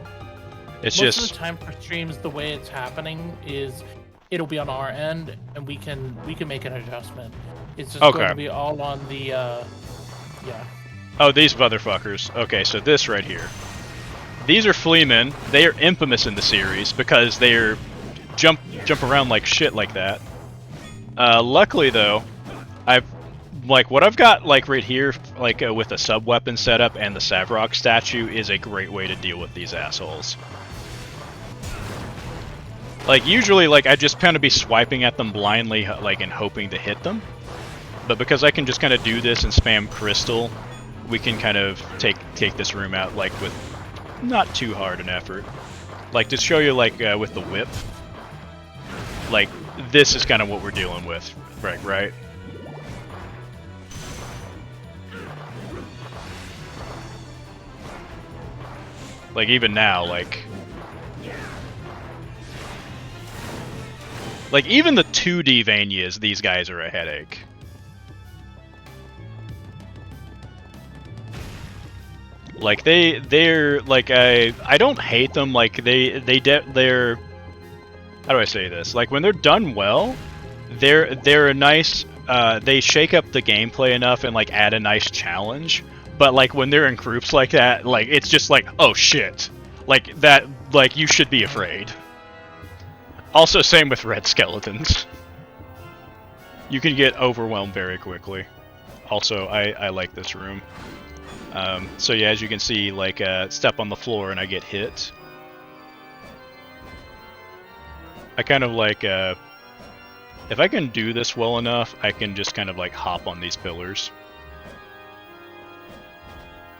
It's Most of the time for streams, the way it's happening is it'll be on our end and we can make an adjustment. It's just going to be all on the yeah. Oh, these motherfuckers. Okay, so this right here. These are Fleamen. They are infamous in the series because they're jump around like shit like that. Luckily though, what I've got like right here, like with a sub weapon setup and the Savrok statue is a great way to deal with these assholes. Like usually, like I just kind of be swiping at them blindly, like and hoping to hit them. But because I can just kind of do this and spam crystal, we can kind of take this room out like with not too hard an effort. Like to show you like with the whip, like this is kind of what we're dealing with, right? Like even now, like even the 2D Vanias, these guys are a headache. Like they're like I don't hate them. Like they're how do I say this? Like when they're done well, they're a nice. They shake up the gameplay enough and like add a nice challenge. But like when they're in groups like that, like it's just like oh shit, like that. Like you should be afraid. Also, same with red skeletons. You can get overwhelmed very quickly. Also, I like this room. So yeah, as you can see, like step on the floor and I get hit. I kind of like, if I can do this well enough, I can just kind of like hop on these pillars.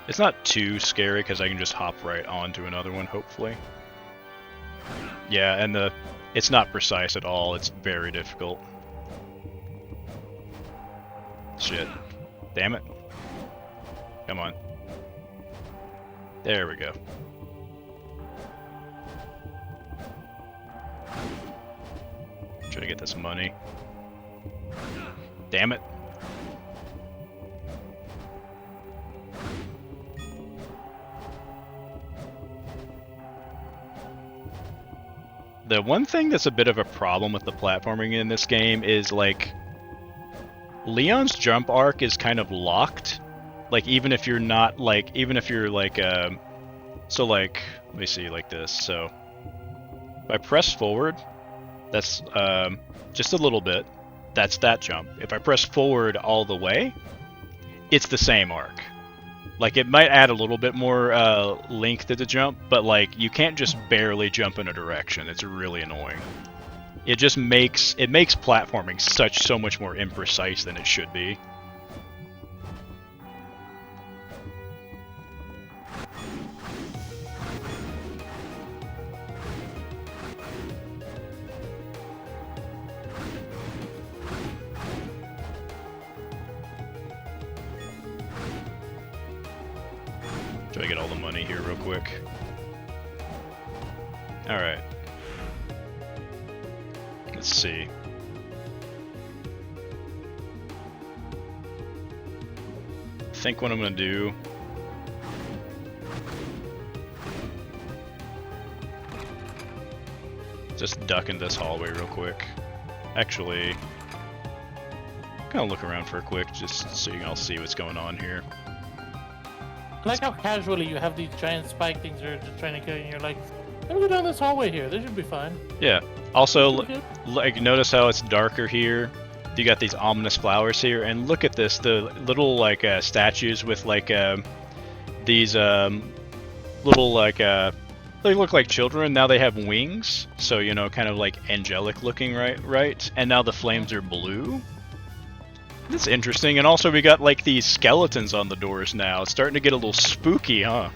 It's not too scary because I can just hop right onto another one, hopefully. Yeah, and it's not precise at all, it's very difficult. Shit. Damn it. Come on. There we go. Try to get this money. Damn it. The one thing that's a bit of a problem with the platforming in this game is like Leon's jump arc is kind of locked. Like even if you're not like so like let me see like this. So if I press forward, That's just a little bit. That's that jump. If I press forward all the way, it's the same arc. Like, it might add a little bit more length to the jump, but like, you can't just barely jump in a direction. It's really annoying. It just makes platforming so much more imprecise than it should be. Try to get all the money here real quick. Alright. Let's see. I think what I'm gonna do... just duck in this hallway real quick. Actually... kind of look around for a quick, just so you can all see what's going on here. I like how casually you have these giant spike things that are just trying to kill you, and you're like, let me go down this hallway here, they should be fine. Yeah. Also, like, notice how it's darker here. You got these ominous flowers here, and look at this, the little, like, statues with, like, these, little, like, they look like children, now they have wings, so, you know, kind of, like, angelic looking, right? And now the flames are blue. That's interesting, and also we got like these skeletons on the doors now. It's starting to get a little spooky, huh?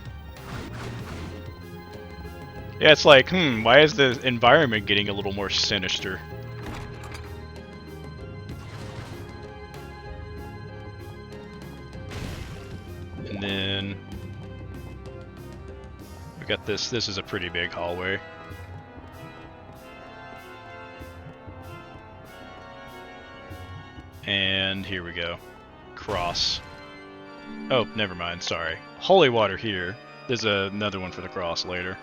Yeah, it's like, why is the environment getting a little more sinister? And then... we got this is a pretty big hallway. And here we go. Cross. Oh, never mind, sorry. Holy water here. There's another one for the cross later.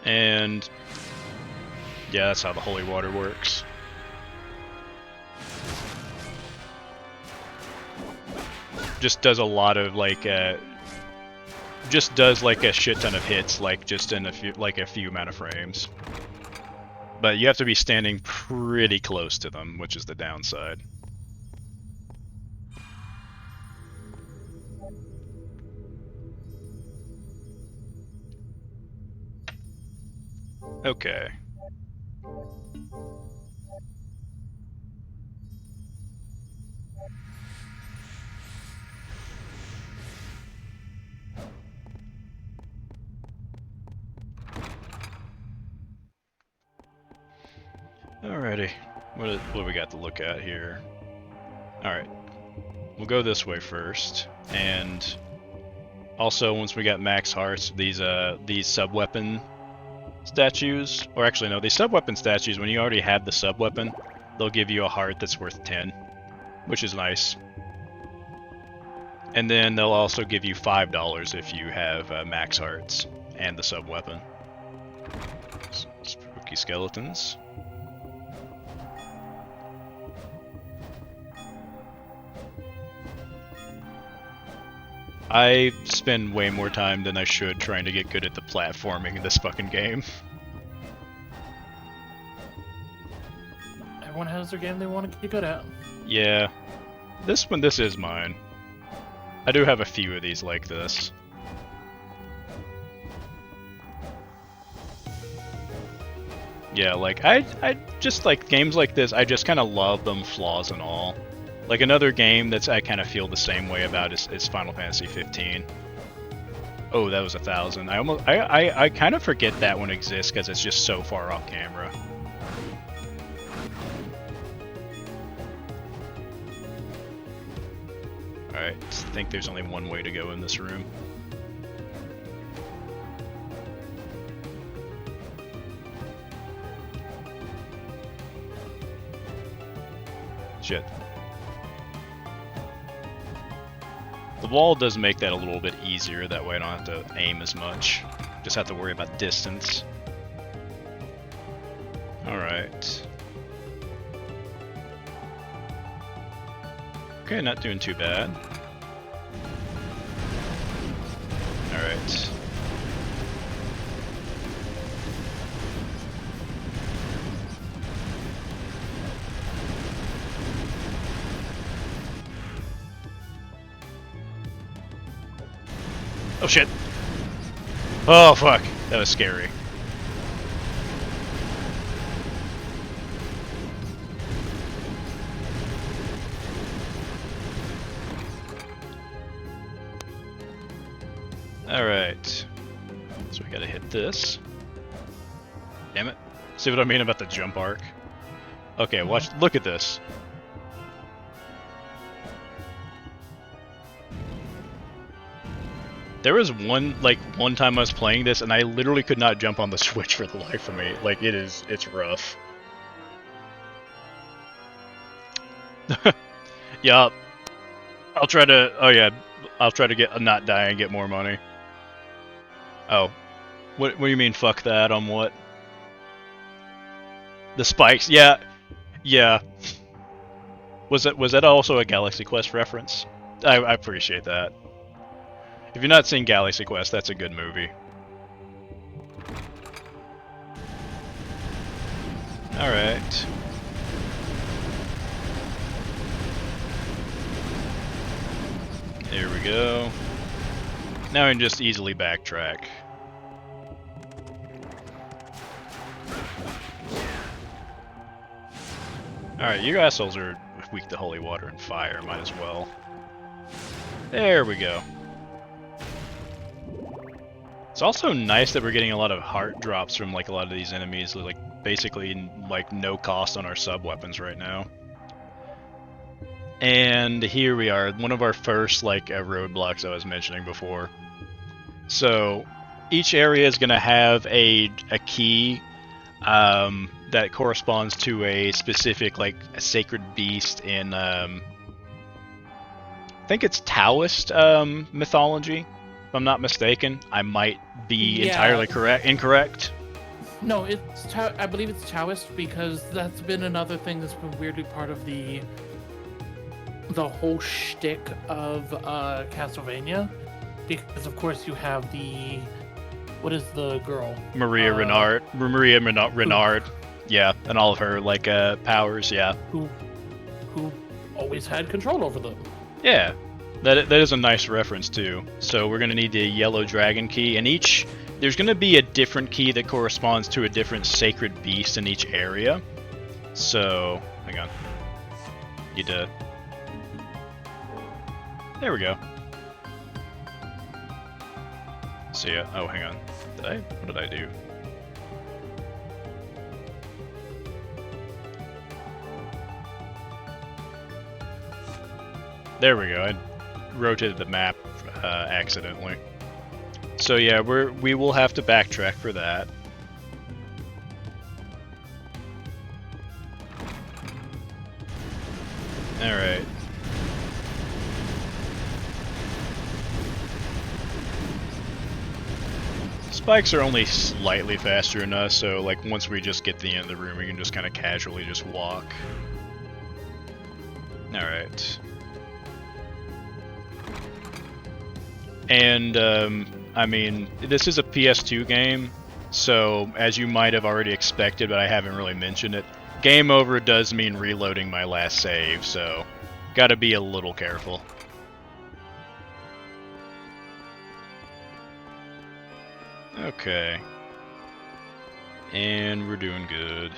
And... yeah, that's how the holy water works. Just does a lot of, like, just does, like, a shit ton of hits, like, just in a few amount of frames. But you have to be standing pretty close to them, which is the downside. Okay. Alrighty, what do we got to look at here? Alright, we'll go this way first, and also once we got max hearts, these sub-weapon statues, or actually no, these sub-weapon statues, when you already have the sub-weapon, they'll give you a heart that's worth 10, which is nice. And then they'll also give you $5 if you have max hearts and the sub-weapon. Spooky skeletons. I spend way more time than I should trying to get good at the platforming in this fucking game. Everyone has their game they want to get good at. Yeah. This is mine. I do have a few of these like this. Yeah, like, I just, like, games like this, I just kind of love them, flaws and all. Like, another game that's I kind of feel the same way about is Final Fantasy 15. Oh, that was 1,000. I kind of forget that one exists because it's just so far off camera. Alright, I think there's only one way to go in this room. Shit. The wall does make that a little bit easier, that way I don't have to aim as much. Just have to worry about distance. Alright. Okay, not doing too bad. Alright. Oh shit. Oh fuck. That was scary. Alright. So we gotta hit this. Damn it. See what I mean about the jump arc? Okay, watch. Look at this. There was one time I was playing this and I literally could not jump on the Switch for the life of me. Like, it's rough. Yeah. I'll try to get not die and get more money. Oh. What do you mean fuck that on what? The spikes, yeah. Yeah. Was that also a Galaxy Quest reference? I appreciate that. If you've not seen Galaxy Quest, that's a good movie. Alright. There we go. Now we can just easily backtrack. Alright, you assholes are weak to holy water and fire, might as well. There we go. It's also nice that we're getting a lot of heart drops from like a lot of these enemies, like basically like no cost on our sub-weapons right now. And here we are, one of our first like roadblocks I was mentioning before. So each area is going to have a key that corresponds to a specific like a sacred beast in I think it's Taoist mythology. If I'm not mistaken, I might be entirely incorrect. No, I believe it's Taoist because that's been another thing that's been weirdly part of the whole shtick of Castlevania, because of course you have what is the girl? Maria Renard, yeah, and all of her like powers, yeah. Who always had control over them. Yeah. That is a nice reference too. So we're gonna need the yellow dragon key, and there's gonna be a different key that corresponds to a different sacred beast in each area. So hang on. There we go. So yeah. Oh, hang on. What did I do? There we go. I rotated the map accidentally. So yeah, we will have to backtrack for that. All right. Spikes are only slightly faster than us, so like once we just get to the end of the room, we can just kind of casually just walk. All right. And, I mean, this is a PS2 game, so as you might have already expected, but I haven't really mentioned it, game over does mean reloading my last save, so gotta be a little careful. Okay. And we're doing good.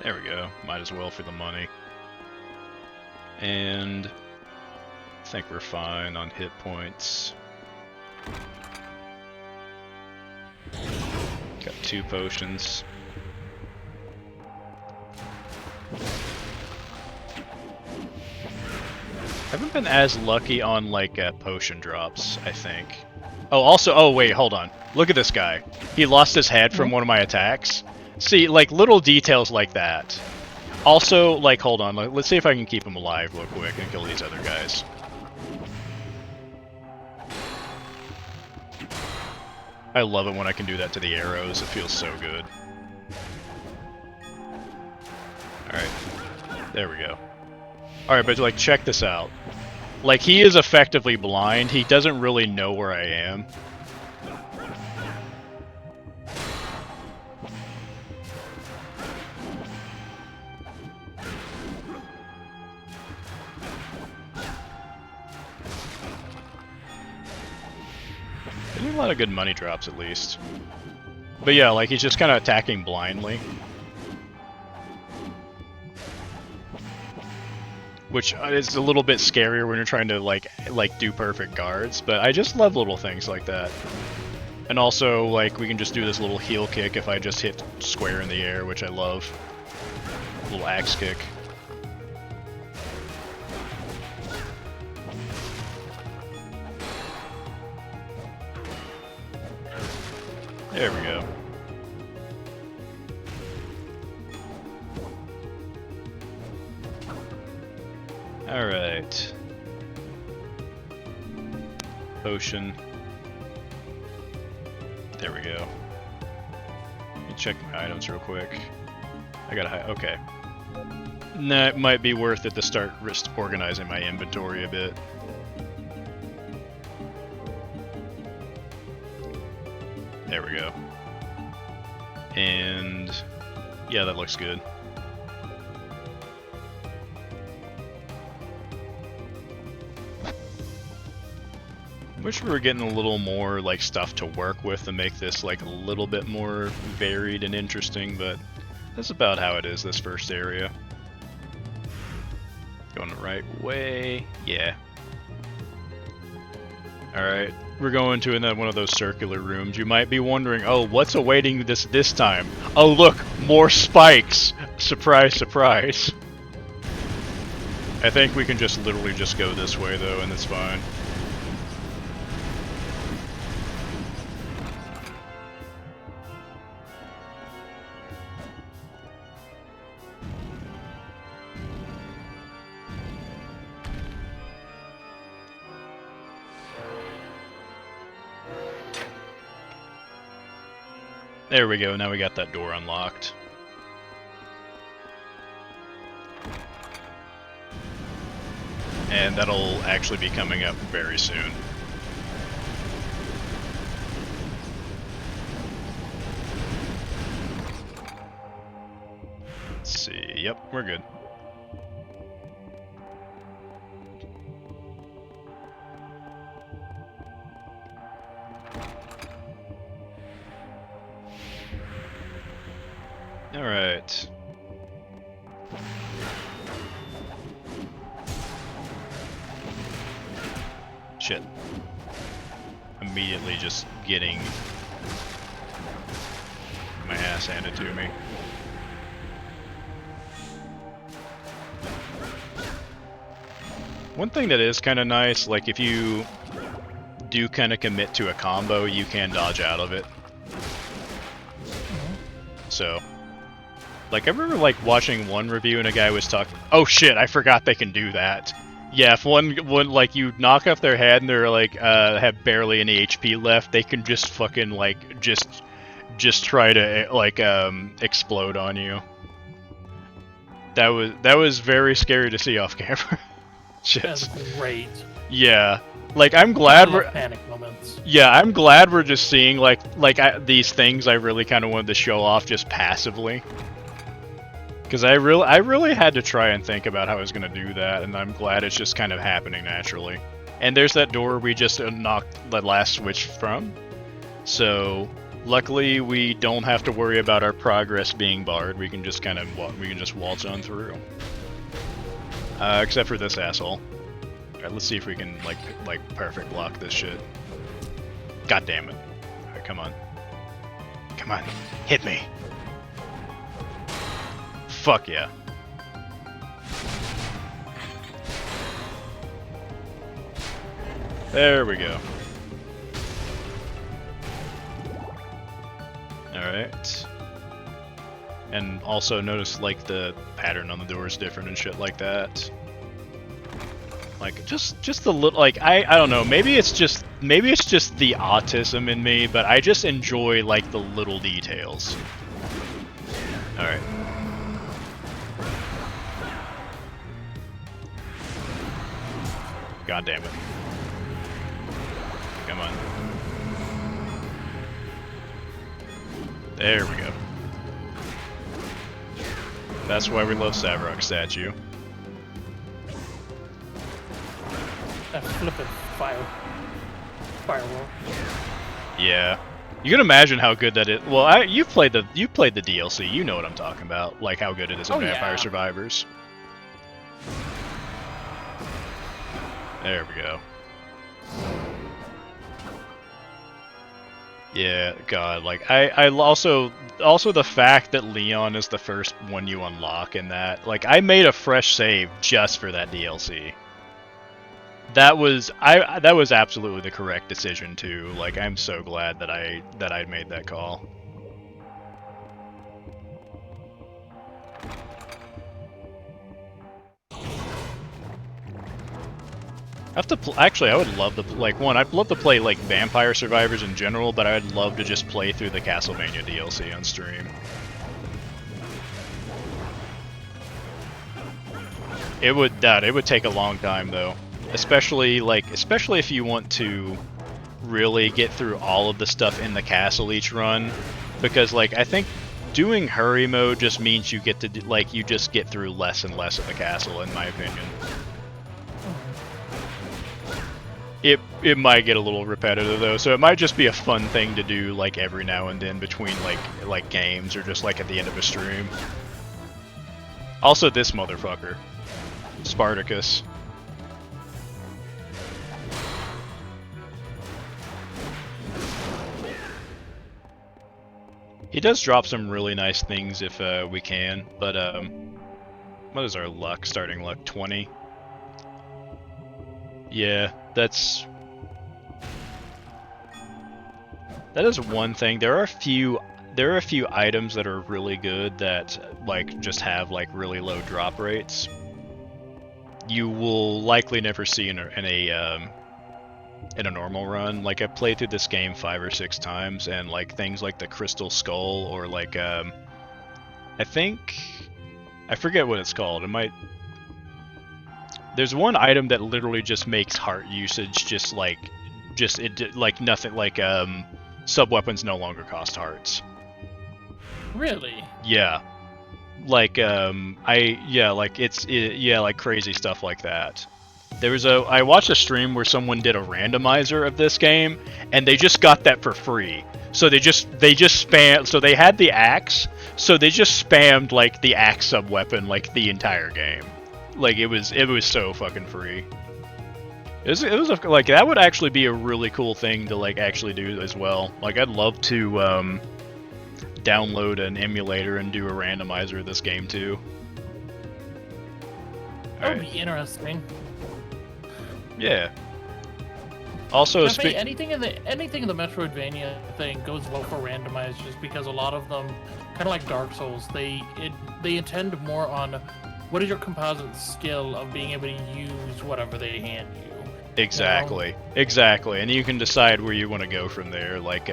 There we go. Might as well for the money. And I think we're fine on hit points. Got 2 potions. Haven't been as lucky on like potion drops, I think. Oh, also, oh wait, hold on. Look at this guy. He lost his head from one of my attacks. See, like little details like that. Also, like, hold on, let's see if I can keep him alive real quick and kill these other guys. I love it when I can do that to the arrows, it feels so good. Alright, there we go. Alright, but like, check this out. Like, he is effectively blind, he doesn't really know where I am. a lot of good money drops at least. But yeah, like he's just kind of attacking blindly. Which is a little bit scarier when you're trying to like do perfect guards, but I just love little things like that. And also, like, we can just do this little heel kick if I just hit square in the air, which I love. Little axe kick. There we go. Alright. Potion. There we go. Let me check my items real quick. I gotta okay. Nah, it might be worth it to start organizing my inventory a bit. There we go. And yeah, that looks good. Wish we were getting a little more like stuff to work with to make this like a little bit more varied and interesting, but that's about how it is this first area. Going the right way, yeah. Alright, we're going to one of those circular rooms. You might be wondering, oh, what's awaiting this time? Oh look, more spikes! Surprise, surprise. I think we can just literally just go this way though, and it's fine. There we go, now we got that door unlocked. And that'll actually be coming up very soon. Let's see, yep, we're good. Alright. Shit. Immediately just getting my ass handed to me. One thing that is kind of nice, like if you do kind of commit to a combo, you can dodge out of it. So... like, I remember, like, watching one review and a guy was talking... oh shit, I forgot they can do that. Yeah, if one like, you knock off their head and they're, like, have barely any HP left, they can just fucking, like, just try to, like, explode on you. That was very scary to see off camera. That's great. Yeah. Like, I'm glad we're... panic moments. Yeah, I'm glad we're just seeing, like these things I really kind of wanted to show off just passively. Because I really had to try and think about how I was going to do that, and I'm glad it's just kind of happening naturally. And there's that door we just unlocked the last switch from. So, luckily we don't have to worry about our progress being barred. We can just kind of waltz on through. Except for this asshole. Alright, let's see if we can like perfect block this shit. God damn it. Alright, come on. Come on. Hit me. Fuck yeah. There we go. Alright. And also notice like the pattern on the door is different and shit like that. Like just a little, like I don't know, maybe it's just the autism in me, but I just enjoy like the little details. Alright. God damn it. Come on. There we go. That's why we love Savarok statue. That flippin' firewall. Yeah. You can imagine how good that is. Well, you've played the DLC. You know what I'm talking about. Like how good it is in Vampire Survivors. There we go. Yeah, God, like I also the fact that Leon is the first one you unlock in that. Like I made a fresh save just for that DLC. That was absolutely the correct decision too. Like I'm so glad that I made that call. I have to actually, I would love to I'd love to play like Vampire Survivors in general, but I'd love to just play through the Castlevania DLC on stream. It would take a long time though, especially if you want to really get through all of the stuff in the castle each run, because like I think doing hurry mode just means you get to you just get through less and less of the castle, in my opinion. It might get a little repetitive though, so it might just be a fun thing to do like every now and then between like games or just like at the end of a stream. Also this motherfucker, Spartacus. He does drop some really nice things if we can, but what is our luck? Starting luck 20. Yeah, that is one thing. There are a few items that are really good that like just have like really low drop rates. You will likely never see in a normal run. Like I played through this game 5 or 6 times, and like things like the Crystal Skull or like I forget what it's called. It might. There's one item that literally just makes heart usage like nothing, like sub-weapons no longer cost hearts. Really? Yeah. Like like crazy stuff like that. I watched a stream where someone did a randomizer of this game and they just got that for free. So they just spam, so they had the axe, so they just spammed like the axe sub-weapon like the entire game. Like it was so fucking free. It was like that would actually be a really cool thing to like actually do as well. Like I'd love to download an emulator and do a randomizer of this game too. That would be interesting. Yeah. Also, anything in the Metroidvania thing goes well for randomized, just because a lot of them, kind of like Dark Souls, they intend more on what is your composite skill of being able to use whatever they hand you. Exactly, exactly, and you can decide where you want to go from there. Like,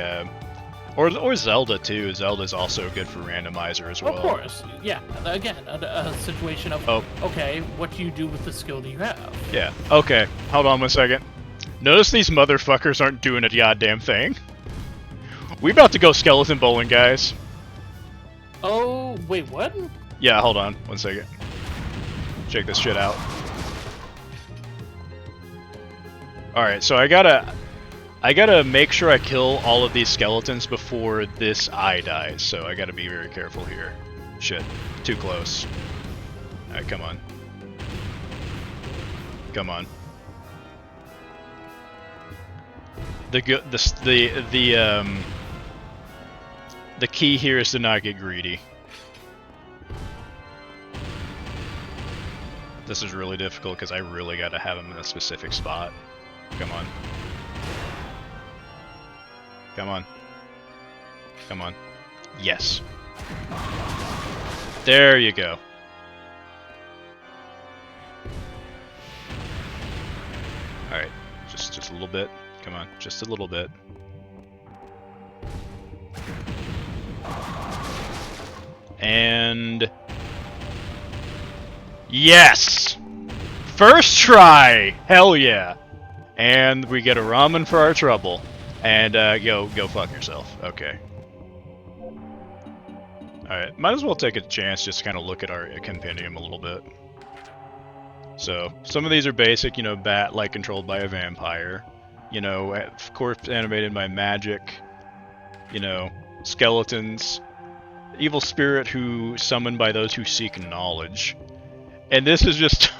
or Zelda too. Zelda's also good for randomizer as well. Of course, yeah. Again, a situation of okay, what do you do with the skill that you have? Yeah. Okay. Hold on 1 second. Notice these motherfuckers aren't doing a goddamn thing. We about to go skeleton bowling, guys. Oh wait, what? Yeah. Hold on 1 second. Check this shit out. Alright, so I gotta make sure I kill all of these skeletons before this eye dies, so I gotta be very careful here. Shit, too close. Alright, come on. Come on. The key here is to not get greedy. This is really difficult because I really gotta have him in a specific spot. Come on. Come on. Come on. Yes. There you go. Alright. Just a little bit. Come on. Just a little bit. And... yes! First try! Hell yeah! And we get a ramen for our trouble. And go fuck yourself. Okay. Alright, might as well take a chance just to kind of look at our compendium a little bit. So, some of these are basic, you know, bat-like controlled by a vampire. you know, of course animated by magic, you know, skeletons, evil spirit who summoned by those who seek knowledge. And this is just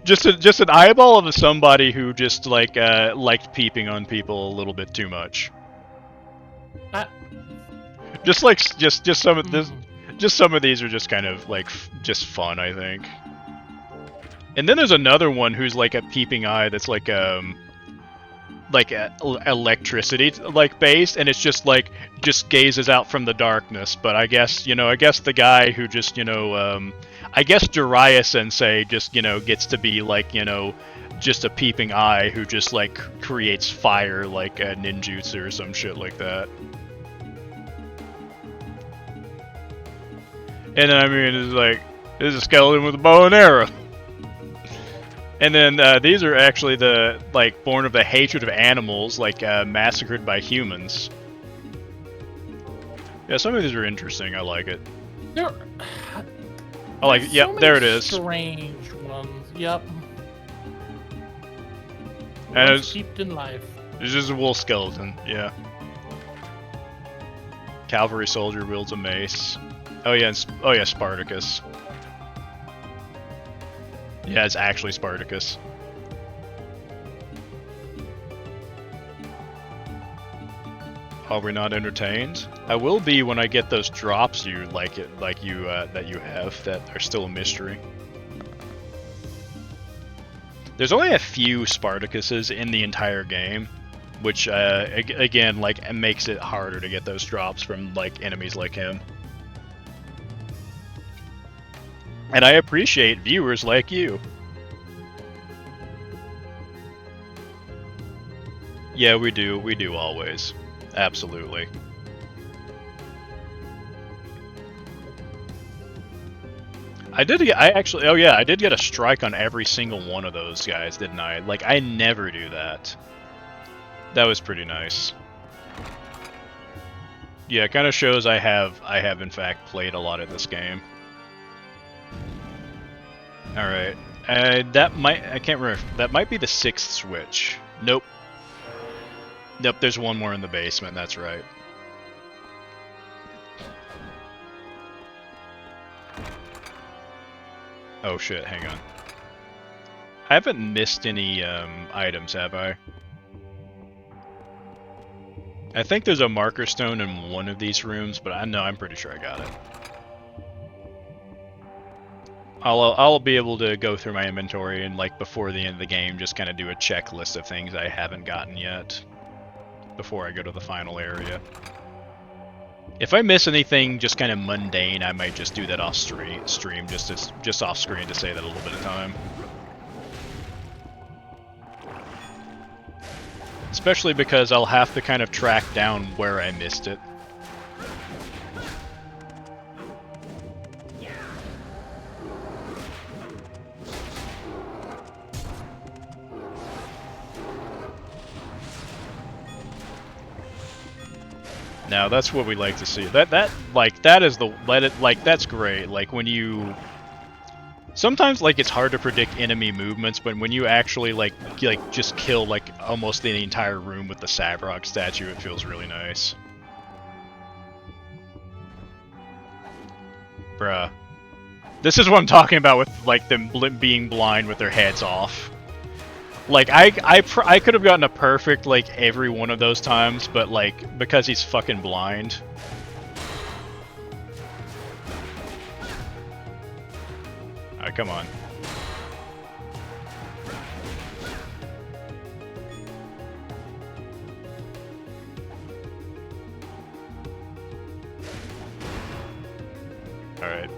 just an eyeball of somebody who just like liked peeping on people a little bit too much. Just some of this, just some of these are just kind of like just fun, I think. And then there's another one who's like a peeping eye that's like electricity like based, and it's just like just gazes out from the darkness. But I guess, you know, I guess the guy who just, you know, I guess Jiraiya Sensei just, you know, gets to be like, you know, just a peeping eye who just like creates fire like a ninjutsu or some shit like that. And then, I mean, it's like, there's a skeleton with a bow and arrow. And then these are actually the, like, born of the hatred of animals, like massacred by humans. Yeah, some of these are interesting. I like it. I like it. Yep, so there it is. Strange ones. Yep. And it's steeped in life. It's just a wolf skeleton. Yeah. Cavalry soldier wields a mace. Oh yeah, Spartacus. Yeah, it's actually Spartacus. Are we not entertained? I will be when I get those drops you that you have that are still a mystery. There's only a few Spartacuses in the entire game, which again like makes it harder to get those drops from like enemies like him. And I appreciate viewers like you. Yeah, we do always. Absolutely. I did get a strike on every single one of those guys, didn't I? Like, I never do that. That was pretty nice. Yeah, it kind of shows I have in fact played a lot of this game. Alright. I can't remember. That might be the 6th switch. Nope. Nope, there's one more in the basement, that's right. Oh shit, hang on. I haven't missed any items, have I? I think there's a marker stone in one of these rooms, but I'm pretty sure I got it. I'll be able to go through my inventory and, like, before the end of the game, just kind of do a checklist of things I haven't gotten yet before I go to the final area. If I miss anything just kind of mundane, I might just do that off stream, just off screen to save that a little bit of time. Especially because I'll have to kind of track down where I missed it. Now that's what we like to see. That's great. Like when you sometimes like it's hard to predict enemy movements, but when you actually like just kill like almost the entire room with the Savrog statue, it feels really nice. Bruh. This is what I'm talking about with like them being blind with their heads off. Like, I could have gotten a perfect, like, every one of those times, but, like, because he's fucking blind. Alright, come on. Alright.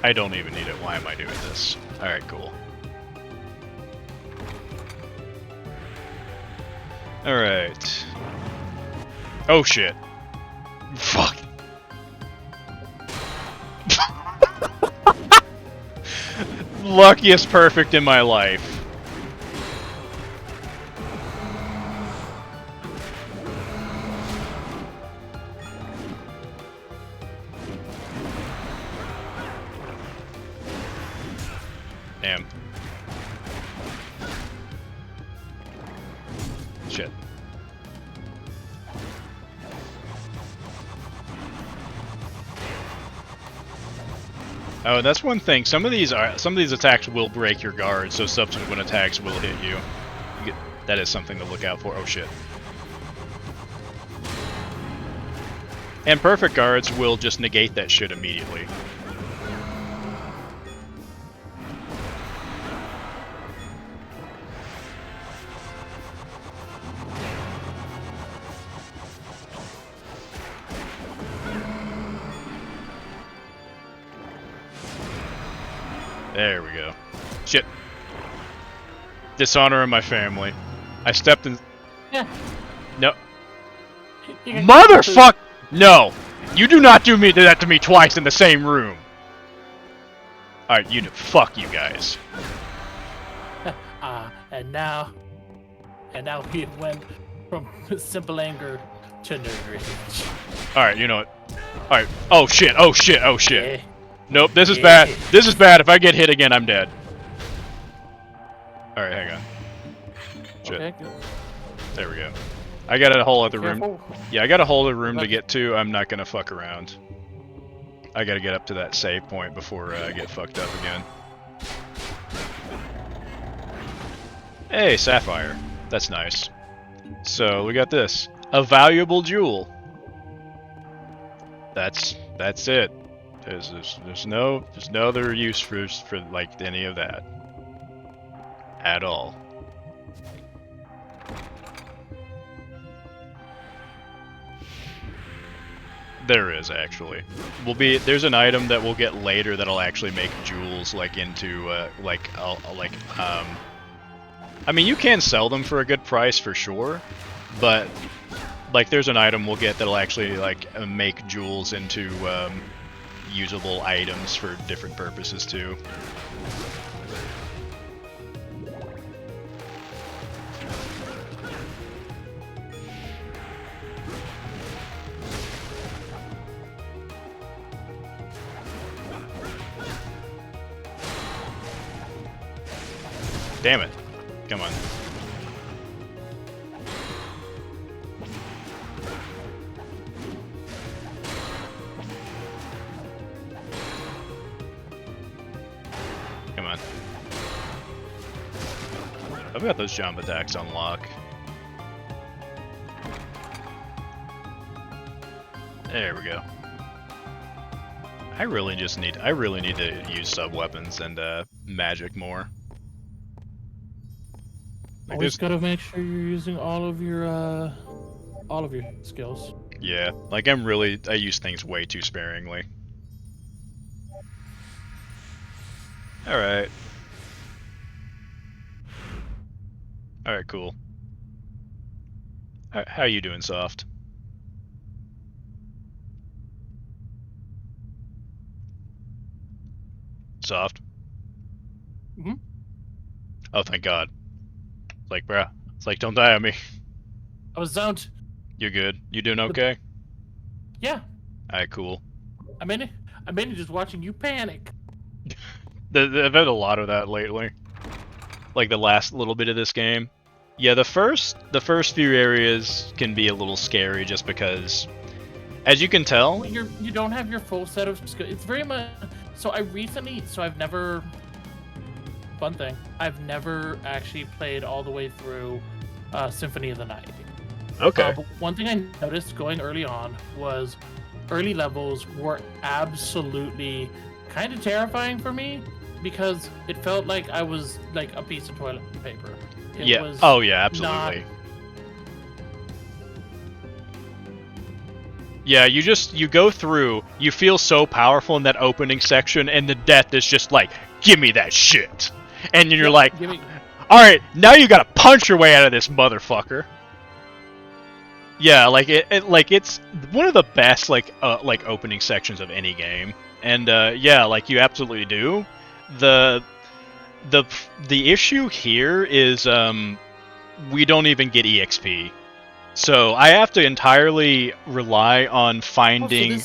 I don't even need it. Why am I doing this? Alright, cool. Alright. Oh shit. Fuck. Luckiest perfect in my life. Damn. Oh, that's one thing. Some of these attacks will break your guard, so subsequent attacks will hit you. That is something to look out for. Oh shit. And perfect guards will just negate that shit immediately. There we go. Shit. Dishonor of my family. I stepped in... Yeah. No. Motherfuck! No! You do not do that to me twice in the same room! Alright, fuck you guys. And now we went from simple anger to rage. Alright, you know what? Alright. Oh shit, oh shit, oh shit. Yeah. Nope, this is bad. This is bad. If I get hit again, I'm dead. Alright, hang on. Shit. Okay, good. There we go. I got a whole other Careful. room. Yeah, I got a whole other room to get to. I'm not gonna fuck around. I gotta get up to that save point before I get fucked up again. Hey, Sapphire. That's nice. So, we got this. A valuable jewel. That's it. There's no other use for like any of that. At all. There is actually. There's an item that we'll get later that'll actually make jewels like into I mean, you can sell them for a good price for sure, but like there's an item we'll get that'll actually like make jewels into usable items for different purposes too. Damn it. Come on. Come on. I've got those jump attacks on lock. There we go. I really need to use sub-weapons and magic more. Like Always gotta make sure you're using all of your skills. Yeah, like I use things way too sparingly. Alright. Alright, cool. How you doing, Soft? Soft? Mm-hmm. Oh, thank God. It's like, bruh. It's like, don't die on me. I was zoned. You're good? You doing okay? Yeah. Alright, cool. I'm in it just watching you panic. I've had a lot of that lately. Like the last little bit of this game. Yeah, the first few areas can be a little scary just because, as you can tell, you don't have your full set of skills. It's very much. Fun thing, I've never actually played all the way through Symphony of the Night. Okay. But one thing I noticed going early on was early levels were absolutely kind of terrifying for me because it felt like I was like a piece of toilet paper. It was oh yeah, absolutely. Yeah, you go through, you feel so powerful in that opening section, and the death is just like, give me that shit. And you're like, alright, now you gotta punch your way out of this motherfucker. Yeah, like it's one of the best like opening sections of any game. And yeah, like you absolutely do. The issue here is we don't even get EXP. So I have to entirely rely on finding.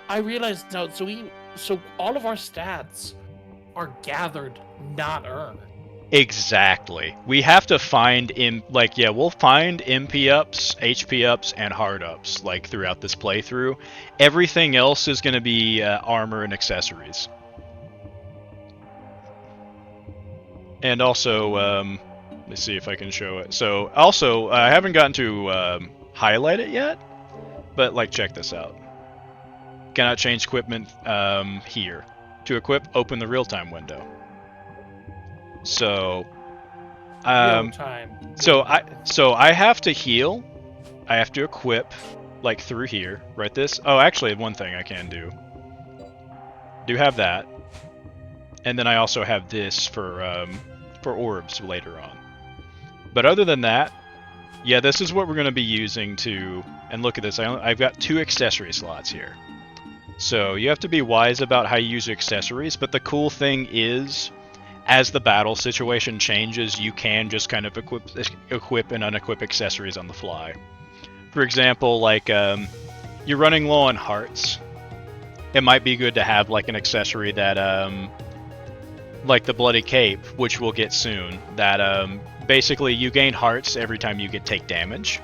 I realized now. So all of our stats are gathered, not earned. Exactly. We have to find we'll find MP ups, HP ups, and hard ups like throughout this playthrough. Everything else is going to be armor and accessories. And also, let's see if I can show it. So, also, I haven't gotten to highlight it yet, but like check this out. Cannot change equipment here. To equip, open the real-time window. So, so I have to heal. I have to equip, like through here, right? This. Oh, actually, one thing I can do. Do have that, and then I also have this for orbs later on. But other than that, yeah, this is what we're going to be using to. And look at this. I've got 2 accessory slots here. So you have to be wise about how you use accessories. But the cool thing is, as the battle situation changes, you can just kind of equip and unequip accessories on the fly. For example, like you're running low on hearts. It might be good to have like an accessory that, like the Bloody Cape, which we'll get soon, that basically you gain hearts every time you take damage.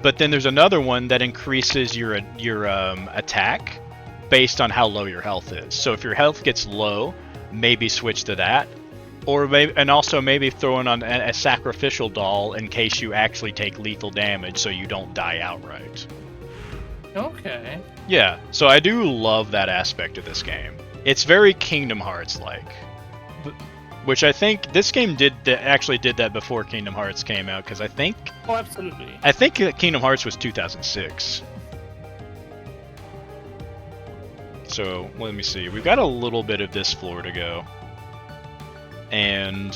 But then there's another one that increases your attack based on how low your health is. So if your health gets low, maybe switch to that. Or maybe, and also maybe throwing on a sacrificial doll in case you actually take lethal damage so you don't die outright. Okay. Yeah, so I do love that aspect of this game. It's very Kingdom Hearts-like. Which I think this game actually did that before Kingdom Hearts came out, because I think... Oh, absolutely. I think Kingdom Hearts was 2006. So, let me see. We've got a little bit of this floor to go. And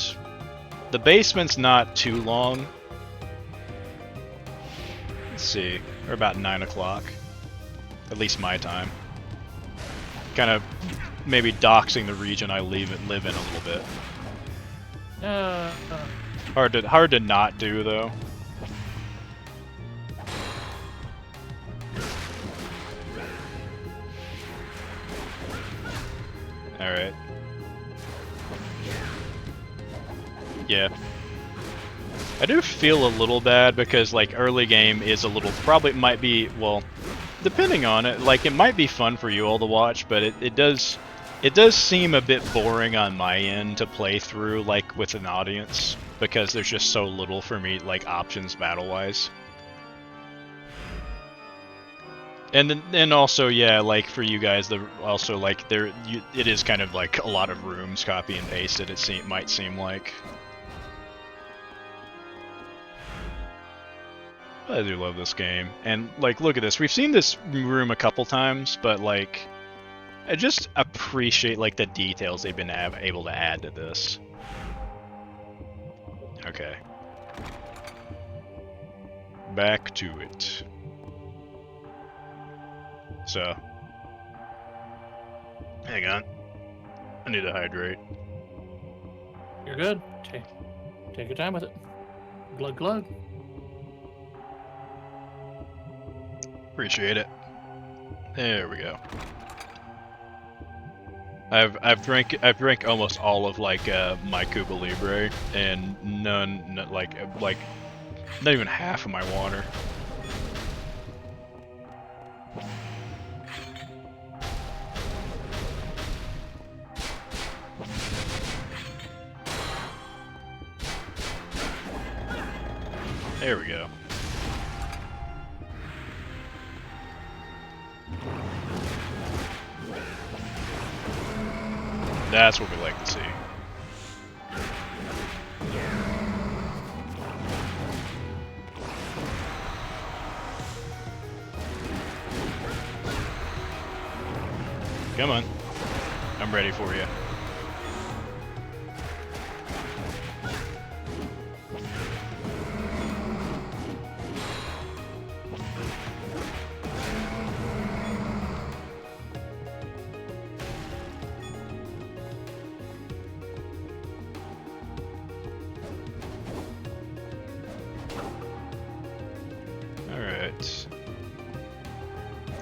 the basement's not too long. Let's see. We're about 9 o'clock. At least my time. Kind of maybe doxing the region I live in a little bit. Hard to not do, though. Alright. Yeah. I do feel a little bad because, like, early game is a little... Probably might be... Well, depending on it, like, it might be fun for you all to watch, but it does seem a bit boring on my end to play through, like, with an audience, because there's just so little for me, like, options battle-wise. And then also, yeah, like, for you guys, also, like, it is kind of, like, a lot of rooms copy and pasted, might seem like. I do love this game. And, like, look at this. We've seen this room a couple times, but, like, I just appreciate, like, the details they've been able to add to this. Okay. Back to it. So. Hang on. I need to hydrate. You're good. Take your time with it. Glug glug. Appreciate it. There we go. I've drank almost all of like my Cuba Libre, and none like not even half of my water. There we go. That's what we like to see. Come on. I'm ready for you.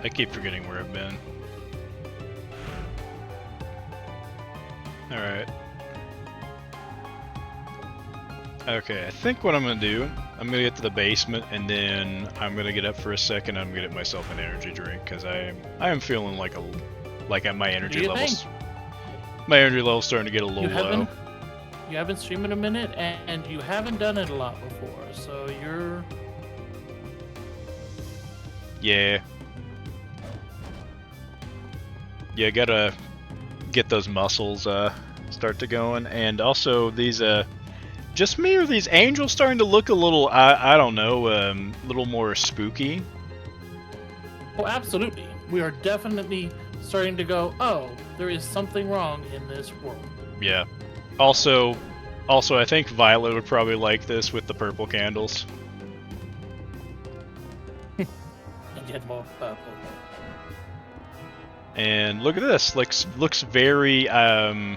I keep forgetting where I've been. Alright. Okay, I think what I'm gonna do, I'm gonna get to the basement, and then I'm gonna get up for a second. I'm gonna get myself an energy drink because I am feeling like at my energy levels. My energy level's starting to get a little low. You haven't streamed in a minute, and you haven't done it a lot before, so you're. Yeah. Yeah, gotta get those muscles start to going, and also these just me, or these angels starting to look a little I don't know, little more spooky? Oh, absolutely. We are definitely starting to go, oh, there is something wrong in this world. Yeah. Also I think Violet would probably like this with the purple candles. And get more purple. And look at this, looks very I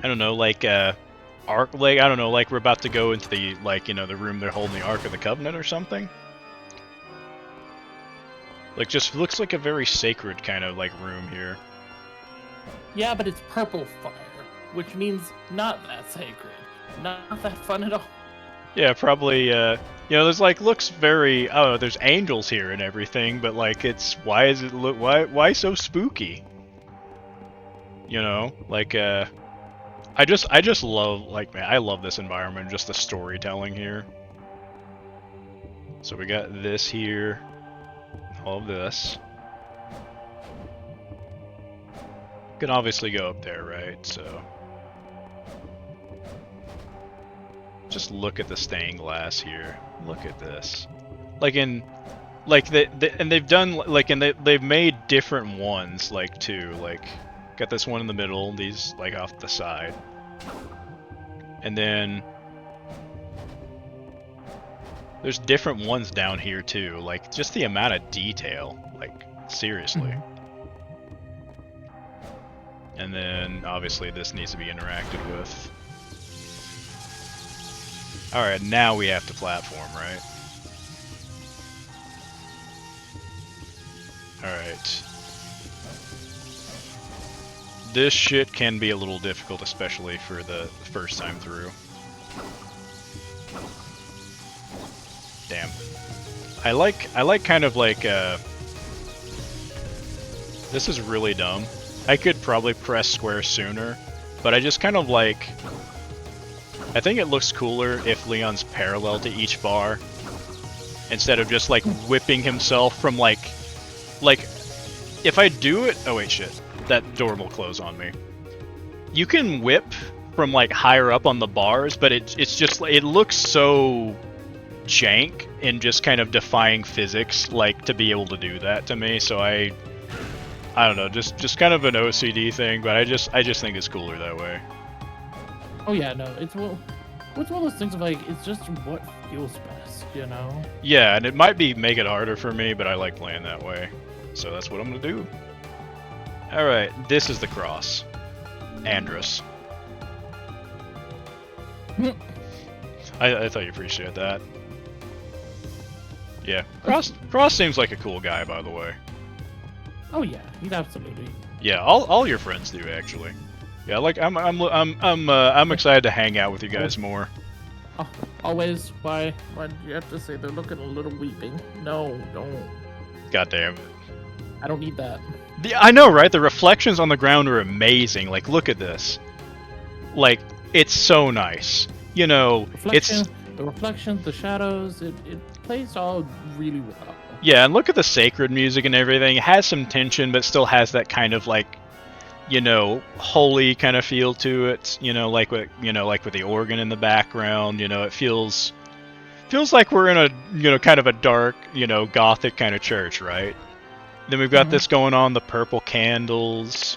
don't know, like Ark, like I don't know, like we're about to go into the the room they're holding the Ark of the Covenant or something. Like just looks like a very sacred kind of like room here. Yeah, but it's purple fire, which means not that sacred, not that fun at all. Yeah, probably. There's looks very. Oh, there's angels here and everything, but like it's why is it look why so spooky? I just love man, I love this environment, just the storytelling here. So we got this here, all of this. Can obviously go up there, right? So. Just look at the stained glass here. Look at this. And they've done they've made different ones too. Got this one in the middle, these off the side. And then there's different ones down here too. Just the amount of detail, seriously. And then obviously this needs to be interacted with. Alright, now we have to platform, right? Alright. This shit can be a little difficult, especially for the first time through. Damn. I like kind of this is really dumb. I could probably press square sooner, but I just kind of I think it looks cooler if Leon's parallel to each bar, instead of just whipping himself from if I do it. Oh wait, shit, that door will close on me. You can whip from higher up on the bars, but it's just it looks so jank and just kind of defying physics to be able to do that to me. So I don't know, just kind of an OCD thing, but I just think it's cooler that way. Oh yeah, no, it's one of those things of it's just what feels best, you know? Yeah, and it might make it harder for me, but I like playing that way. So that's what I'm gonna do. Alright, this is the cross. Andrus. I thought you appreciate that. Yeah. Cross seems like a cool guy, by the way. Oh yeah, he's absolutely. Yeah, all your friends do actually. Yeah, I'm excited to hang out with you guys more. Oh, always. Why do you have to say they're looking a little weeping? No, don't. God damn it. I don't need that. I know, right? The reflections on the ground are amazing. Look at this. It's so nice. The reflections, the shadows, it plays all really well. Yeah, and look at the sacred music and everything. It has some tension, but still has that kind of holy kind of feel to it. With the organ in the background. It feels like we're in a kind of a dark, gothic kind of church, right? Then we've got this going on, the purple candles.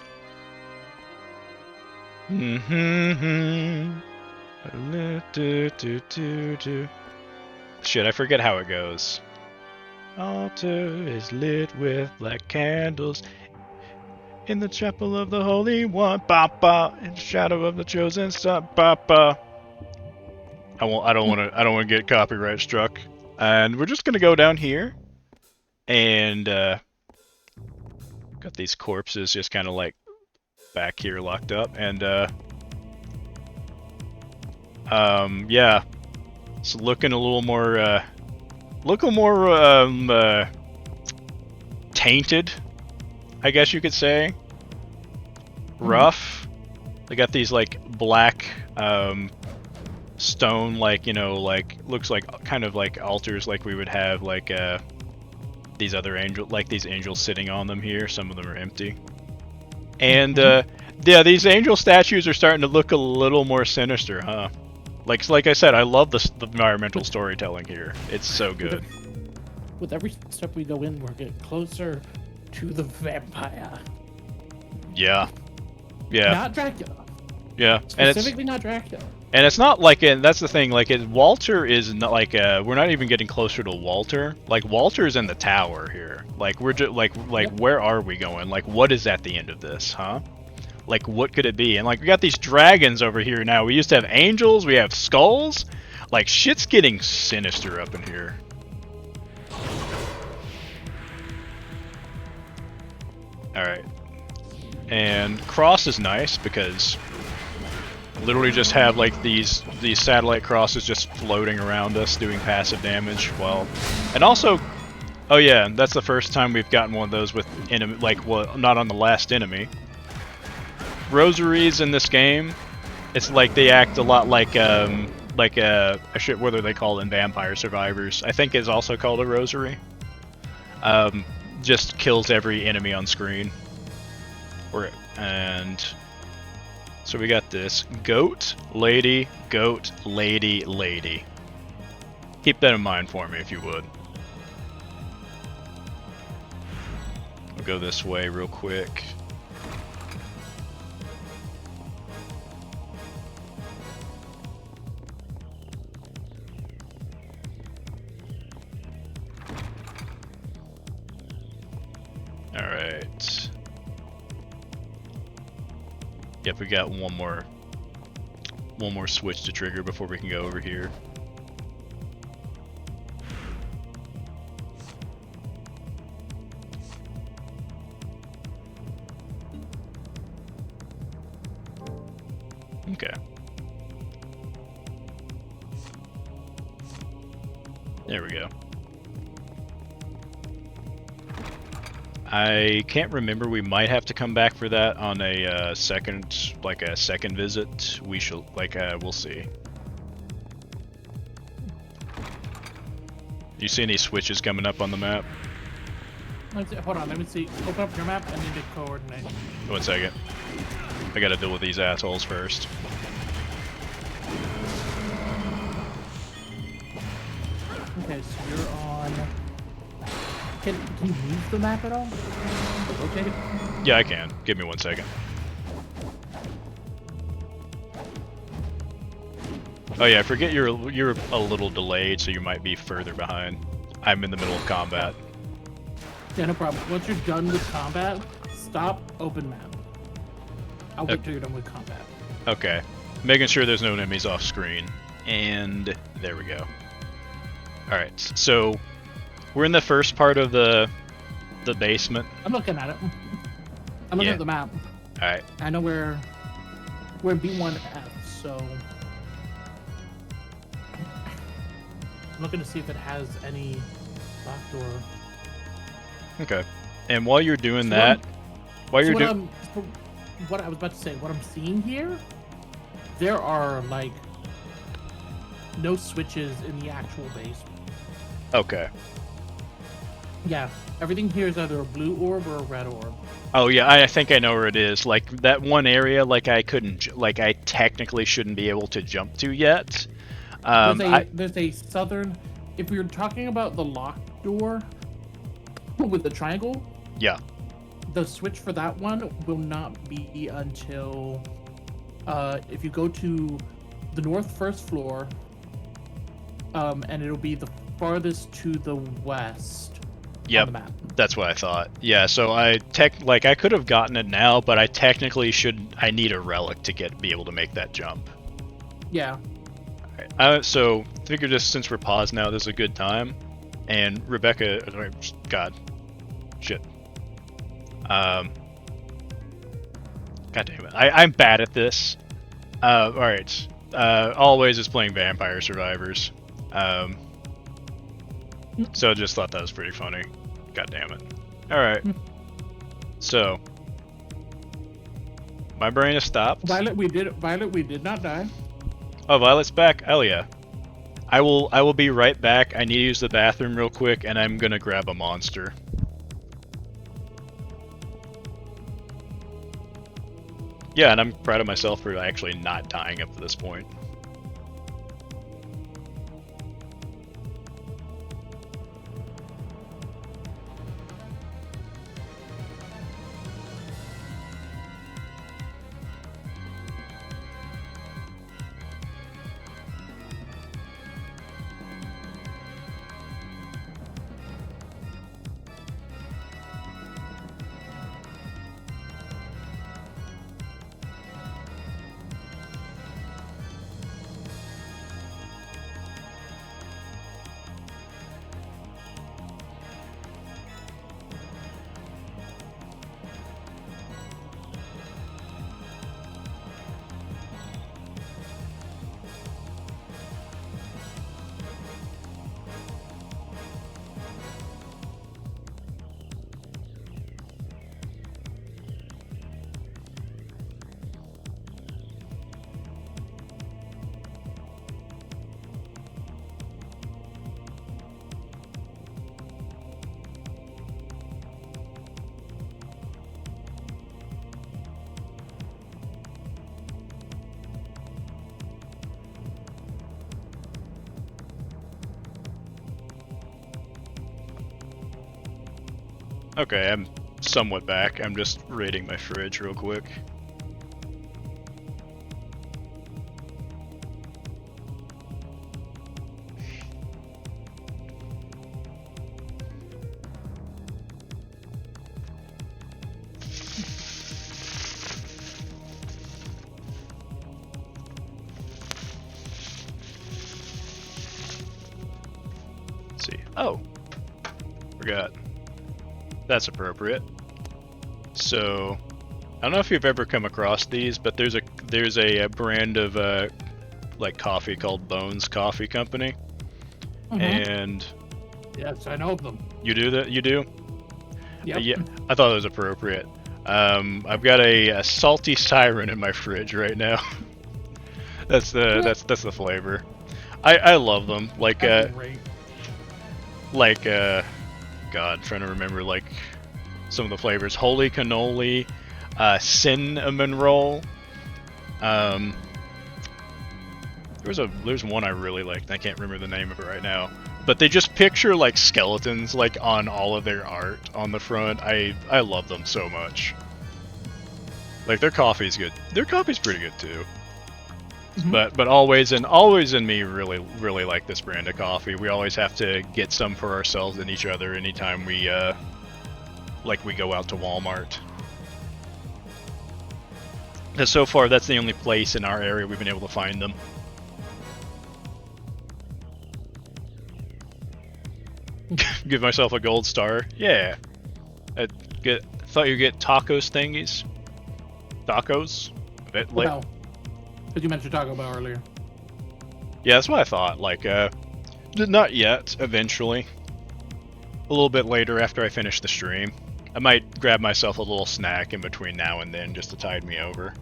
Shit, I forget how it goes. Altar is lit with black candles in the chapel of the Holy One. Ba ba, in the shadow of the chosen son. Ba ba. I don't want to get copyright struck. And we're just gonna go down here, and got these corpses just kind of back here locked up, and Yeah, it's looking a little more, tainted, I guess you could say. Rough. They got these like black, stone, like, you know, like looks like kind of like altars, like we would have like these other these angels sitting on them here. Some of them are empty, and yeah, these angel statues are starting to look a little more sinister, huh? Like I said, I love the environmental storytelling here. It's so good. With every step we go in, we're getting closer to the vampire. Yeah, yeah. Not Dracula. Yeah, Specifically not Dracula. And it's not like, and that's the thing, like, Walter is not like, we're not even getting closer to Walter. Like, Walter's in the tower here. Like, we're just, like, Yep. Where are we going? Like, what is at the end of this, huh? Like, what could it be? And, like, we got these dragons over here now. We used to have angels, we have skulls. Like, shit's getting sinister up in here. Alright. And Cross is nice because literally just have like these satellite crosses just floating around us doing passive damage. Well, and also, oh yeah, that's the first time we've gotten one of those with enemy, like, well, not on the last enemy. Rosaries in this game, it's like they act a lot like shit, what are they called in Vampire Survivors? I think it's also called a rosary. Just kills every enemy on screen. And so we got this goat, lady, lady. Keep that in mind for me if you would. I'll go this way real quick. Alright. Yep, we got one more switch to trigger before we can go over here. Okay. There we go. I can't remember. We might have to come back for that on a second visit. We shall, we'll see. Do you see any switches coming up on the map? Hold on, let me see. Open up your map and then the coordinate. 1 second. I gotta deal with these assholes first. Okay, so you're on. Can you move the map at all? Okay. Yeah, I can. Give me 1 second. Oh yeah, I forget you're a little delayed, so you might be further behind. I'm in the middle of combat. Yeah, no problem. Once you're done with combat, stop, open map. I'll wait till you're done with combat. Okay. Making sure there's no enemies off screen. And there we go. Alright, so we're in the first part of the basement. I'm looking at it. I'm looking at the map. Alright. I know we're in B1F, so I'm looking to see if it has any locked door. Okay. And while you're doing that, what I was about to say, what I'm seeing here, there are like no switches in the actual basement. Okay. Yeah, everything here is either a blue orb or a red orb. Oh yeah, I think I know where it is. Like that one area, like I technically shouldn't be able to jump to yet. There's a southern. If we were talking about the locked door with the triangle, yeah, the switch for that one will not be until if you go to the north first floor, and it'll be the farthest to the west. Yep, on the map. That's what I thought. Yeah, so I could have gotten it now, but I technically I need a relic to be able to make that jump. Yeah. Alright, so figure just since we're paused now, this is a good time. And Rebecca, God, shit. God damn it, I'm bad at this. Alright, Always is playing Vampire Survivors. So I just thought that was pretty funny. God damn it. Alright. So. My brain has stopped. Violet, we did not die. Oh, Violet's back? Hell yeah. I will be right back. I need to use the bathroom real quick, and I'm gonna grab a monster. Yeah, and I'm proud of myself for actually not dying up to this point. Okay, I'm somewhat back. I'm just raiding my fridge real quick. Let's see. Oh, forgot. That's appropriate. So, I don't know if you've ever come across these, but there's a brand of like coffee called Bones Coffee Company, and yes, I know of them. You do that? You do? Yep. Yeah, I thought it was appropriate. I've got a salty siren in my fridge right now. that's the flavor. I love them. Like God, trying to remember like some of the flavors. Holy cannoli, cinnamon roll. There's one I really liked. I can't remember the name of it right now. But they just picture like skeletons like on all of their art on the front. I love them so much. Like their coffee's good. Their coffee's pretty good too. But always in me really like this brand of coffee. We always have to get some for ourselves and each other anytime we we go out to Walmart. And so far that's the only place in our area we've been able to find them. Give myself a gold star. Yeah. Thought you'd get tacos thingies. Tacos? Well, because you mentioned Taco Bell earlier. Yeah, that's what I thought. Like, not yet. Eventually, a little bit later after I finish the stream, I might grab myself a little snack in between now and then just to tide me over.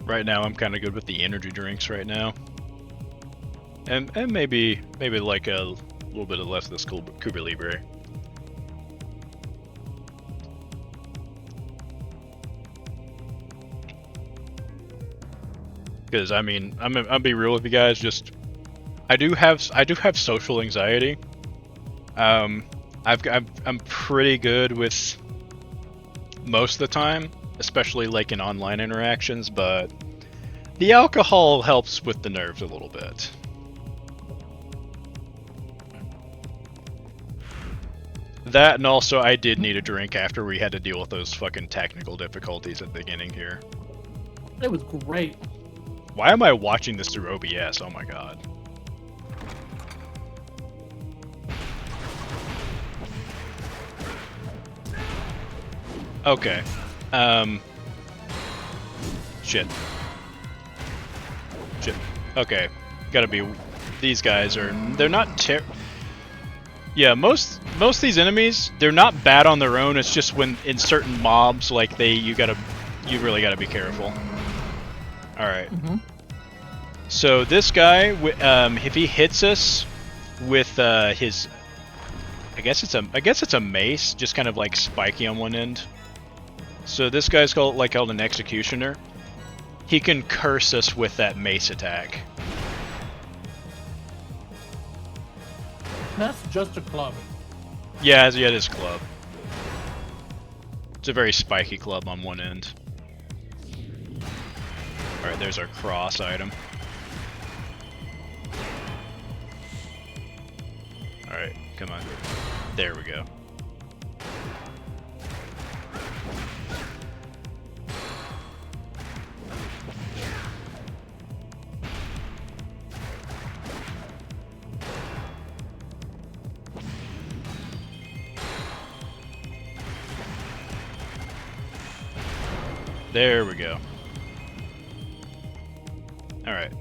Right now, I'm kind of good with the energy drinks right now, and maybe like a little bit of less of this Cuba Libre. Because I mean, I'll be real with you guys. Just, I do have social anxiety. I'm pretty good with most of the time, especially like in online interactions. But the alcohol helps with the nerves a little bit. That, and also I did need a drink after we had to deal with those fucking technical difficulties at the beginning here. It was great. Why am I watching this through OBS? Oh my god. Okay. Shit. Shit. Okay. Gotta be... These guys are... They're not Yeah, most of these enemies, they're not bad on their own. It's just when in certain mobs, like you really gotta be careful. All right. So this guy, if he hits us with his, I guess it's a mace, just kind of like spiky on one end. So this guy's called an executioner. He can curse us with that mace attack. That's just a club. Yeah, it is club. It's a very spiky club on one end. Alright, there's our cross item. Alright, come on. There we go. There we go. Alright.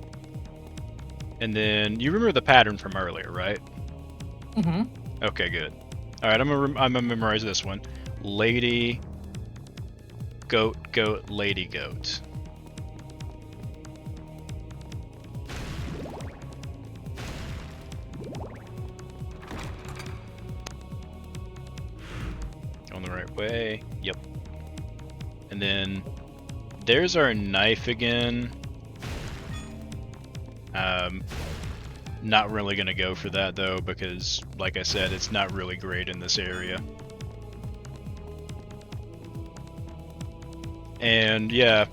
And then, you remember the pattern from earlier, right? Mm-hmm. Okay, good. Alright, I'm gonna memorize this one. Lady... Goat, goat, lady, goat. Going the right way. Yep. And then... There's our knife again. Not really gonna go for that though, because like I said, it's not really great in this area. And yeah,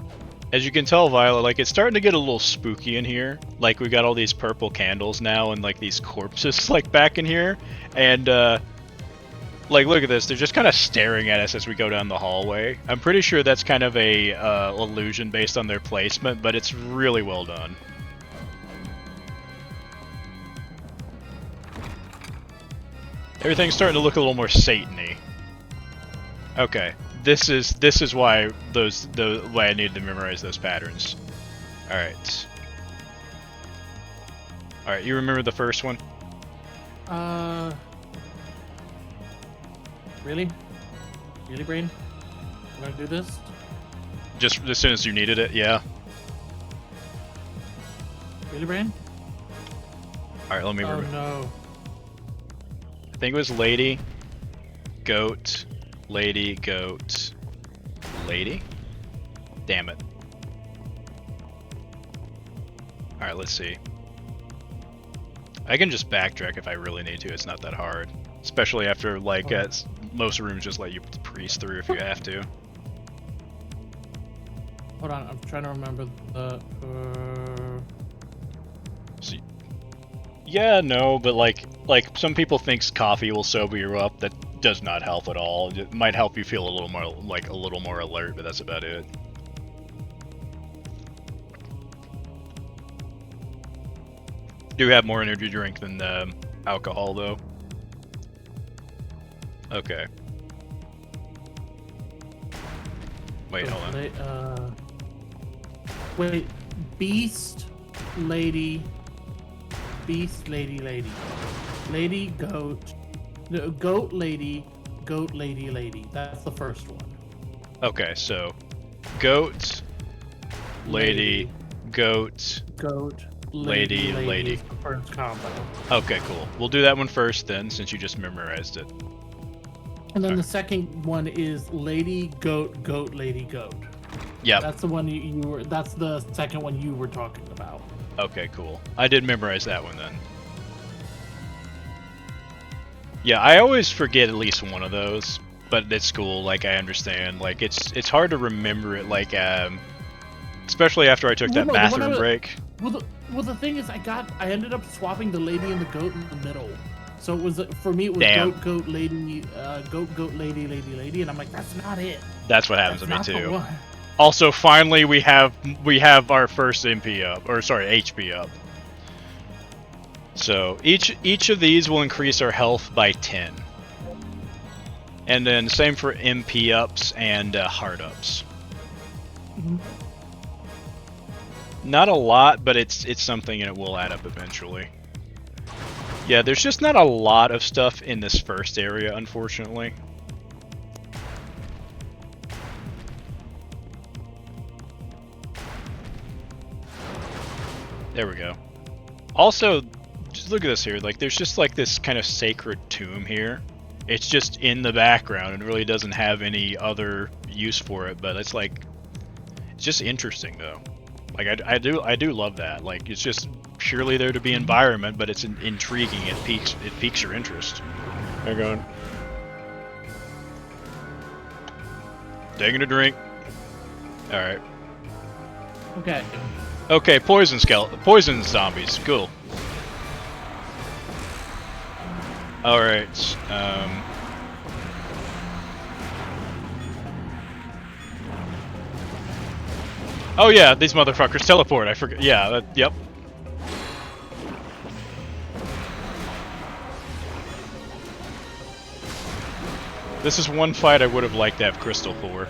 as you can tell, Violet, like it's starting to get a little spooky in here. Like we got all these purple candles now and like these corpses like back in here. And like look at this, they're just kind of staring at us as we go down the hallway. I'm pretty sure that's kind of a illusion based on their placement, but it's really well done. Everything's starting to look a little more Satan-y. Okay, this is why why I needed to memorize those patterns. All right, you remember the first one? Really? Really, Brain? I'm gonna do this? Just as soon as you needed it, yeah. Really, Brain? All right, let me remember. Oh no. I think it was lady, goat, lady, goat, lady? Damn it. Alright, let's see. I can just backtrack if I really need to, it's not that hard. Especially after, like, most rooms just let you priest through if you have to. Hold on, I'm trying to remember the... See. Yeah, no, but like some people thinks coffee will sober you up. That does not help at all. It might help you feel a little more alert, but that's about it. Do have more energy drink than alcohol, though. Okay. Wait, hold on. Wait, beast, lady. Beast, lady, lady. Lady, goat. No, goat, lady. Goat, lady, lady. That's the first one. Okay, so goat, lady, goat, goat, lady, lady. Is the first combo. Okay, cool. We'll do that one first then, since you just memorized it. And then the second one is lady, goat, goat, lady, goat. Yeah. That's the one you were. That's the second one you were talking about. Okay, cool. I did memorize that one then. Yeah, I always forget at least one of those, but it's cool. Like I understand. Like it's hard to remember it. Like especially after I took that bathroom break. Well, the thing is, I ended up swapping the lady and the goat in the middle. So it was for me. It was goat, goat, lady, goat, goat, lady, lady, lady, and I'm like, that's not it. That's what happens to me too. Also, finally, we have our first MP up, or sorry, HP up. So each of these will increase our health by 10, and then same for MP ups and heart ups. Mm-hmm. Not a lot, but it's something and it will add up eventually. Yeah, there's just not a lot of stuff in this first area, unfortunately. There we go. Also, just look at this here. Like, there's just like this kind of sacred tomb here. It's just in the background and really doesn't have any other use for it, but it's like, it's just interesting though. Like, I do love that. Like, it's just purely there to be environment, but it's intriguing. It piques your interest. They're going. Taking a drink. All right. Okay. Okay, poison zombies. Cool. All right. Oh yeah, these motherfuckers teleport. I forget. Yeah. Yep. This is one fight I would have liked to have Crystal for.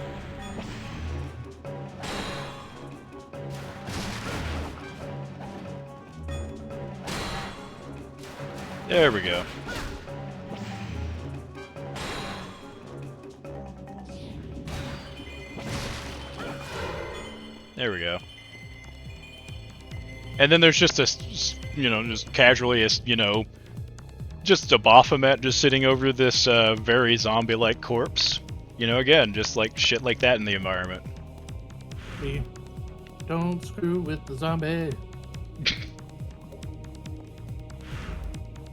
There we go. There we go. And then there's just a, you know, just casually, just a Baphomet just sitting over this very zombie-like corpse. You know, again, just like shit like that in the environment. Don't screw with the zombie.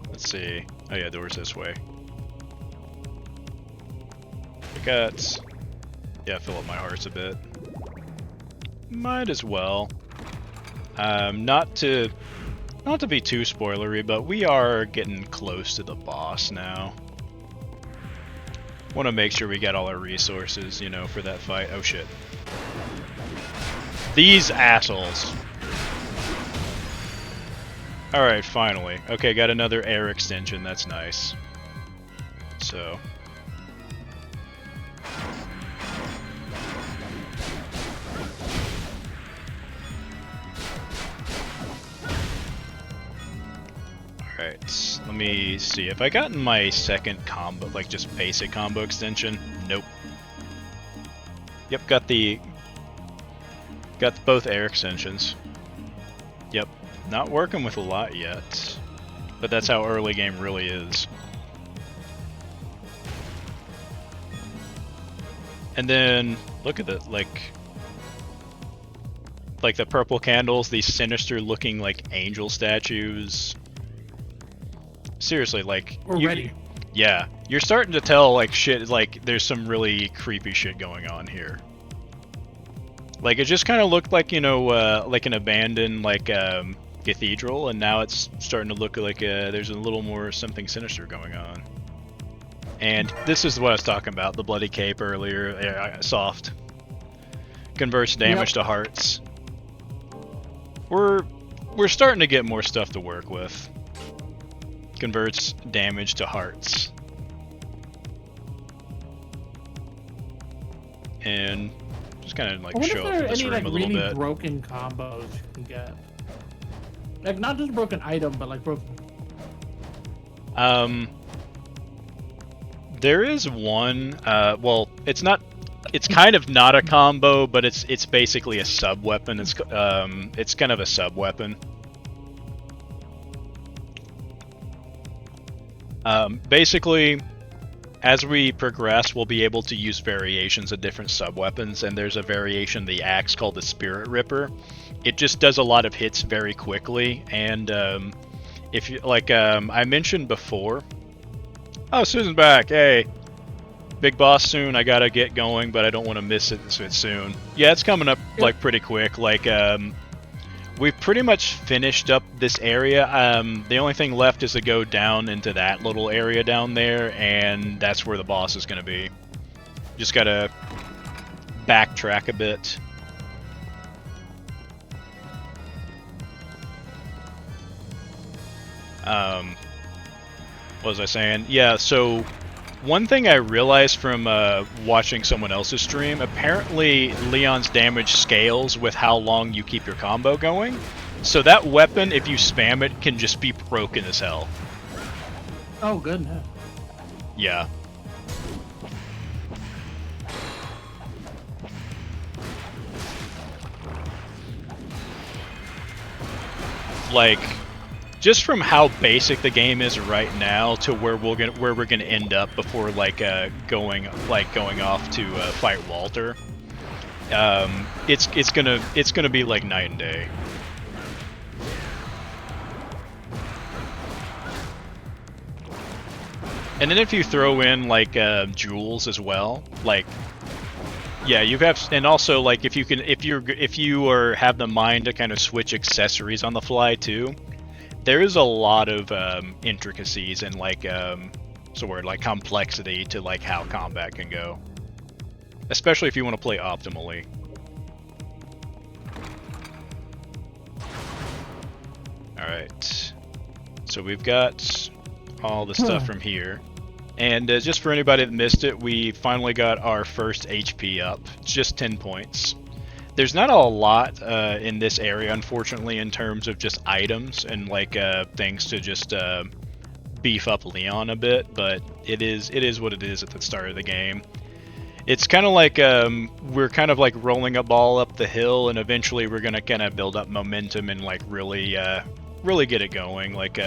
Let's see. Oh yeah, door's this way. The guts. Yeah, fill up my hearts a bit. Might as well. Not to be too spoilery, but we are getting close to the boss now. Want to make sure we got all our resources, you know, for that fight. Oh shit. These assholes. Alright, finally. Okay, got another air extension, that's nice. So. Alright, let me see. Have I gotten my second combo, like just basic combo extension? Nope. Yep, got both air extensions. Yep. Not working with a lot yet, but that's how early game really is. And then look at it, like the purple candles, these sinister looking like angel statues. Seriously, like we're ready. Yeah, you're starting to tell like shit, like there's some really creepy shit going on here. Like it just kind of looked like, you know, like an abandoned like cathedral, and now it's starting to look like there's a little more something sinister going on. And this is what I was talking about, the bloody cape earlier. Soft converts damage to hearts. We're starting to get more stuff to work with. Converts damage to hearts. And just kind of like show up in this room a little bit. Any broken combos you can get? Like, not just broken item, but like broken. There is one. Well, it's not. It's kind of not a combo, but it's basically a sub weapon. It's kind of a sub weapon. Basically, as we progress, we'll be able to use variations of different sub weapons, and there's a variation of the axe called the Spirit Ripper. It just does a lot of hits very quickly, and if you like, I mentioned before. Oh, Susan's back! Hey, big boss soon. I gotta get going, but I don't want to miss it soon. Yeah, it's coming up like pretty quick. Like, we've pretty much finished up this area. The only thing left is to go down into that little area down there, and that's where the boss is gonna be. Just gotta backtrack a bit. What was I saying? Yeah, so One thing I realized from watching someone else's stream, apparently Leon's damage scales with how long you keep your combo going. So that weapon, if you spam it, can just be broken as hell. Oh, good. Yeah. Like, just from how basic the game is right now to where we're gonna end up before like going off to fight Walter, it's gonna be like night and day. And then if you throw in like jewels as well, like yeah, you have, and also like if you have the mind to kind of switch accessories on the fly too. There is a lot of intricacies and like like complexity to like how combat can go, especially if you want to play optimally. All right, so we've got all the stuff from here, and just for anybody that missed it, we finally got our first HP up. It's just 10 points. There's not a lot in this area, unfortunately, in terms of just items and like things to just beef up Leon a bit, but it is what it is at the start of the game. It's kind of like we're kind of like rolling a ball up the hill, and eventually we're gonna kind of build up momentum and like really get it going, like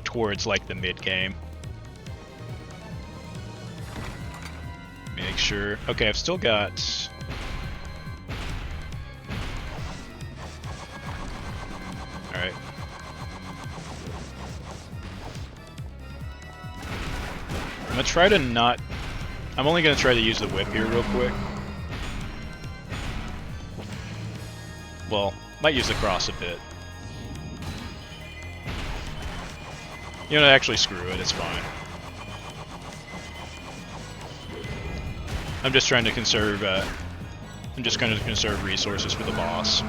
towards like the mid game. Make sure. Okay, I've still got. Alright. I'm only gonna try to use the whip here real quick. Well, might use the cross a bit. You know, actually screw it, it's fine. I'm just trying to conserve, conserve resources for the boss.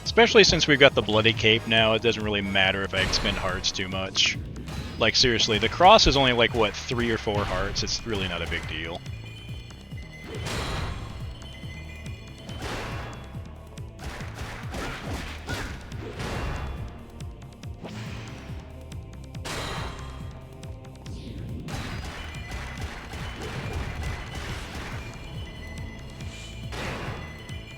Especially since we've got the bloody cape now, it doesn't really matter if I expend hearts too much. Like seriously, the cross is only like what, 3 or 4 hearts, it's really not a big deal.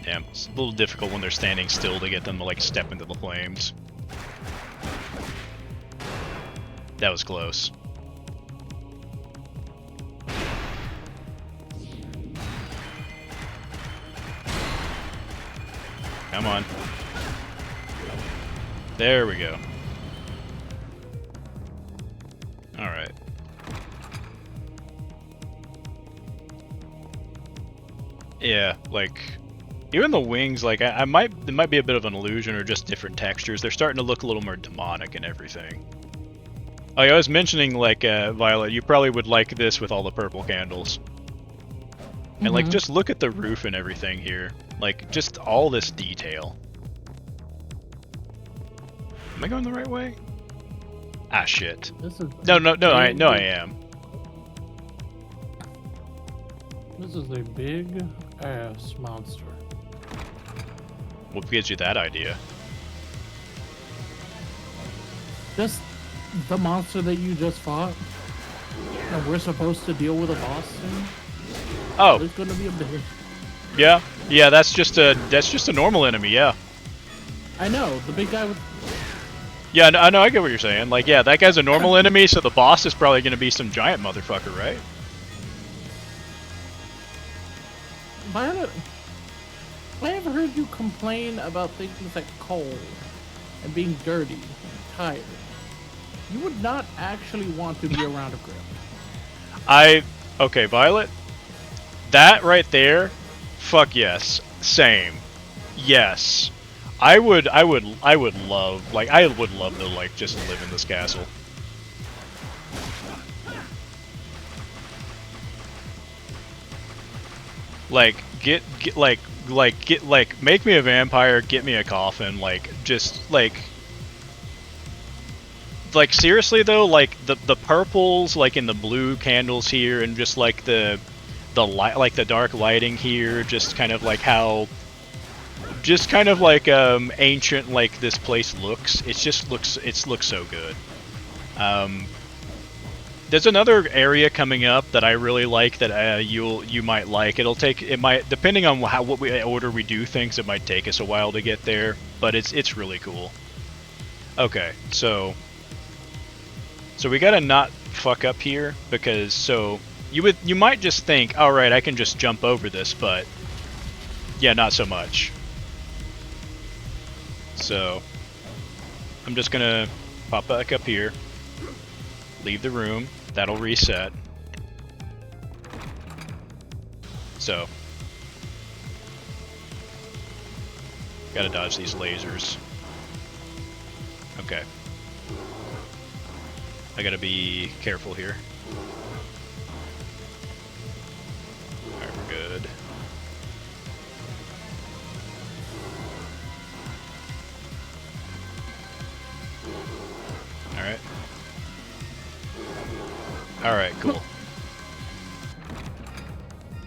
Damn, it's a little difficult when they're standing still to get them to like step into the flames. That was close. Come on. There we go. Alright. Yeah, like... Even the wings, like, it might be a bit of an illusion or just different textures. They're starting to look a little more demonic and everything. Oh, yeah, I was mentioning, like, Violet, you probably would like this with all the purple candles. And, like, just look at the roof and everything here. Like, just all this detail. Am I going the right way? Ah, shit. No, I am. This is a big ass monster. What gives you that idea? Just the monster that you just fought. And we're supposed to deal with a boss soon. Oh. There's gonna be a big... Yeah, that's just a normal enemy, yeah. I know, the big guy with... Yeah, I know, I get what you're saying. Like, yeah, that guy's a normal enemy, so the boss is probably gonna be some giant motherfucker, right? Violet, I have heard you complain about things like cold and being dirty and tired. You would not actually want to be around a grill. Okay, Violet. That right there, fuck yes. Same. Yes. I would love to like just live in this castle. Like make me a vampire, get me a coffin, like just like like seriously though, like the purples, like in the blue candles here, and just like the light, like the dark lighting here, just kind of like how, just kind of like ancient like this place looks. It looks so good. There's another area coming up that I really like that you might like. It might, depending on what order we do things, it might take us a while to get there, but it's really cool. Okay, so we gotta not fuck up here, because you might just think, all right, I can just jump over this, but yeah, not so much. So I'm just gonna pop back up here, leave the room, that'll reset. So gotta dodge these lasers. Okay. I gotta be careful here. Alright, we're good. Alright. Alright, cool.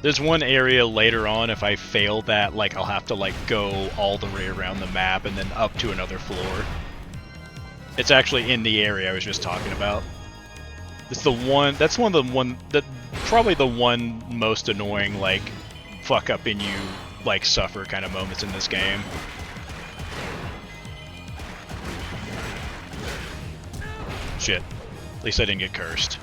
There's one area later on, if I fail that, like, I'll have to, like, go all the way around the map and then up to another floor. It's actually in the area I was just talking about. It's the one, that's probably the one most annoying, like, fuck up and you, like, suffer kind of moments in this game. Shit. At least I didn't get cursed.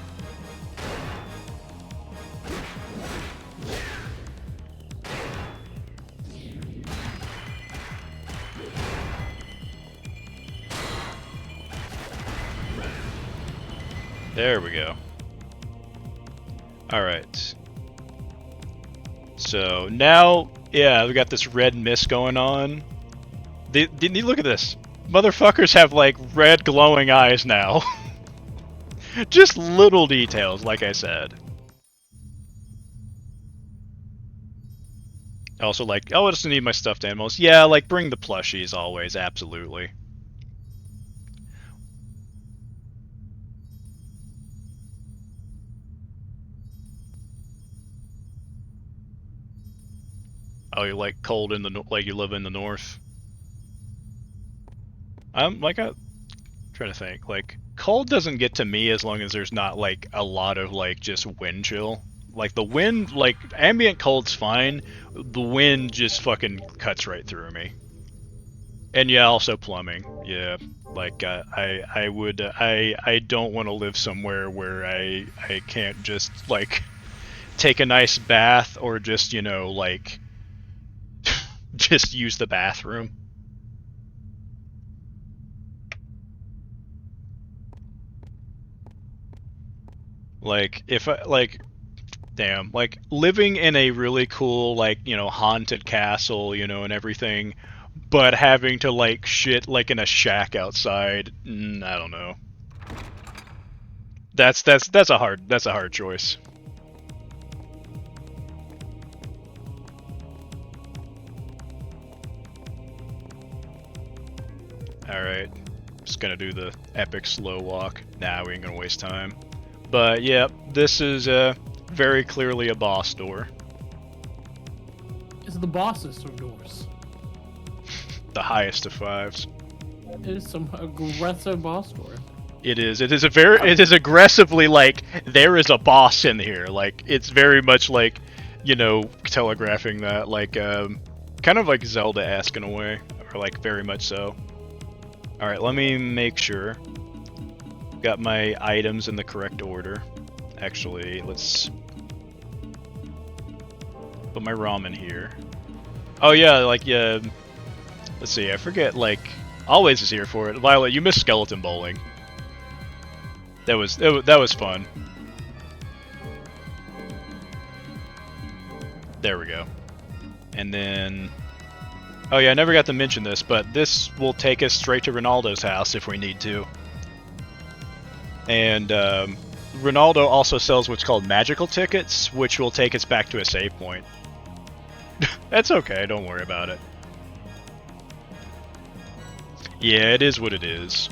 There we go. Alright. So now, yeah, we got this red mist going on. Look at this. Motherfuckers have like red glowing eyes now. Just little details, like I said. Also like, oh, I just need my stuffed animals. Yeah, like bring the plushies always, absolutely. Oh, you like cold in the like you live in the north. I'm trying to think. Like cold doesn't get to me as long as there's not like a lot of like just wind chill. Like the wind, like ambient cold's fine. The wind just fucking cuts right through me. And yeah, also plumbing. Yeah, like I don't want to live somewhere where I can't just like take a nice bath or just, you know, like just use the bathroom. Like, if I, like, damn, like, living in a really cool, like, you know, haunted castle, you know, and everything, but having to, like, shit, like, in a shack outside, I don't know. That's a hard choice. Alright, just gonna do the epic slow walk. Nah, we ain't gonna waste time. But yeah, this is very clearly a boss door. It's the bossest of doors. The highest of fives. It is some aggressive boss door. It is. It is aggressively like there is a boss in here. Like it's very much like, you know, telegraphing that, like kind of like Zelda-esque in a way, or like very much so. All right, let me make sure. Got my items in the correct order. Actually, let's put my ramen here. Oh yeah, like yeah. Let's see. I forget. Like always is here for it. Violet, you missed skeleton bowling. That was fun. There we go. And then, oh yeah, I never got to mention this, but this will take us straight to Ronaldo's house if we need to. And Ronaldo also sells what's called magical tickets, which will take us back to a save point. That's okay, don't worry about it. Yeah, it is what it is.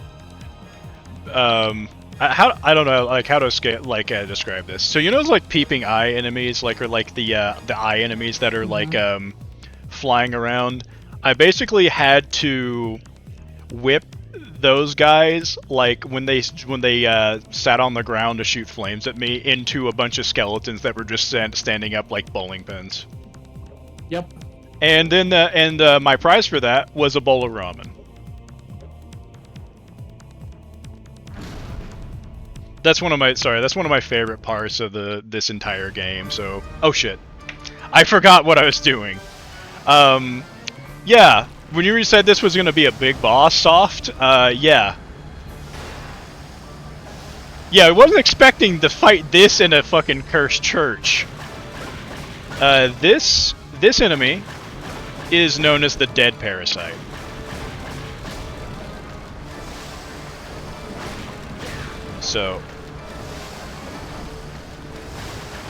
I don't know like how to describe this. So you know those like peeping eye enemies, like or like the eye enemies that are like flying around. I basically had to whip those guys like when they sat on the ground to shoot flames at me into a bunch of skeletons that were just standing up like bowling pins. Yep. And then my prize for that was a bowl of ramen. That's one of my favorite parts of this entire game. So, oh shit, I forgot what I was doing. Yeah, when you said this was gonna be a big boss, soft. Yeah, I wasn't expecting to fight this in a fucking cursed church. This enemy is known as the Dead Parasite. So.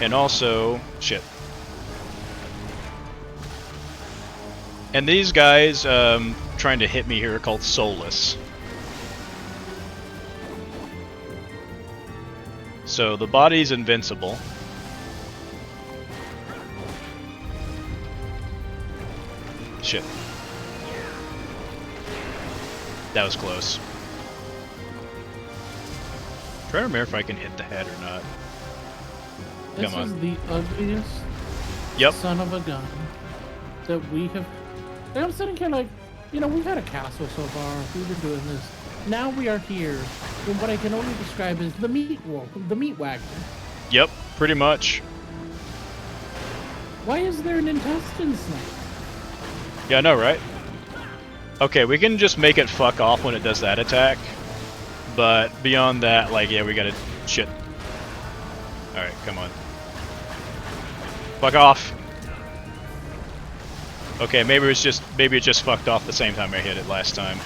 And also, shit. And these guys trying to hit me here are called Soulless. So the body's invincible. Shit. That was close. I'm trying to remember if I can hit the head or not. This Come on. is the ugliest son of a gun that we have. And I'm sitting here like, you know, we've had a castle so far. We've been doing this. Now we are here in what I can only describe as the meat wagon. Yep, pretty much. Why is there an intestine snake? Yeah, I know, right? Okay, we can just make it fuck off when it does that attack. But beyond that, like, yeah, we gotta... Shit. Alright, come on. Fuck off! Okay, maybe it just fucked off the same time I hit it last time.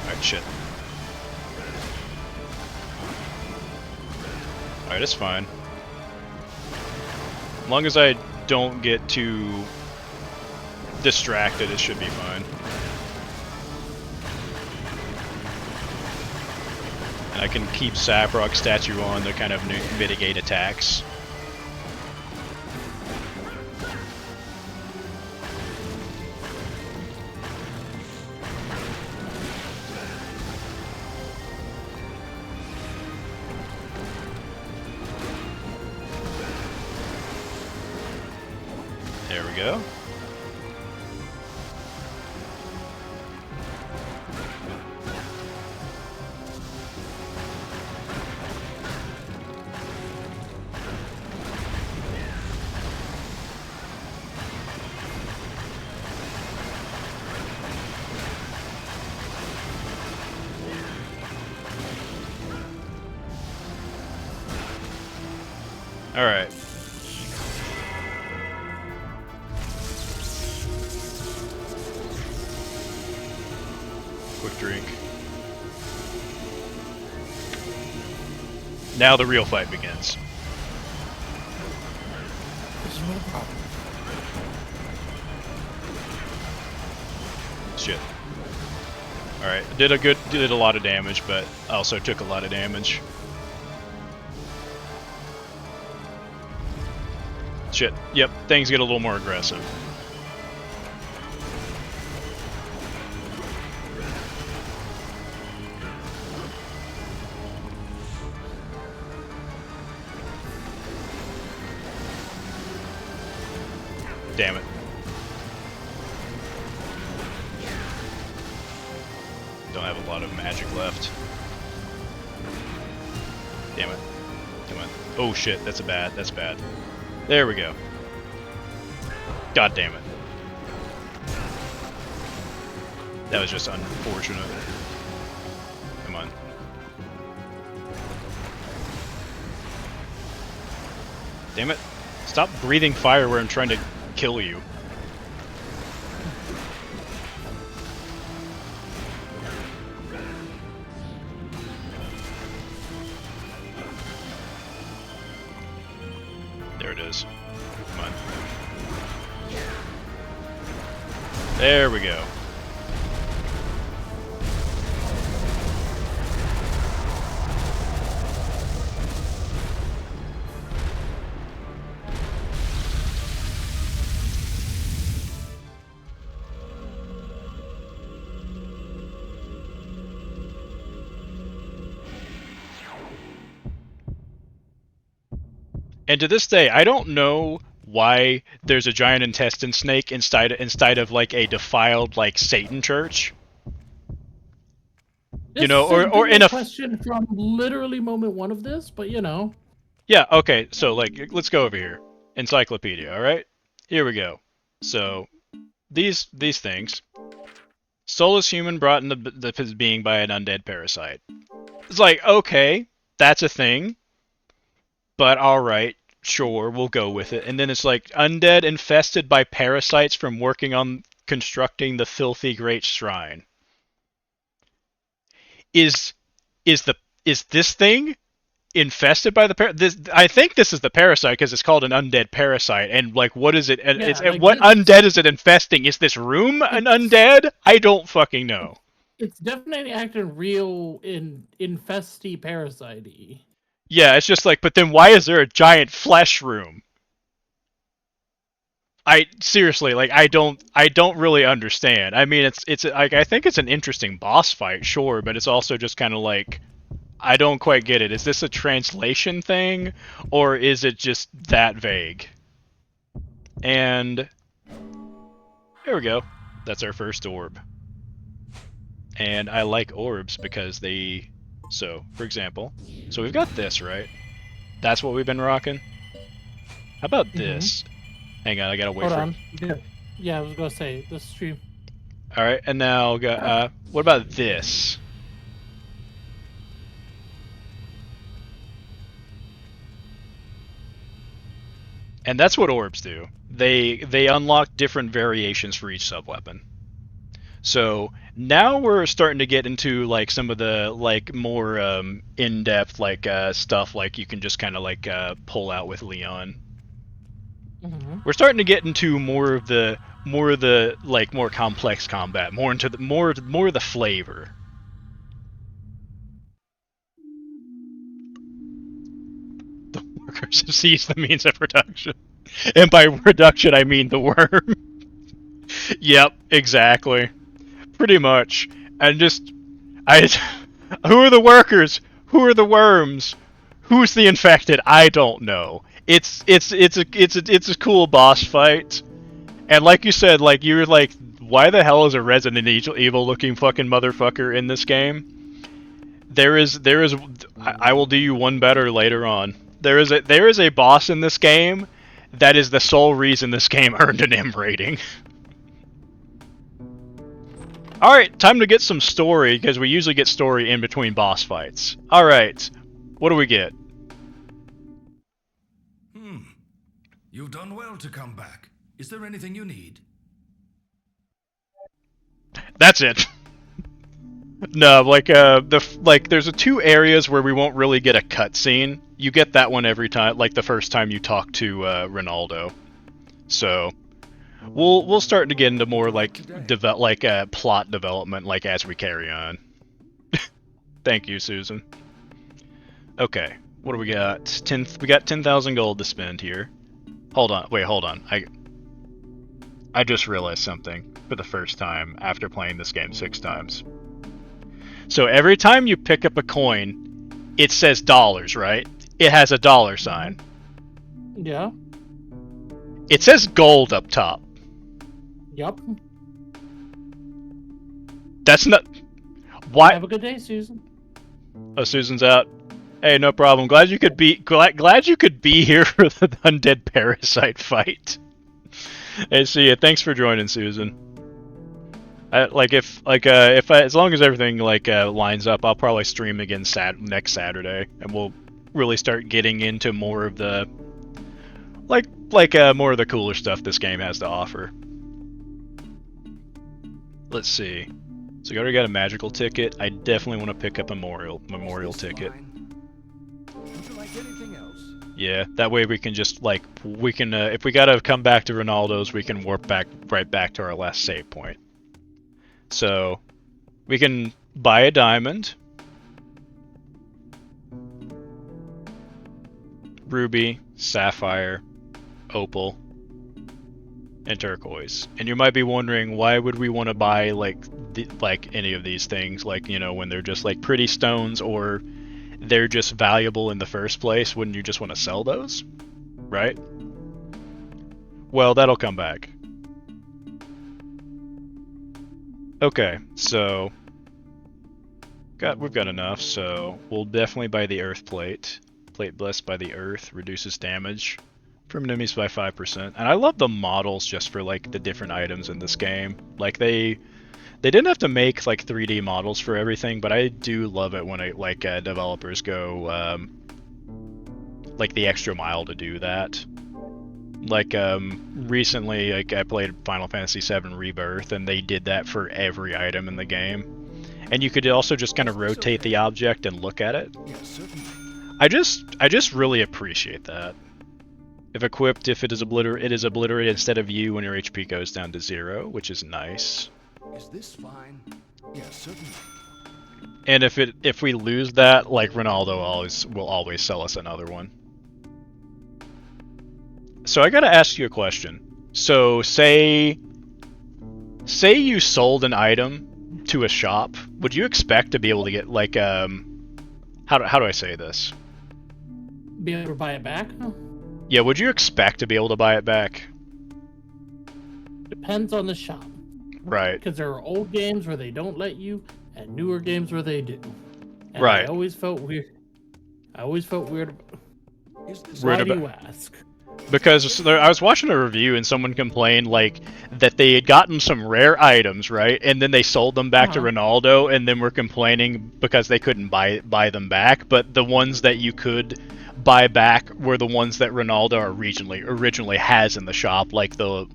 Alright, shit. Alright, it's fine. As long as I don't get too distracted, it should be fine. And I can keep Saprock's statue on to kind of mitigate attacks. There we go. All right. Quick drink. Now the real fight begins. This is no problem. Shit. Alright, did a lot of damage, but also took a lot of damage. Shit, yep, things get a little more aggressive. Damn it. Don't have a lot of magic left. Damn it. Come on. Oh shit, that's bad. There we go. God damn it. That was just unfortunate. Come on. Damn it. Stop breathing fire where I'm trying to kill you. There it is. Come on. There we go. And to this day, I don't know why there's a giant intestine snake inside of like a defiled like Satan church. This you know, or in a question from literally moment 1 of this, but you know. Yeah. Okay. So like, let's go over here. Encyclopedia. All right. Here we go. So these things. Soulless human brought into the being by an undead parasite. It's like, okay, that's a thing. But alright, sure, we'll go with it. And then it's like, undead infested by parasites from working on constructing the filthy great shrine. Is this thing infested by the I think this is the parasite because it's called an undead parasite. And like, what is it? What undead is it infesting? Is this room an undead? I don't fucking know. It's definitely acting real infesty parasite-y. Yeah, it's just like, but then why is there a giant flesh room? Seriously, like, I don't really understand. I mean, it's like, I think it's an interesting boss fight, sure, but it's also just kind of like, I don't quite get it. Is this a translation thing, or is it just that vague? And here we go. That's our first orb. And I like orbs because they... So, for example, so we've got this, right? That's what we've been rocking. How about this? Hang on, I gotta wait for it. Yeah, I was gonna say, this stream. Alright, and now, what about this? And that's what orbs do. They unlock different variations for each sub-weapon. So now we're starting to get into like some of the like more in-depth like stuff like you can just kind of like pull out with Leon. We're starting to get into more of the like more complex combat, more into the more of the flavor. The workers have seized the means of production, and by production I mean the worm. Yep, exactly. Pretty much. And just, who are the workers? Who are the worms? Who's the infected? I don't know. It's a cool boss fight. And like you said, like you were like, why the hell is a Resident Evil looking fucking motherfucker in this game? There is I will do you one better later on. There is a boss in this game that is the sole reason this game earned an M rating. Alright, time to get some story, because we usually get story in between boss fights. Alright, what do we get? You've done well to come back. Is there anything you need? That's it. No, like, there's two areas where we won't really get a cutscene. You get that one every time, like the first time you talk to Ronaldo. So... We'll start to get into more like plot development like as we carry on. Thank you, Susan. Okay, what do we got? We got 10,000 gold to spend here. Hold on. I just realized something for the first time after playing this game 6 times. So every time you pick up a coin, it says dollars, right? It has a dollar sign. Yeah. It says gold up top. Yup. That's not... Why? Have a good day, Susan. Oh, Susan's out. Hey, no problem. Glad you could be here for the undead parasite fight. Hey, see ya. Thanks for joining, Susan. As long as everything lines up, I'll probably stream again next Saturday, and we'll really start getting into more of the more of the cooler stuff this game has to offer. Let's see. So we already got a magical ticket. I definitely want to pick up a memorial ticket. Would you like anything else? Yeah, that way we can just if we gotta come back to Ronaldo's, we can warp right back to our last save point. So we can buy a diamond, ruby, sapphire, opal, and turquoise. And you might be wondering, why would we want to buy any of these things, when they're just pretty stones or they're just valuable in the first place? Wouldn't you just want to sell those? right? Well, that'll come back. Okay, so we've got enough, so we'll definitely buy the Earth Plate. Plate blessed by the Earth reduces damage from enemies by 5%. And I love the models just for like the different items in this game. Like they didn't have to make like 3D models for everything, but I do love it when developers go like the extra mile to do that. Like recently, like I played Final Fantasy VII Rebirth, and they did that for every item in the game. And you could also just kind of rotate the object and look at it. I just really appreciate that. If equipped, if it is obliterated instead of you when your HP goes down to 0, which is nice. Is this fine? Yes, certainly. And if we lose that, like Ronaldo will always sell us another one. So I gotta ask you a question. So say you sold an item to a shop, would you expect to be able to get like how do I say this? Be able to buy it back? Yeah, would you expect to be able to buy it back? Depends on the shop. Right. Because there are old games where they don't let you, and newer games where they do. And right. I always felt weird. Why do you ask? Because I was watching a review and someone complained like that they had gotten some rare items, right, and then they sold them back to Ronaldo, and then were complaining because they couldn't buy them back. But the ones that you could buy back were the ones that Ronaldo originally has in the shop, like the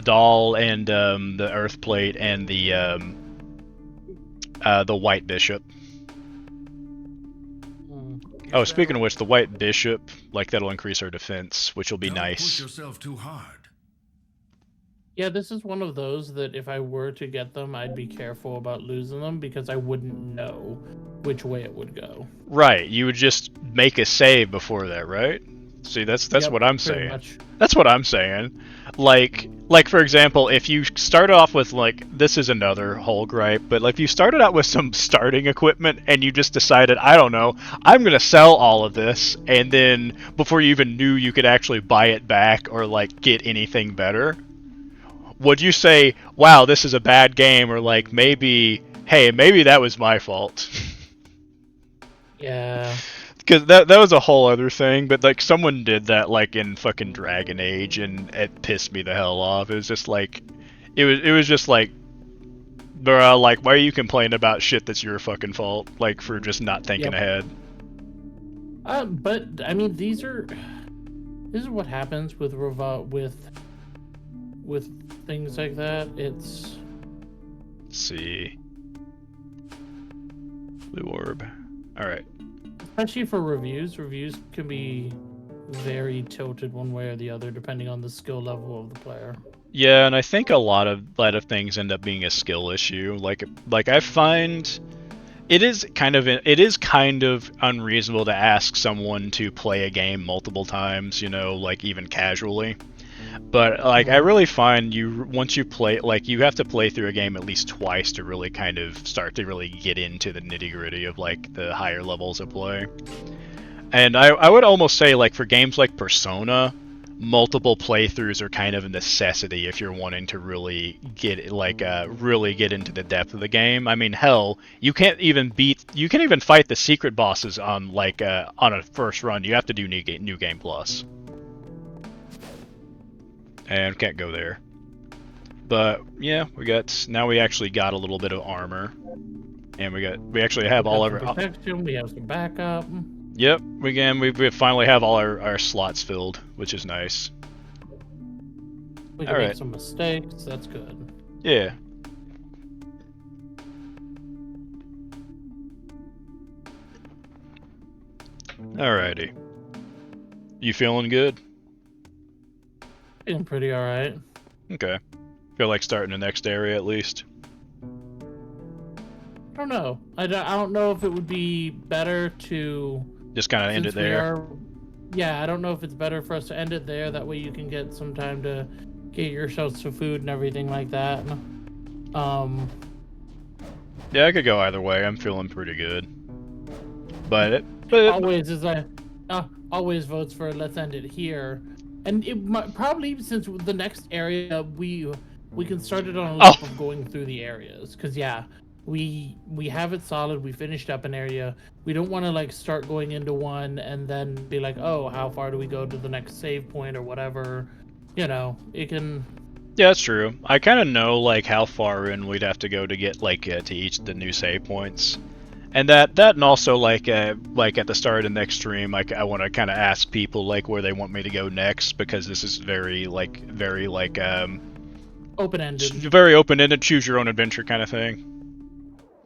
doll and the Earth Plate and the White Bishop. Oh, speaking of which, the White Bishop, like that'll increase our defense, which will be nice. Don't push yourself too hard. Yeah, this is one of those that if I were to get them, I'd be careful about losing them because I wouldn't know which way it would go. Right, you would just make a save before that, right? See, that's what I'm saying. Much. That's what I'm saying. Like for example, if you start off with like, this is another whole gripe, but like if you started out with some starting equipment and you just decided, I don't know, I'm gonna sell all of this, and then before you even knew you could actually buy it back or like get anything better, would you say, wow, this is a bad game, or like maybe, hey, maybe that was my fault? Yeah. Because that was a whole other thing, but like someone did that like in fucking Dragon Age, and it pissed me the hell off. It was just like, it was just like, bruh, like why are you complaining about shit that's your fucking fault, like for just not thinking ahead? But I mean, this is what happens with things like that. Let's see, blue orb. All right. Especially for reviews can be very tilted one way or the other depending on the skill level of the player. Yeah, and I think a lot of things end up being a skill issue. Like I find it is kind of unreasonable to ask someone to play a game multiple times, you know, like even casually. But like I really find once you play, like you have to play through a game at least twice to really kind of start to really get into the nitty-gritty of like the higher levels of play. And I would almost say like for games like Persona, multiple playthroughs are kind of a necessity if you're wanting to really get really get into the depth of the game. I mean, hell, you can't even fight the secret bosses on on a first run. You have to do New Game Plus. And can't go there. But yeah, now we actually got a little bit of armor, and we actually have all our protection. We have some backup. Yep, we finally have all our slots filled, which is nice. We can make some mistakes. That's good. Yeah. Alrighty. You feeling good? Feeling pretty alright. Okay. Feel like starting the next area at least? I don't know. I don't know if it would be better to... just kind of end it there? Yeah, I don't know if it's better for us to end it there. That way you can get some time to get yourselves some food and everything like that. Yeah, I could go either way. I'm feeling pretty good. But always is always votes for let's end it here, and it might, probably since the next area we can start it on a loop of going through the areas, because yeah, we have it solid. We finished up an area. We don't want to like start going into one and then be like, oh, how far do we go to the next save point or whatever. You know, it can. Yeah, that's true. I kind of know like how far in we'd have to go to get like to each the new save points. And and also like at the start of the next stream, like I want to kind of ask people like where they want me to go next, because this is very Open-ended. Very open-ended, choose your own adventure kind of thing.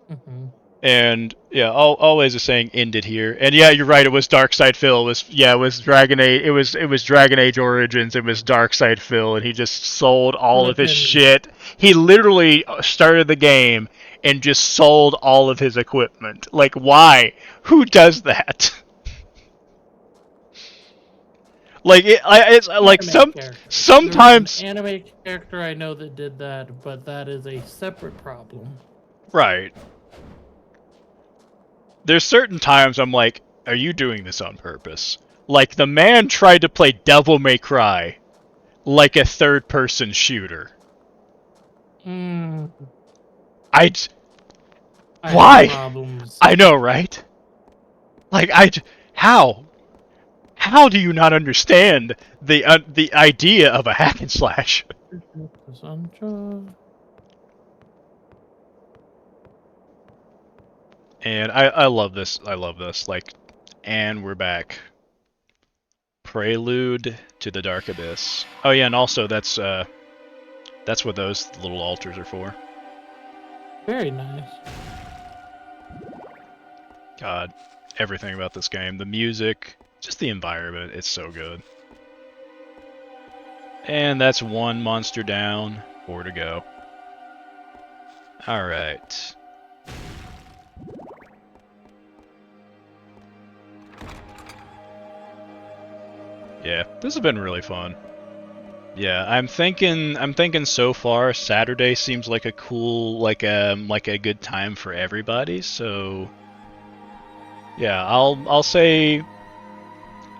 Mm-hmm. And yeah, always is saying end it here. And yeah, you're right. It was Darkside Phil. It was Dragon Age. It was Dragon Age Origins. It was Darkside Phil, and he just sold all of his shit. He literally started the game and just sold all of his equipment. Like, why? Who does that? Like it's like sometimes an anime character I know that did that, but that is a separate problem. Right. There's certain times I'm like, are you doing this on purpose? Like, the man tried to play Devil May Cry like a third-person shooter. Mm. Why? I know, right? Like, how? How do you not understand the idea of a hack and slash? And I love this. I love this. Like, and we're back. Prelude to the Dark Abyss. Oh yeah, and also that's what those little altars are for. Very nice. God, everything about this game. The music, just the environment, it's so good. And that's one monster down, 4 to go. Alright. Yeah, this has been really fun. Yeah, I'm thinking so far Saturday seems like a cool like a good time for everybody. So yeah, I'll say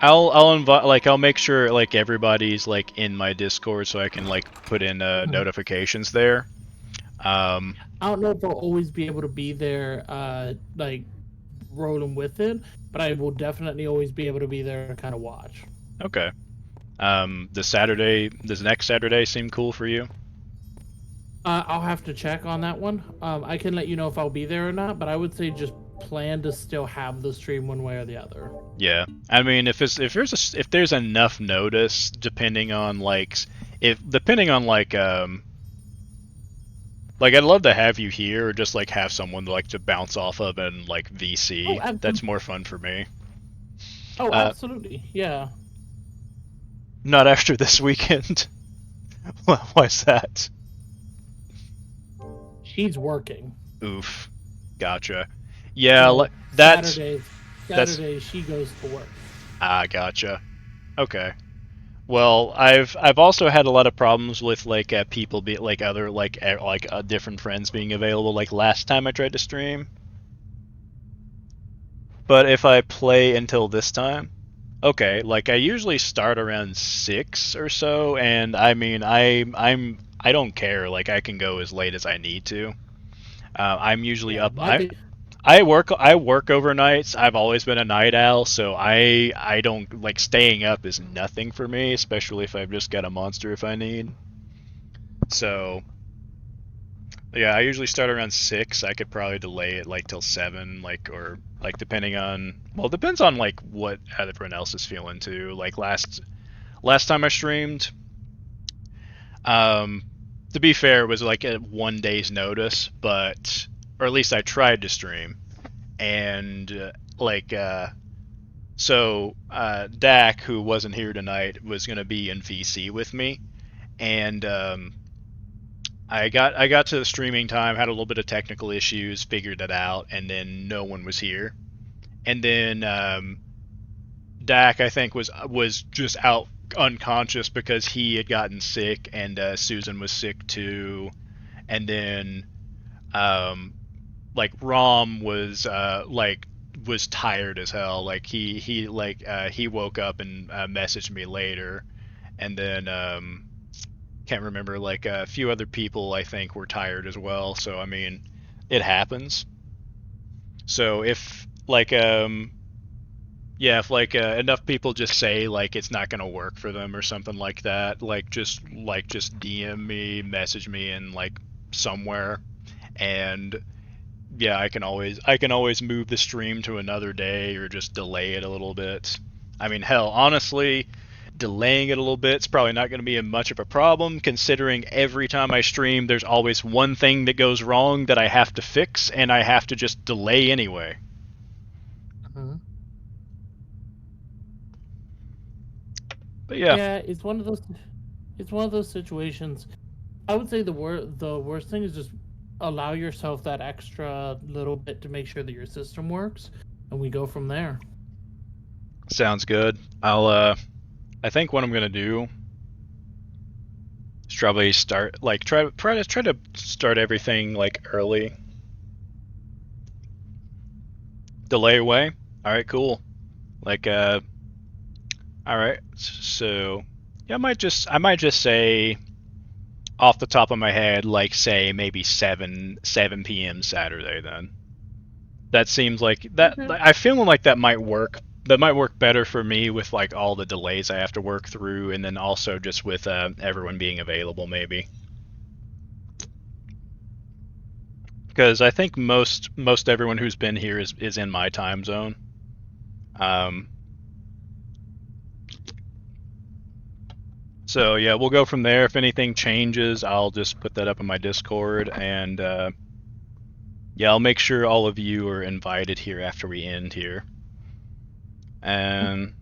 I'll invite, like, I'll make sure like everybody's like in my Discord so I can like put in notifications there. I don't know if I'll always be able to be there like rolling with it, but I will definitely always be able to be there to kind of watch. Okay. Does next Saturday seem cool for you? I'll have to check on that one. I can let you know if I'll be there or not, but I would say just plan to still have the stream one way or the other. Yeah, I mean, if there's enough notice, depending on like I'd love to have you here, or just like have someone like to bounce off of and like VC. Oh, that's more fun for me. Oh, absolutely, yeah. Not after this weekend. Why's that? She's working. Oof. Gotcha. Yeah, so that's... Saturday she goes to work. Ah, gotcha. Okay. Well, I've also had a lot of problems with like people be like other different friends being available. Like last time I tried to stream. But if I play until this time, okay, like I usually start around 6 or so, and I mean I don't care. Like I can go as late as I need to. I'm usually up. I work overnights. I've always been a night owl, so I don't like staying up is nothing for me, especially if I've just got a monster if I need. So yeah, I usually start around 6. I could probably delay it like till 7, like, or like depending on, well, it depends on like what everyone else is feeling too. Like last time I streamed, to be fair, it was like a 1 day's notice, but, or at least I tried to stream, and so Dak, who wasn't here tonight, was gonna be in VC with me, and I got to the streaming time, had a little bit of technical issues, figured it out, and then no one was here, and then Dak, I think, was just out unconscious because he had gotten sick, and Susan was sick too, and then like Rom was was tired as hell. Like he woke up and messaged me later, and then can't remember, like a few other people I think were tired as well. So I mean, it happens. So if like yeah, if like enough people just say like it's not gonna work for them or something like that, like just DM me, message me in like somewhere, and yeah, I can always move the stream to another day or just delay it a little bit. I mean, hell, honestly, delaying it a little bit is probably not going to be much of a problem, considering every time I stream, there's always one thing that goes wrong that I have to fix, and I have to just delay anyway. But yeah. Yeah, it's one of those situations. I would say the worst thing is just allow yourself that extra little bit to make sure that your system works, and we go from there. Sounds good. I think what I'm gonna do is probably start like try to start everything like early. Delay away. All right, cool. Like all right. So yeah, I might just say off the top of my head, like say maybe 7 p.m. Saturday. Then that seems like that. Okay. I feel like that might work. That might work better for me with like all the delays I have to work through, and then also just with everyone being available, maybe. Because I think most everyone who's been here is in my time zone. So yeah, we'll go from there. If anything changes, I'll just put that up in my Discord, and yeah, I'll make sure all of you are invited here after we end here. And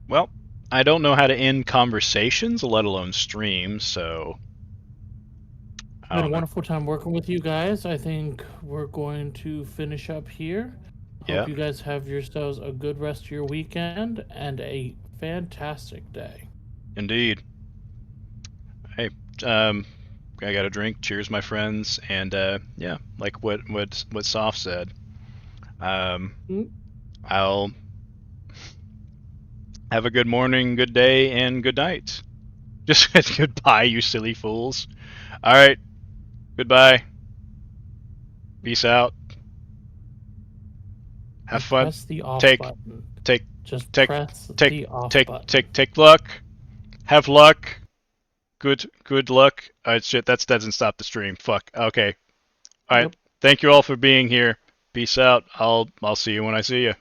well, I don't know how to end conversations, let alone streams, so It's been a wonderful time working with you guys. I think we're going to finish up here. Hope you guys have yourselves a good rest of your weekend and a fantastic day. Indeed. Hey, I got a drink. Cheers, my friends, and yeah, like what Soph said. I'll have a good morning, good day, and good night. Just goodbye, you silly fools. All right, goodbye. Peace out. Have fun. Press the off Take button. take Just take press take the off take button. take luck. Have luck. Good luck. Shit, that doesn't stop the stream. Fuck. Okay. All right. Yep. Thank you all for being here. Peace out. I'll see you when I see you.